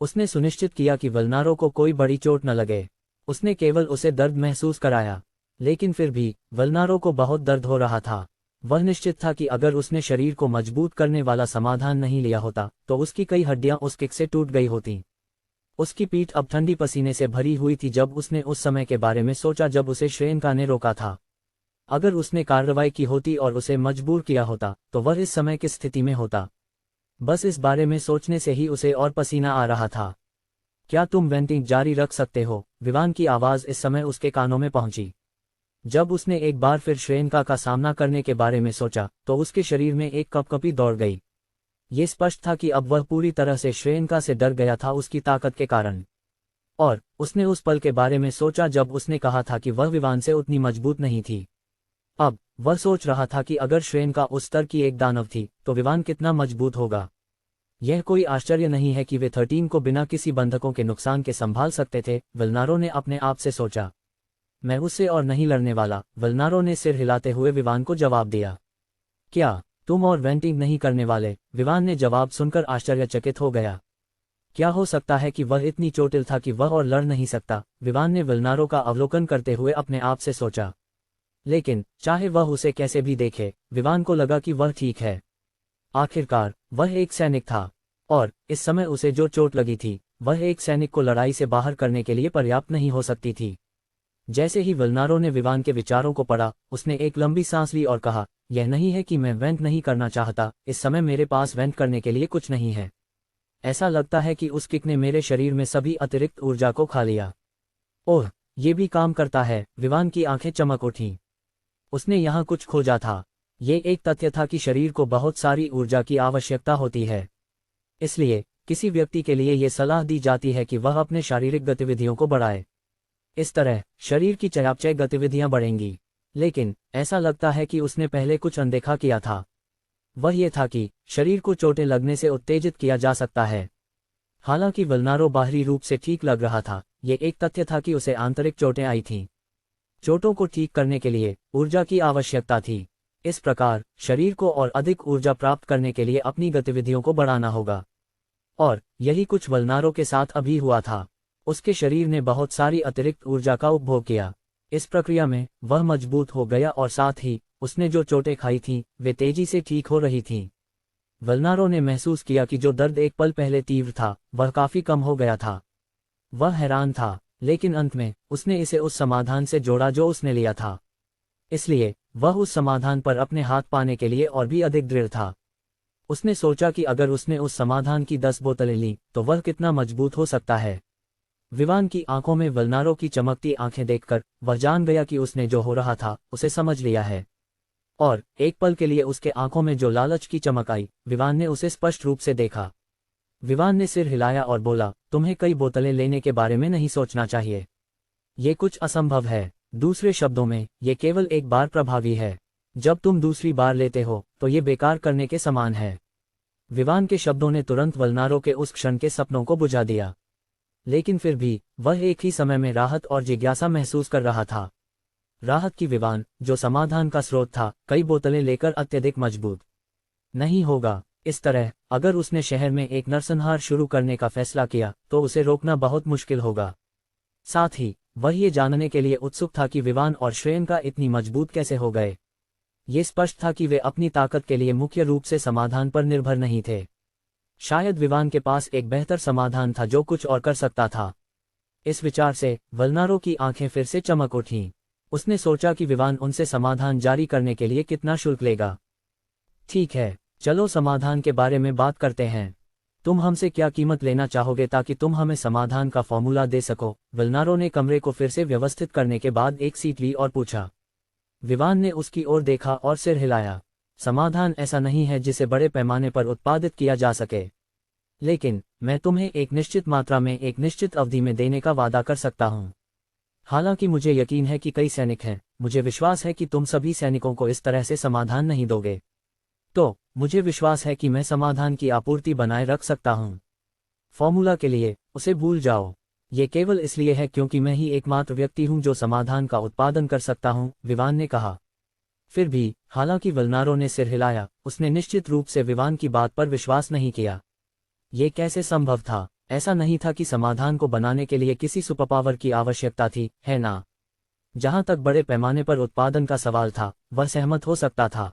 उसने सुनिश्चित किया कि वालनारो को कोई बड़ी चोट न लगे। उसने केवल उसे दर्द महसूस कराया, लेकिन फिर भी वालनारो को बहुत दर्द हो रहा था। वह निश्चित था कि अगर उसने शरीर को मजबूत करने वाला समाधान नहीं लिया होता तो उसकी कई हड्डियां उस किक से टूट गई होती। उसकी पीठ अब ठंडी पसीने से भरी हुई थी जब उसने उस समय के बारे में सोचा जब उसे श्रेयंका ने रोका था। अगर उसने कार्रवाई की होती और उसे मजबूर किया होता तो वह इस समय किस स्थिति में होता? बस इस बारे में सोचने से ही उसे और पसीना आ रहा था। क्या तुम वेंटिंग जारी रख सकते हो? विवान की आवाज इस समय उसके कानों में पहुंची। जब उसने एक बार फिर श्रेयंका का सामना करने के बारे में सोचा तो उसके शरीर में एक कपकपी दौड़ गई। ये स्पष्ट था कि अब वह पूरी तरह से श्रेयंका से डर गया था उसकी ताकत के कारण। और उसने उस पल के बारे में सोचा जब उसने कहा था कि वह विवान से उतनी मजबूत नहीं थी। अब वह सोच रहा था कि अगर श्रेयंका उस स्तर की एक दानव थी तो विवान कितना मजबूत होगा। यह कोई आश्चर्य नहीं है कि वे 13 को बिना किसी बंधकों के नुकसान के संभाल सकते थे, वालनारो ने अपने आप से सोचा। मैं उससे और नहीं लड़ने वाला, वालनारो ने सिर हिलाते हुए विवान को जवाब दिया। क्या तुम और वेंटिंग नहीं करने वाले? विवान ने जवाब सुनकर आश्चर्यचकित हो गया। क्या हो सकता है कि वह इतनी चोटिल था कि वह और लड़ नहीं सकता? विवान ने वालनारो का अवलोकन करते हुए अपने आप से सोचा। लेकिन चाहे वह उसे कैसे भी देखे, विवान को लगा कि वह ठीक है। आखिरकार वह एक सैनिक था, और इस समय उसे जो चोट लगी थी वह एक सैनिक को लड़ाई से बाहर करने के लिए पर्याप्त नहीं हो सकती थी। जैसे ही वालनारो ने विवान के विचारों को पढ़ा, उसने एक लंबी सांस ली और कहा, यह नहीं है कि मैं वेंट नहीं करना चाहता, इस समय मेरे पास वेंट करने के लिए कुछ नहीं है। ऐसा लगता है कि उस किक ने मेरे शरीर में सभी अतिरिक्त ऊर्जा को खा लिया। ओह, ये भी काम करता है। विवान की आंखें चमक उठीं। उसने यहाँ कुछ खोजा था। ये एक तथ्य था कि शरीर को बहुत सारी ऊर्जा की आवश्यकता होती है। इसलिए किसी व्यक्ति के लिए ये सलाह दी जाती है कि वह अपने शारीरिक गतिविधियों को बढ़ाए। इस तरह शरीर की चयापचय गतिविधियां बढ़ेंगी। लेकिन ऐसा लगता है कि उसने पहले कुछ अनदेखा किया था। वह ये था कि शरीर को चोटें लगने से उत्तेजित किया जा सकता है। हालांकि वालनारो बाहरी रूप से ठीक लग रहा था, ये एक तथ्य था कि उसे आंतरिक चोटें आई थीं। चोटों को ठीक करने के लिए ऊर्जा की आवश्यकता थी। इस प्रकार शरीर को और अधिक ऊर्जा प्राप्त करने के लिए अपनी गतिविधियों को बढ़ाना होगा। और यही कुछ वालनारो के साथ अभी हुआ था। उसके शरीर ने बहुत सारी अतिरिक्त ऊर्जा का उपभोग किया। इस प्रक्रिया में वह मजबूत हो गया और साथ ही उसने जो चोटें खाई थीं वे तेजी से ठीक हो रही थीं। वल्नारो ने महसूस किया कि जो दर्द एक पल पहले तीव्र था वह काफी कम हो गया था। वह हैरान था, लेकिन अंत में उसने इसे उस समाधान से जोड़ा जो उसने लिया था। इसलिए वह उस समाधान पर अपने हाथ पाने के लिए और भी अधिक दृढ़ था। उसने सोचा कि अगर उसने उस समाधान की 10 बोतलें लीं तो वह कितना मजबूत हो सकता है। विवान की आंखों में वल्नारो की चमकती आंखें देखकर वह जान गया कि उसने जो हो रहा था उसे समझ लिया है। और एक पल के लिए उसके आंखों में जो लालच की चमक आई, विवान ने उसे स्पष्ट रूप से देखा। विवान ने सिर हिलाया और बोला, तुम्हें कई बोतलें लेने के बारे में नहीं सोचना चाहिए। ये कुछ असंभव है। दूसरे शब्दों में, ये केवल एक बार प्रभावी है। जब तुम दूसरी बार लेते हो तो ये बेकार करने के समान है। विवान के शब्दों ने तुरंत वल्नारो के उस क्षण के सपनों को बुझा दिया। लेकिन फिर भी वह एक ही समय में राहत और जिज्ञासा महसूस कर रहा था। राहत की विवान, जो समाधान का स्रोत था, कई बोतलें लेकर अत्यधिक मजबूत नहीं होगा। इस तरह अगर उसने शहर में एक नरसंहार शुरू करने का फैसला किया तो उसे रोकना बहुत मुश्किल होगा। साथ ही वह ये जानने के लिए उत्सुक था कि विवान और श्रेयंका इतनी मजबूत कैसे हो गए। ये स्पष्ट था कि वे अपनी ताकत के लिए मुख्य रूप से समाधान पर निर्भर नहीं थे। शायद विवान के पास एक बेहतर समाधान था जो कुछ और कर सकता था। इस विचार से वल्नारो की आंखें फिर से चमक उठीं। उसने सोचा कि विवान उनसे समाधान जारी करने के लिए कितना शुल्क लेगा। ठीक है, चलो समाधान के बारे में बात करते हैं। तुम हमसे क्या कीमत लेना चाहोगे ताकि तुम हमें समाधान का फॉर्मूला दे सको? वल्नारो ने कमरे को फिर से व्यवस्थित करने के बाद एक सीट ली और पूछा। विवान ने उसकी ओर देखा और सिर हिलाया। समाधान ऐसा नहीं है जिसे बड़े पैमाने पर उत्पादित किया जा सके, लेकिन मैं तुम्हें एक निश्चित मात्रा में एक निश्चित अवधि में देने का वादा कर सकता हूँ। हालांकि मुझे यकीन है कि कई सैनिक हैं, मुझे विश्वास है कि तुम सभी सैनिकों को इस तरह से समाधान नहीं दोगे। तो मुझे विश्वास है कि मैं समाधान की आपूर्ति बनाए रख सकता हूँ। फॉर्मूला के लिए उसे भूल जाओ। ये केवल इसलिए है क्योंकि मैं ही एकमात्र व्यक्ति हूं जो समाधान का उत्पादन कर सकता हूं, विवान ने कहा। फिर भी हालांकि वल्नारो ने सिर हिलाया, उसने निश्चित रूप से विवान की बात पर विश्वास नहीं किया। ये कैसे संभव था? ऐसा नहीं था कि समाधान को बनाने के लिए किसी सुपरपावर की आवश्यकता थी, है ना? जहां तक बड़े पैमाने पर उत्पादन का सवाल था, वह सहमत हो सकता था।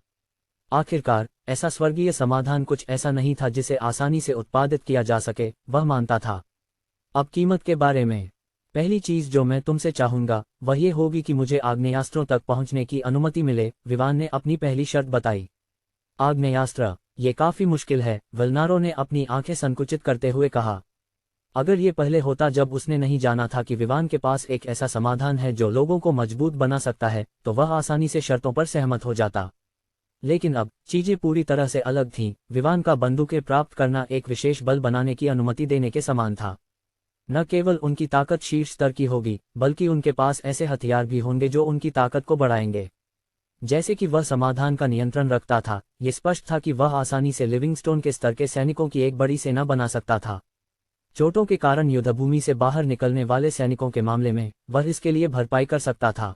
आखिरकार ऐसा स्वर्गीय समाधान कुछ ऐसा नहीं था जिसे आसानी से उत्पादित किया जा सके, वह मानता था। अब कीमत के बारे में, पहली चीज जो मैं तुमसे चाहूंगा वह ये होगी कि मुझे आग्नेयास्त्रों तक पहुंचने की अनुमति मिले, विवान ने अपनी पहली शर्त बताई। आग्नेयास्त्र, ये काफी मुश्किल है, वल्नारो ने अपनी आंखें संकुचित करते हुए कहा। अगर ये पहले होता जब उसने नहीं जाना था कि विवान के पास एक ऐसा समाधान है जो लोगों को मजबूत बना सकता है, तो वह आसानी से शर्तों पर सहमत हो जाता। लेकिन अब चीजें पूरी तरह से अलग थीं। विवान का बंदूकें प्राप्त करना एक विशेष बल बनाने की अनुमति देने के समान था। न केवल उनकी ताकत शीर्ष स्तर की होगी, बल्कि उनके पास ऐसे हथियार भी होंगे जो उनकी ताकत को बढ़ाएंगे। जैसे कि वह समाधान का नियंत्रण रखता था, ये स्पष्ट था कि वह आसानी से लिविंगस्टोन के स्तर के सैनिकों की एक बड़ी सेना बना सकता था। चोटों के कारण युद्धभूमि से बाहर निकलने वाले सैनिकों के मामले में वह इसके लिए भरपाई कर सकता था।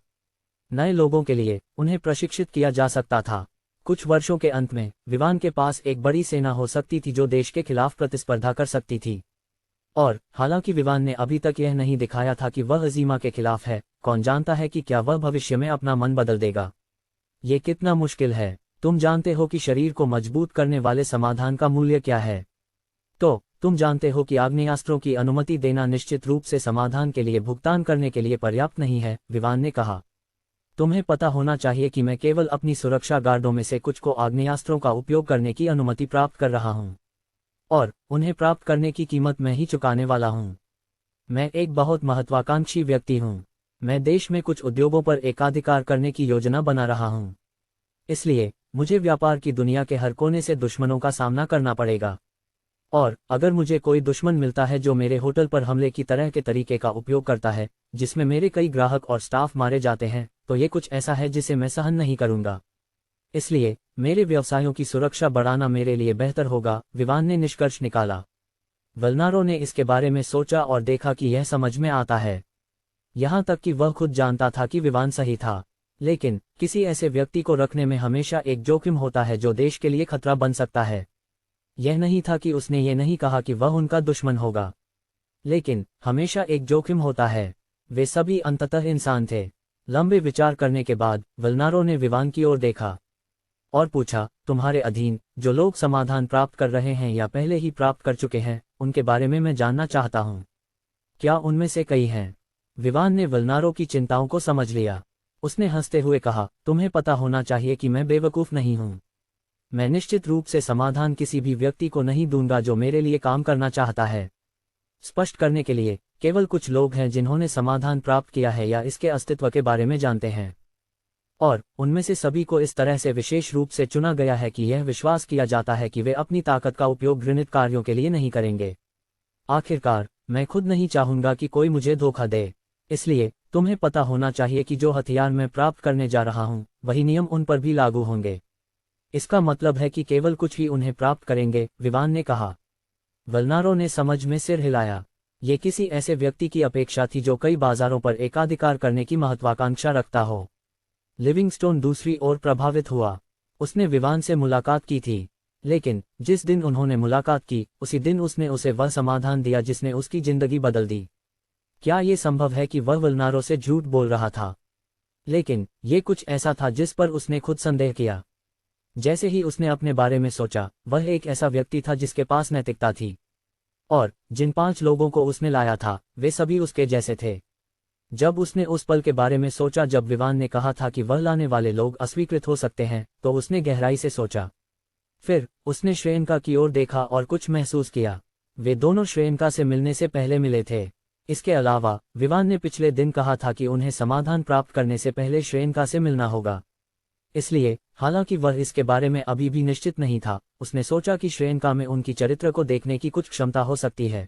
नए लोगों के लिए उन्हें प्रशिक्षित किया जा सकता था। कुछ वर्षों के अंत में विवान के पास एक बड़ी सेना हो सकती थी जो देश के खिलाफ प्रतिस्पर्धा कर सकती थी। और हालांकि विवान ने अभी तक यह नहीं दिखाया था कि वह अजीमा के खिलाफ है, कौन जानता है कि क्या वह भविष्य में अपना मन बदल देगा। ये कितना मुश्किल है। तुम जानते हो कि शरीर को मजबूत करने वाले समाधान का मूल्य क्या है। तो तुम जानते हो कि आग्नेयास्त्रों की अनुमति देना निश्चित रूप से समाधान के लिए भुगतान करने के लिए पर्याप्त नहीं है, विवान ने कहा। तुम्हें पता होना चाहिए कि मैं केवल अपनी सुरक्षा गार्डों में से कुछ को आग्नेयास्त्रों का उपयोग करने की अनुमति प्राप्त कर रहा हूं, और उन्हें प्राप्त करने की कीमत मैं ही चुकाने वाला हूं। मैं एक बहुत महत्वाकांक्षी व्यक्ति हूं। मैं देश में कुछ उद्योगों पर एकाधिकार करने की योजना बना रहा हूं। इसलिए मुझे व्यापार की दुनिया के हर कोने से दुश्मनों का सामना करना पड़ेगा। और अगर मुझे कोई दुश्मन मिलता है जो मेरे होटल पर हमले की तरह के तरीके का उपयोग करता है, जिसमें मेरे कई ग्राहक और स्टाफ मारे जाते हैं, तो ये कुछ ऐसा है जिसे मैं सहन नहीं करूंगा। इसलिए मेरे व्यवसायों की सुरक्षा बढ़ाना मेरे लिए बेहतर होगा, विवान ने निष्कर्ष निकाला। वल्नारो ने इसके बारे में सोचा और देखा कि यह समझ में आता है। यहां तक कि वह खुद जानता था कि विवान सही था। लेकिन किसी ऐसे व्यक्ति को रखने में हमेशा एक जोखिम होता है जो देश के लिए खतरा बन सकता है। यह नहीं था कि उसने ये नहीं कहा कि वह उनका दुश्मन होगा, लेकिन हमेशा एक जोखिम होता है। वे सभी अंततः इंसान थे। लंबे विचार करने के बाद वल्नारो ने विवान की ओर देखा और पूछा, तुम्हारे अधीन जो लोग समाधान प्राप्त कर रहे हैं या पहले ही प्राप्त कर चुके हैं, उनके बारे में मैं जानना चाहता हूँ। क्या उनमें से कई हैं? विवान ने वल्नारो की चिंताओं को समझ लिया। उसने हंसते हुए कहा, तुम्हें पता होना चाहिए कि मैं बेवकूफ़ नहीं हूँ। मैं निश्चित रूप से समाधान किसी भी व्यक्ति को नहीं दूंगा जो मेरे लिए काम करना चाहता है। स्पष्ट करने के लिए, केवल कुछ लोग हैं जिन्होंने समाधान प्राप्त किया है या इसके अस्तित्व के बारे में जानते हैं, और उनमें से सभी को इस तरह से विशेष रूप से चुना गया है कि यह विश्वास किया जाता है कि वे अपनी ताकत का उपयोग घृणित कार्यों के लिए नहीं करेंगे। आखिरकार, मैं खुद नहीं चाहूंगा कि कोई मुझे धोखा दे, इसलिए तुम्हें पता होना चाहिए कि जो हथियार मैं प्राप्त करने जा रहा हूं, वही नियम उन पर भी लागू होंगे। इसका मतलब है कि केवल कुछ ही उन्हें प्राप्त करेंगे, विवान ने कहा। वल्नारो ने समझ में सिर हिलाया। ये किसी ऐसे व्यक्ति की अपेक्षा थी जो कई बाजारों पर एकाधिकार करने की महत्वाकांक्षा रखता हो। लिविंगस्टोन दूसरी ओर प्रभावित हुआ। उसने विवान से मुलाकात की थी, लेकिन जिस दिन उन्होंने मुलाकात की, उसी दिन उसने उसे वह समाधान दिया जिसने उसकी जिंदगी बदल दी। क्या ये संभव है कि वह वल्नारो से झूठ बोल रहा था? लेकिन ये कुछ ऐसा था जिस पर उसने खुद संदेह किया। जैसे ही उसने अपने बारे में सोचा, वह एक ऐसा व्यक्ति था जिसके पास नैतिकता थी, और जिन 5 लोगों को उसने लाया था, वे सभी उसके जैसे थे। जब उसने उस पल के बारे में सोचा जब विवान ने कहा था कि वह लाने वाले लोग अस्वीकृत हो सकते हैं, तो उसने गहराई से सोचा। फिर उसने श्रेयंका की ओर देखा और कुछ महसूस किया। वे दोनों श्रेयंका से मिलने से पहले मिले थे। इसके अलावा, विवान ने पिछले दिन कहा था कि उन्हें समाधान प्राप्त करने से पहले श्रेयंका से मिलना होगा। इसलिए, हालांकि वह इसके बारे में अभी भी निश्चित नहीं था, उसने सोचा कि श्रेयंका में उनकी चरित्र को देखने की कुछ क्षमता हो सकती है।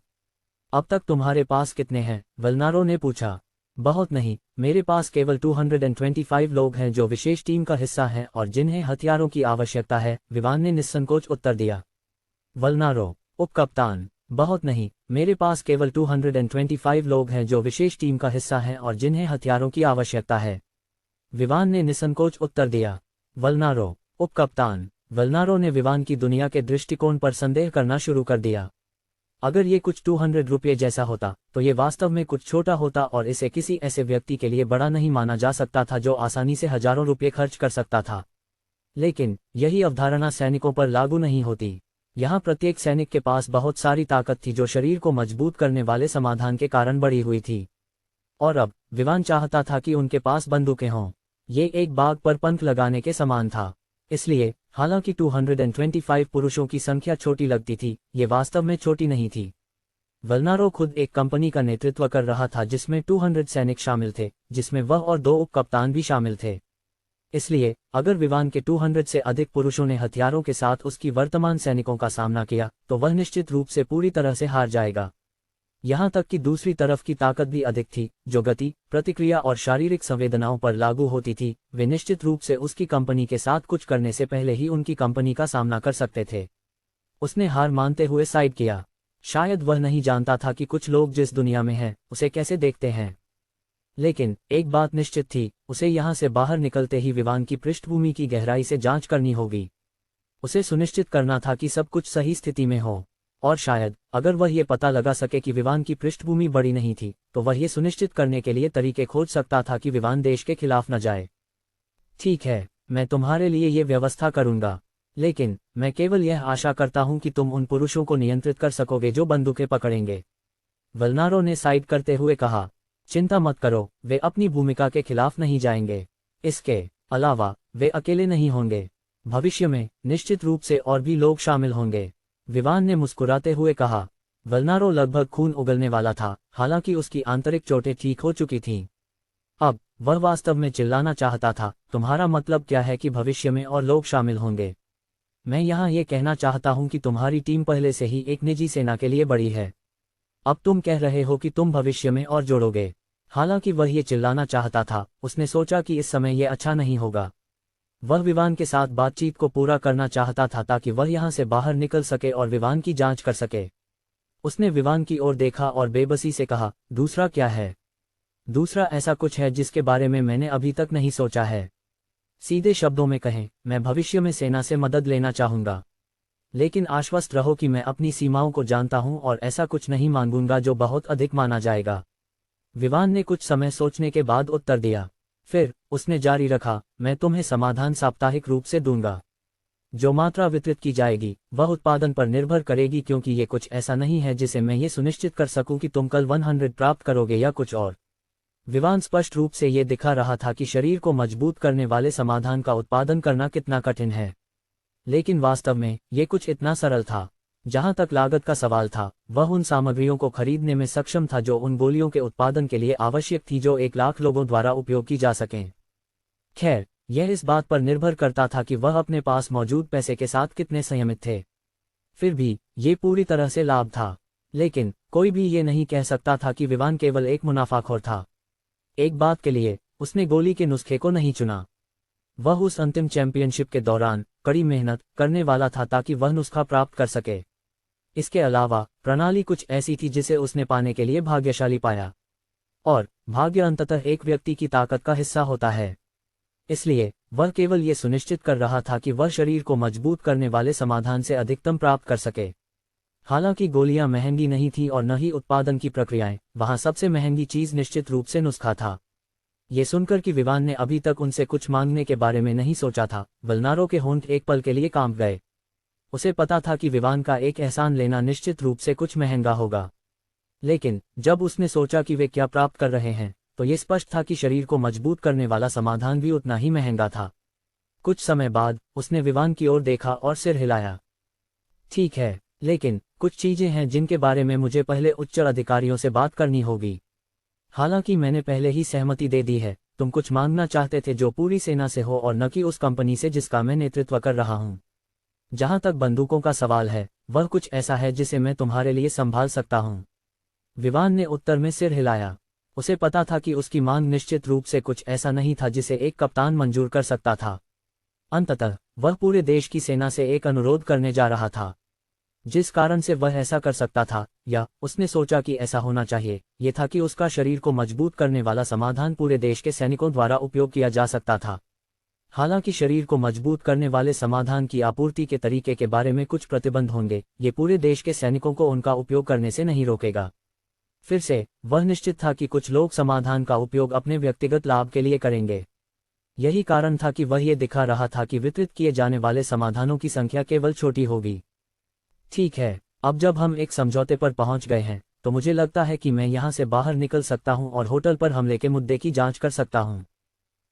अब तक तुम्हारे पास कितने हैं? वल्नारो ने पूछा। बहुत नहीं, मेरे पास केवल 225 लोग हैं जो विशेष टीम का हिस्सा हैं और जिन्हें हथियारों की आवश्यकता है, विवान ने निस्संकोच उत्तर दिया। वल्नारो, उपकप्तान, बहुत नहीं, मेरे पास केवल 225 लोग हैं जो विशेष टीम का हिस्सा हैं और जिन्हें हथियारों की आवश्यकता है, विवान ने निसंकोच उत्तर दिया। वल्नारो, उपकप्तान। वल्नारो ने विवान की दुनिया के दृष्टिकोण पर संदेह करना शुरू कर दिया। अगर ये कुछ 200 रुपये जैसा होता, तो ये वास्तव में कुछ छोटा होता और इसे किसी ऐसे व्यक्ति के लिए बड़ा नहीं माना जा सकता था जो आसानी से हजारों रुपये खर्च कर सकता था। लेकिन यही अवधारणा सैनिकों पर लागू नहीं होती। यहाँ प्रत्येक सैनिक के पास बहुत सारी ताकत थी जो शरीर को मजबूत करने वाले समाधान के कारण बढ़ी हुई थी। और अब विवान चाहता था कि उनके पास बंदूकें हों। ये एक बाग पर पंख लगाने के समान था। इसलिए, हालांकि 225 पुरुषों की संख्या छोटी लगती थी, ये वास्तव में छोटी नहीं थी। वल्नारो खुद एक कंपनी का नेतृत्व कर रहा था जिसमें 200 सैनिक शामिल थे, जिसमें वह और 2 उपकप्तान भी शामिल थे। इसलिए, अगर विवान के 200 से अधिक पुरुषों ने हथियारों के साथ उसकी वर्तमान सैनिकों का सामना किया, तो वह निश्चित रूप से पूरी तरह से हार जाएगा। यहाँ तक कि दूसरी तरफ की ताकत भी अधिक थी, जो गति, प्रतिक्रिया और शारीरिक संवेदनाओं पर लागू होती थी। वे निश्चित रूप से उसकी कंपनी के साथ कुछ करने से पहले ही उनकी कंपनी का सामना कर सकते थे। उसने हार मानते हुए साइड किया। शायद वह नहीं जानता था कि कुछ लोग जिस दुनिया में हैं, उसे कैसे देखते हैं। लेकिन एक बात निश्चित थी, उसे यहाँ से बाहर निकलते ही विवान की पृष्ठभूमि की गहराई से जांच करनी होगी। उसे सुनिश्चित करना था कि सब कुछ सही स्थिति में हो। और शायद, अगर वह ये पता लगा सके कि विवान की पृष्ठभूमि बड़ी नहीं थी, तो वह ये सुनिश्चित करने के लिए तरीके खोज सकता था कि विवान देश के खिलाफ न जाए। ठीक है, मैं तुम्हारे लिए ये व्यवस्था करूंगा, लेकिन मैं केवल यह आशा करता हूं कि तुम उन पुरुषों को नियंत्रित कर सकोगे जो बंदूकें पकड़ेंगे। वल्नारो ने साइड करते हुए कहा। चिंता मत करो, वे अपनी भूमिका के खिलाफ नहीं जाएंगे। इसके अलावा, वे अकेले नहीं होंगे। भविष्य में निश्चित रूप से और भी लोग शामिल होंगे, विवान ने मुस्कुराते हुए कहा। वल्नारो लगभग खून उगलने वाला था, हालांकि उसकी आंतरिक चोटें ठीक हो चुकी थीं। अब वह वास्तव में चिल्लाना चाहता था, तुम्हारा मतलब क्या है कि भविष्य में और लोग शामिल होंगे? मैं यहाँ ये कहना चाहता हूँ कि तुम्हारी टीम पहले से ही एक निजी सेना के लिए बड़ी है। अब तुम कह रहे हो कि तुम भविष्य में और जोड़ोगे। हालांकि वह ये चिल्लाना चाहता था, उसने सोचा कि इस समय यह अच्छा नहीं होगा। वह विवान के साथ बातचीत को पूरा करना चाहता था ताकि वह यहाँ से बाहर निकल सके और विवान की जांच कर सके। उसने विवान की ओर देखा और बेबसी से कहा, दूसरा क्या है? दूसरा ऐसा कुछ है जिसके बारे में मैंने अभी तक नहीं सोचा है। सीधे शब्दों में कहें, मैं भविष्य में सेना से मदद लेना चाहूंगा, लेकिन आश्वस्त रहो कि मैं अपनी सीमाओं को जानता हूं और ऐसा कुछ नहीं मांगूंगा जो बहुत अधिक माना जाएगा। विवान ने कुछ समय सोचने के बाद उत्तर दिया। फिर उसने जारी रखा, मैं तुम्हें समाधान साप्ताहिक रूप से दूंगा। जो मात्रा वितरित की जाएगी वह उत्पादन पर निर्भर करेगी, क्योंकि ये कुछ ऐसा नहीं है जिसे मैं ये सुनिश्चित कर सकूं कि तुम कल 100 प्राप्त करोगे या कुछ और। विवान स्पष्ट रूप से ये दिखा रहा था कि शरीर को मजबूत करने वाले समाधान का उत्पादन करना कितना कठिन है, लेकिन वास्तव में ये कुछ इतना सरल था। जहां तक लागत का सवाल था, वह उन सामग्रियों को खरीदने में सक्षम था जो उन गोलियों के उत्पादन के लिए आवश्यक थी जो 1 लाख लोगों द्वारा उपयोग की जा सकें। खैर, यह इस बात पर निर्भर करता था कि वह अपने पास मौजूद पैसे के साथ कितने संयमित थे। फिर भी ये पूरी तरह से लाभ था, लेकिन कोई भी ये नहीं कह सकता था कि विवान केवल एक मुनाफाखोर था। एक बात के लिए उसने गोली के नुस्खे को नहीं चुना। वह उस अंतिम चैंपियनशिप के दौरान कड़ी मेहनत करने वाला था ताकि वह नुस्खा प्राप्त कर सके। इसके अलावा प्रणाली कुछ ऐसी थी जिसे उसने पाने के लिए भाग्यशाली पाया, और भाग्य अंततः एक व्यक्ति की ताकत का हिस्सा होता है। इसलिए वह केवल ये सुनिश्चित कर रहा था कि वह शरीर को मजबूत करने वाले समाधान से अधिकतम प्राप्त कर सके। हालांकि गोलियां महंगी नहीं थी और न ही उत्पादन की प्रक्रियाएं, वहां सबसे महंगी चीज निश्चित रूप से नुस्खा था। ये सुनकर कि विवान ने अभी तक उनसे कुछ मांगने के बारे में नहीं सोचा था, वल्नारो के होंठ एक पल के लिए कांप गए। उसे पता था कि विवान का एक एहसान लेना निश्चित रूप से कुछ महंगा होगा, लेकिन जब उसने सोचा कि वे क्या प्राप्त कर रहे हैं, तो ये स्पष्ट था कि शरीर को मजबूत करने वाला समाधान भी उतना ही महंगा था। कुछ समय बाद उसने विवान की ओर देखा और सिर हिलाया। ठीक है, लेकिन कुछ चीजें हैं जिनके बारे में मुझे पहले उच्च अधिकारियों से बात करनी होगी। हालांकि मैंने पहले ही सहमति दे दी है। तुम कुछ मांगना चाहते थे जो पूरी सेना से हो और न कि उस कंपनी से जिसका मैं नेतृत्व कर रहा हूं। जहां तक बंदूकों का सवाल है, वह कुछ ऐसा है जिसे मैं तुम्हारे लिए संभाल सकता हूं। विवान ने उत्तर में सिर हिलाया। उसे पता था कि उसकी मांग निश्चित रूप से कुछ ऐसा नहीं था जिसे एक कप्तान मंजूर कर सकता था। अंततः वह पूरे देश की सेना से एक अनुरोध करने जा रहा था। जिस कारण से वह ऐसा कर सकता था, या उसने सोचा कि ऐसा होना चाहिए, ये था कि उसका शरीर को मजबूत करने वाला समाधान पूरे देश के सैनिकों द्वारा उपयोग किया जा सकता था। हालांकि शरीर को मजबूत करने वाले समाधान की आपूर्ति के तरीके के बारे में कुछ प्रतिबंध होंगे, ये पूरे देश के सैनिकों को उनका उपयोग करने से नहीं रोकेगा। फिर से वह निश्चित था कि कुछ लोग समाधान का उपयोग अपने व्यक्तिगत लाभ के लिए करेंगे। यही कारण था कि वह ये दिखा रहा था कि वितरित किए जाने वाले समाधानों की संख्या केवल छोटी होगी। ठीक है, अब जब हम एक समझौते पर पहुंच गए हैं, तो मुझे लगता है कि मैं यहां से बाहर निकल सकता हूं और होटल पर हमले के मुद्दे की जांच कर सकता हूं।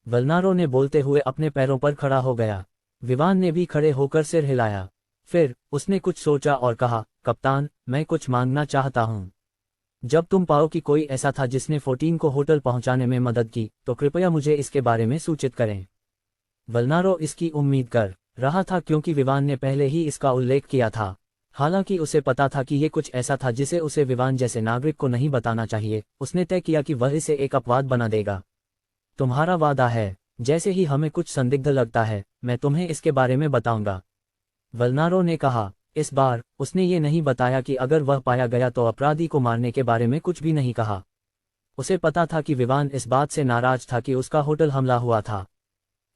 वल्नारो ने बोलते हुए अपने पैरों पर खड़ा हो गया। विवान ने भी खड़े होकर सिर हिलाया। फिर उसने कुछ सोचा और कहा, कप्तान, मैं कुछ मांगना चाहता हूं। जब तुम पाओ कि कोई ऐसा था जिसने 14 को होटल पहुंचाने में मदद की, तो कृपया मुझे इसके बारे में सूचित करें। वल्नारो इसकी उम्मीद कर रहा था क्योंकि विवान ने पहले ही इसका उल्लेख किया था। हालांकि उसे पता था कि ये कुछ ऐसा था जिसे उसे विवान जैसे नागरिक को नहीं बताना चाहिए। उसने तय किया कि वह इसे एक अपवाद बना देगा। तुम्हारा वादा है? जैसे ही हमें कुछ संदिग्ध लगता है, मैं तुम्हें इसके बारे में बताऊंगा, वल्नारो ने कहा। इस बार उसने ये नहीं बताया कि अगर वह पाया गया तो अपराधी को मारने के बारे में कुछ भी नहीं कहा। उसे पता था कि विवान इस बात से नाराज था कि उसका होटल हमला हुआ था,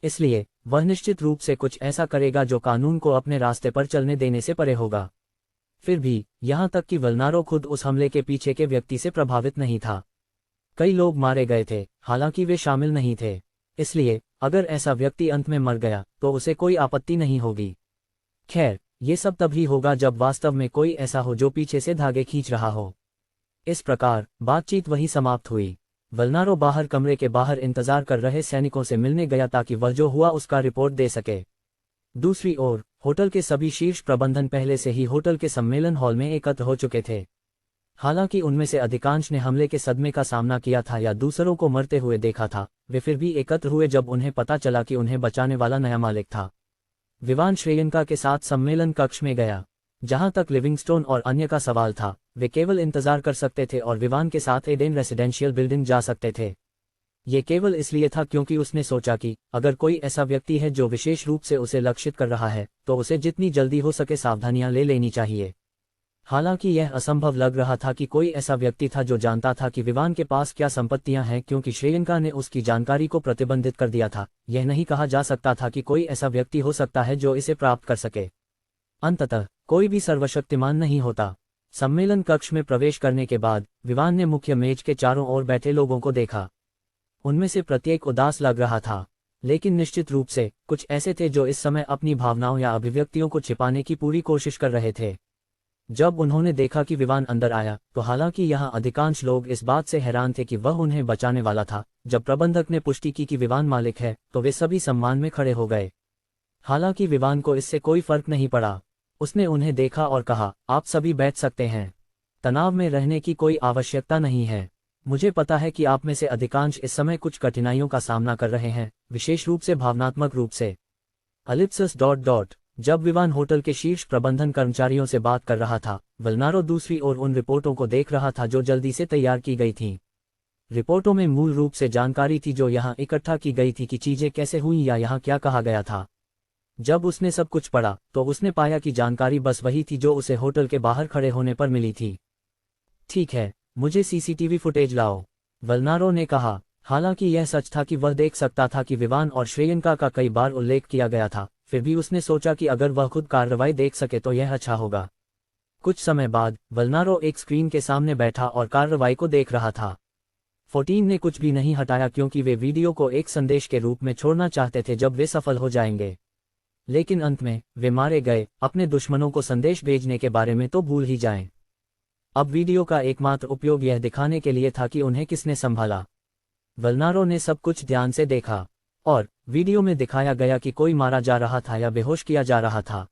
इसलिए वह निश्चित रूप से कुछ ऐसा करेगा जो कानून को अपने रास्ते पर चलने देने से परे होगा। फिर भी यहां तक कि वल्नारो खुद उस हमले के पीछे के व्यक्ति से प्रभावित नहीं था। कई लोग मारे गए थे, हालांकि वे शामिल नहीं थे। इसलिए अगर ऐसा व्यक्ति अंत में मर गया तो उसे कोई आपत्ति नहीं होगी। खैर, ये सब तभी होगा जब वास्तव में कोई ऐसा हो जो पीछे से धागे खींच रहा हो। इस प्रकार बातचीत वहीं समाप्त हुई। वल्नारो बाहर कमरे के बाहर इंतजार कर रहे सैनिकों से मिलने गया ताकि वह जो हुआ उसका रिपोर्ट दे सके। दूसरी ओर होटल के सभी शीर्ष प्रबंधन पहले से ही होटल के सम्मेलन हॉल में एकत्र हो चुके थे। हालांकि उनमें से अधिकांश ने हमले के सदमे का सामना किया था या दूसरों को मरते हुए देखा था, वे फिर भी एकत्र हुए जब उन्हें पता चला कि उन्हें बचाने वाला नया मालिक था। विवान श्रेयंका के साथ सम्मेलन कक्ष में गया। जहां तक लिविंगस्टोन और अन्य का सवाल था, वे केवल इंतजार कर सकते थे और विवान के साथ एडेन रेसिडेंशियल बिल्डिंग जा सकते थे। ये केवल इसलिए था क्योंकि उसने सोचा कि अगर कोई ऐसा व्यक्ति है जो विशेष रूप से उसे लक्षित कर रहा है, तो उसे जितनी जल्दी हो सके सावधानियां ले लेनी चाहिए। हालांकि यह असंभव लग रहा था कि कोई ऐसा व्यक्ति था जो जानता था कि विवान के पास क्या संपत्तियां हैं, क्योंकि श्रेयंका ने उसकी जानकारी को प्रतिबंधित कर दिया था। यह नहीं कहा जा सकता था कि कोई ऐसा व्यक्ति हो सकता है जो इसे प्राप्त कर सके। अंततः कोई भी सर्वशक्तिमान नहीं होता। सम्मेलन कक्ष में प्रवेश करने के बाद विवान ने मुख्य मेज के चारों ओर बैठे लोगों को देखा। उनमें से प्रत्येक उदास लग रहा था, लेकिन निश्चित रूप से कुछ ऐसे थे जो इस समय अपनी भावनाओं या अभिव्यक्तियों को छिपाने की पूरी कोशिश कर रहे थे। जब उन्होंने देखा कि विवान अंदर आया, तो हालांकि यहाँ अधिकांश लोग इस बात से हैरान थे कि वह उन्हें बचाने वाला था, जब प्रबंधक ने पुष्टि की कि विवान मालिक है, तो वे सभी सम्मान में खड़े हो गए। हालांकि विवान को इससे कोई फर्क नहीं पड़ा। उसने उन्हें देखा और कहा, आप सभी बैठ सकते हैं। तनाव में रहने की कोई आवश्यकता नहीं है। मुझे पता है कि आप में से अधिकांश इस समय कुछ कठिनाइयों का सामना कर रहे हैं, विशेष रूप से भावनात्मक रूप से। .. जब विवान होटल के शीर्ष प्रबंधन कर्मचारियों से बात कर रहा था, वल्नारो दूसरी ओर उन रिपोर्टों को देख रहा था जो जल्दी से तैयार की गई थीं। रिपोर्टों में मूल रूप से जानकारी थी जो यहाँ इकट्ठा की गई थी कि चीजें कैसे हुई या यहाँ क्या कहा गया था। जब उसने सब कुछ पढ़ा, तो उसने पाया कि जानकारी बस वही थी जो उसे होटल के बाहर खड़े होने पर मिली थी। ठीक है, मुझे सीसीटीवी फुटेज लाओ, वल्नारो ने कहा। हालांकि यह सच था कि वह देख सकता था कि विवान और श्रेयंका का कई बार उल्लेख किया गया था, फिर भी उसने सोचा कि अगर वह खुद कार्रवाई देख सके तो यह अच्छा होगा। कुछ समय बाद वल्नारो एक स्क्रीन के सामने बैठा और कार्रवाई को देख रहा था। 14 ने कुछ भी नहीं हटाया क्योंकि वे वीडियो को एक संदेश के रूप में छोड़ना चाहते थे जब वे सफल हो जाएंगे। लेकिन अंत में वे मारे गए। अपने दुश्मनों को संदेश भेजने के बारे में तो भूल ही जाएं। अब वीडियो का एकमात्र उपयोग यह दिखाने के लिए था कि उन्हें किसने संभाला। वल्नारो ने सब कुछ ध्यान से देखा और वीडियो में दिखाया गया कि कोई मारा जा रहा था या बेहोश किया जा रहा था,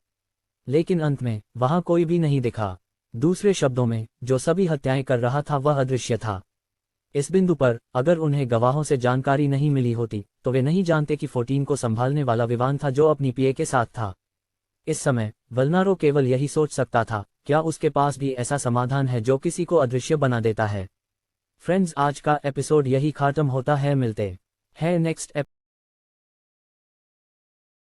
लेकिन अंत में वहां कोई भी नहीं दिखा। दूसरे शब्दों में, जो सभी हत्याएं कर रहा था वह अदृश्य था। इस बिंदु पर अगर उन्हें गवाहों से जानकारी नहीं मिली होती तो वे नहीं जानते कि 14 को संभालने वाला विवान था जो अपनी पीए के साथ था। इस समय वल्नारो केवल यही सोच सकता था, क्या उसके पास भी ऐसा समाधान है जो किसी को अदृश्य बना देता है। फ्रेंड्स, आज का एपिसोड यही खत्म होता है। मिलते हैं नेक्स्ट